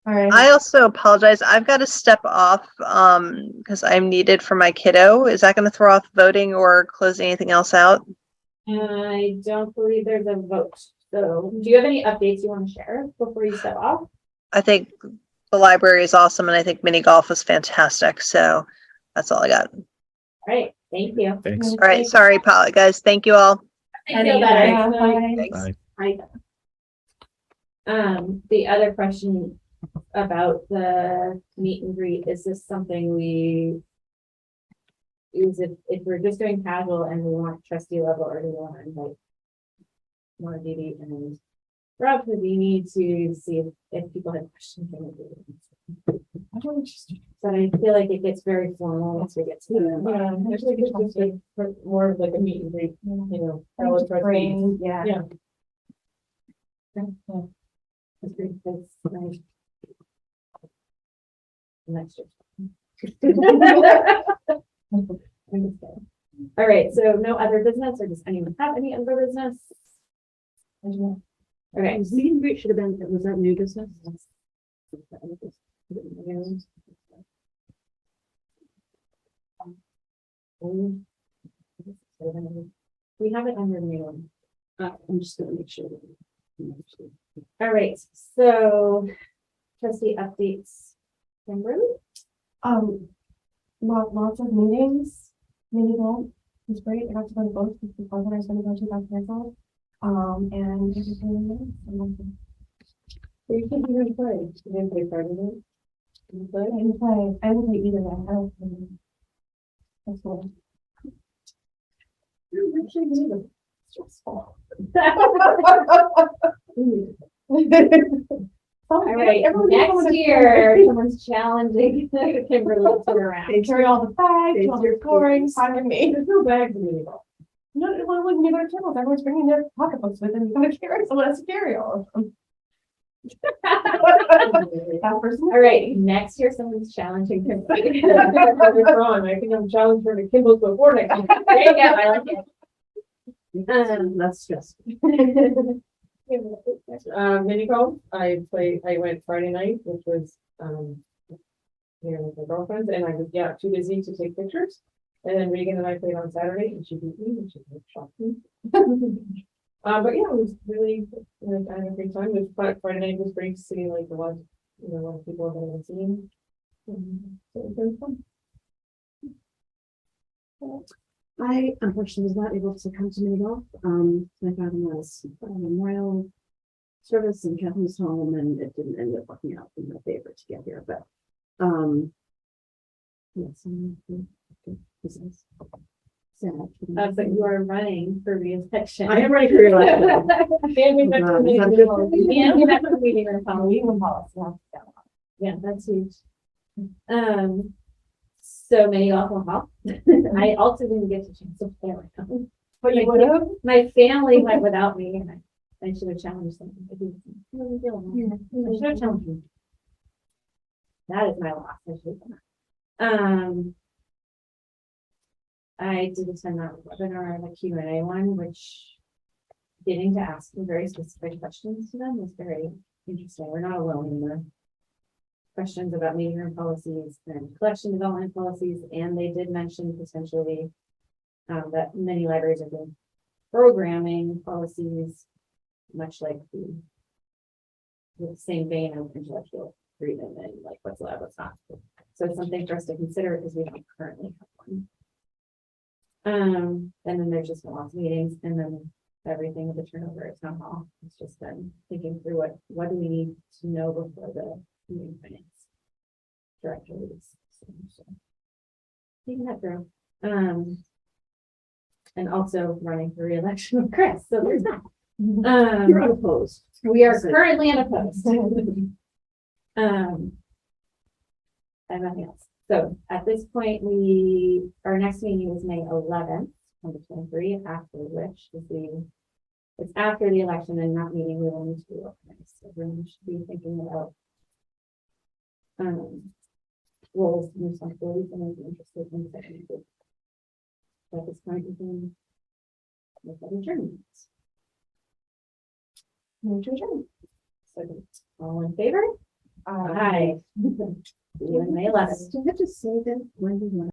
All right. I also apologize. I've got to step off because I'm needed for my kiddo. Is that going to throw off voting or close anything else out? I don't believe there's a vote. So do you have any updates you want to share before you step off? I think the library is awesome, and I think mini golf was fantastic. So that's all I got. All All right. Thank you. Thanks. right. Sorry, guys. Thank you all. I feel better. Yeah, bye. Thanks. Bye. The other question about the meet and greet, is this something if we're just doing casual and we want trustee level, or do we want to invite more Dee and Rob, because we need to see if people have questions. I don't just. But I feel like it gets very formal once we get to it. Yeah, actually, it's just like more of like a meet and greet, you know. fellow trustees. Yeah. Yeah. That's great, that's nice. Next year. All right, so no other business, or does anyone have any other business? Okay. Meet and greet should have been, was that new business? We have it under new. I'm just gonna make sure. All right, so trustee updates. Kimberly? Lots of meetings, mini golf was great. I got to go to both because the one I was going to go to got canceled. And everything else. You can even play. You didn't play part of it. You play? I didn't play. I didn't play either. I don't play. That's cool. Stressful. All right, next year, someone's challenging Kimberly to turn around. They carry all the bags, all the scoring, finding me. There's no bags in the golf. No, well, when you go to tables, everyone's bringing their pocketbooks with them. You gotta carry, someone has to carry all of them. That person. All right, next year, someone's challenging Kimberly. You're wrong. I think I'm challenged for the Kimball's before next year. There you go, I like it. That's just. Mini golf, I went Friday night, which was, with my girlfriends, and I was, too busy to take pictures. And then Regan and I played on Saturday, and she beat me, and she shocked me. But yeah, it was really, I had a great time. It was Friday night was great to see like a lot of people that I haven't seen. So it was very fun. I unfortunately was not able to come to mini golf. My father was memorial service in Catherine's home, and it didn't end up working out in my favor to get here. But yes, we But you are running for re-election. I am ready for your election. And we have to make I'm it just- all- Yeah, you have to meeting room policy. Legal policy. Yeah, that's huge. So many alcohol. I also didn't get a chance to play around. But you would have. My family went without me and I should have challenged them. I should have challenged them. That is my loss. I should have done that. I did attend that webinar, the Q&A one, which getting to ask them very specific questions to them was very interesting. We're not alone in the questions about meeting room policies and collection development policies, and they did mention potentially that many libraries are doing programming policies, much like the same vein of intellectual freedom and like what's allowed, what's not. So it's something for us to consider because we don't currently have one. And then there's just been lots of meetings and then everything with the turnover at town hall. It's just been thinking through what do we need to know before the meeting finance director leaves. So, thinking that through. And also running for re-election with Chris. So there's that. You're unopposed. We are currently unopposed. And nothing else. So at this point, our next meeting is May 11th, 2023, after which it's after the election and that meeting we will need to reorganize. So everyone should be thinking about roles and responsibilities and is interested in setting it. At this point, we can make that adjournment. Move to adjourn. So all in favor? Aye. See you on May 11th. Do I have to say that when we want?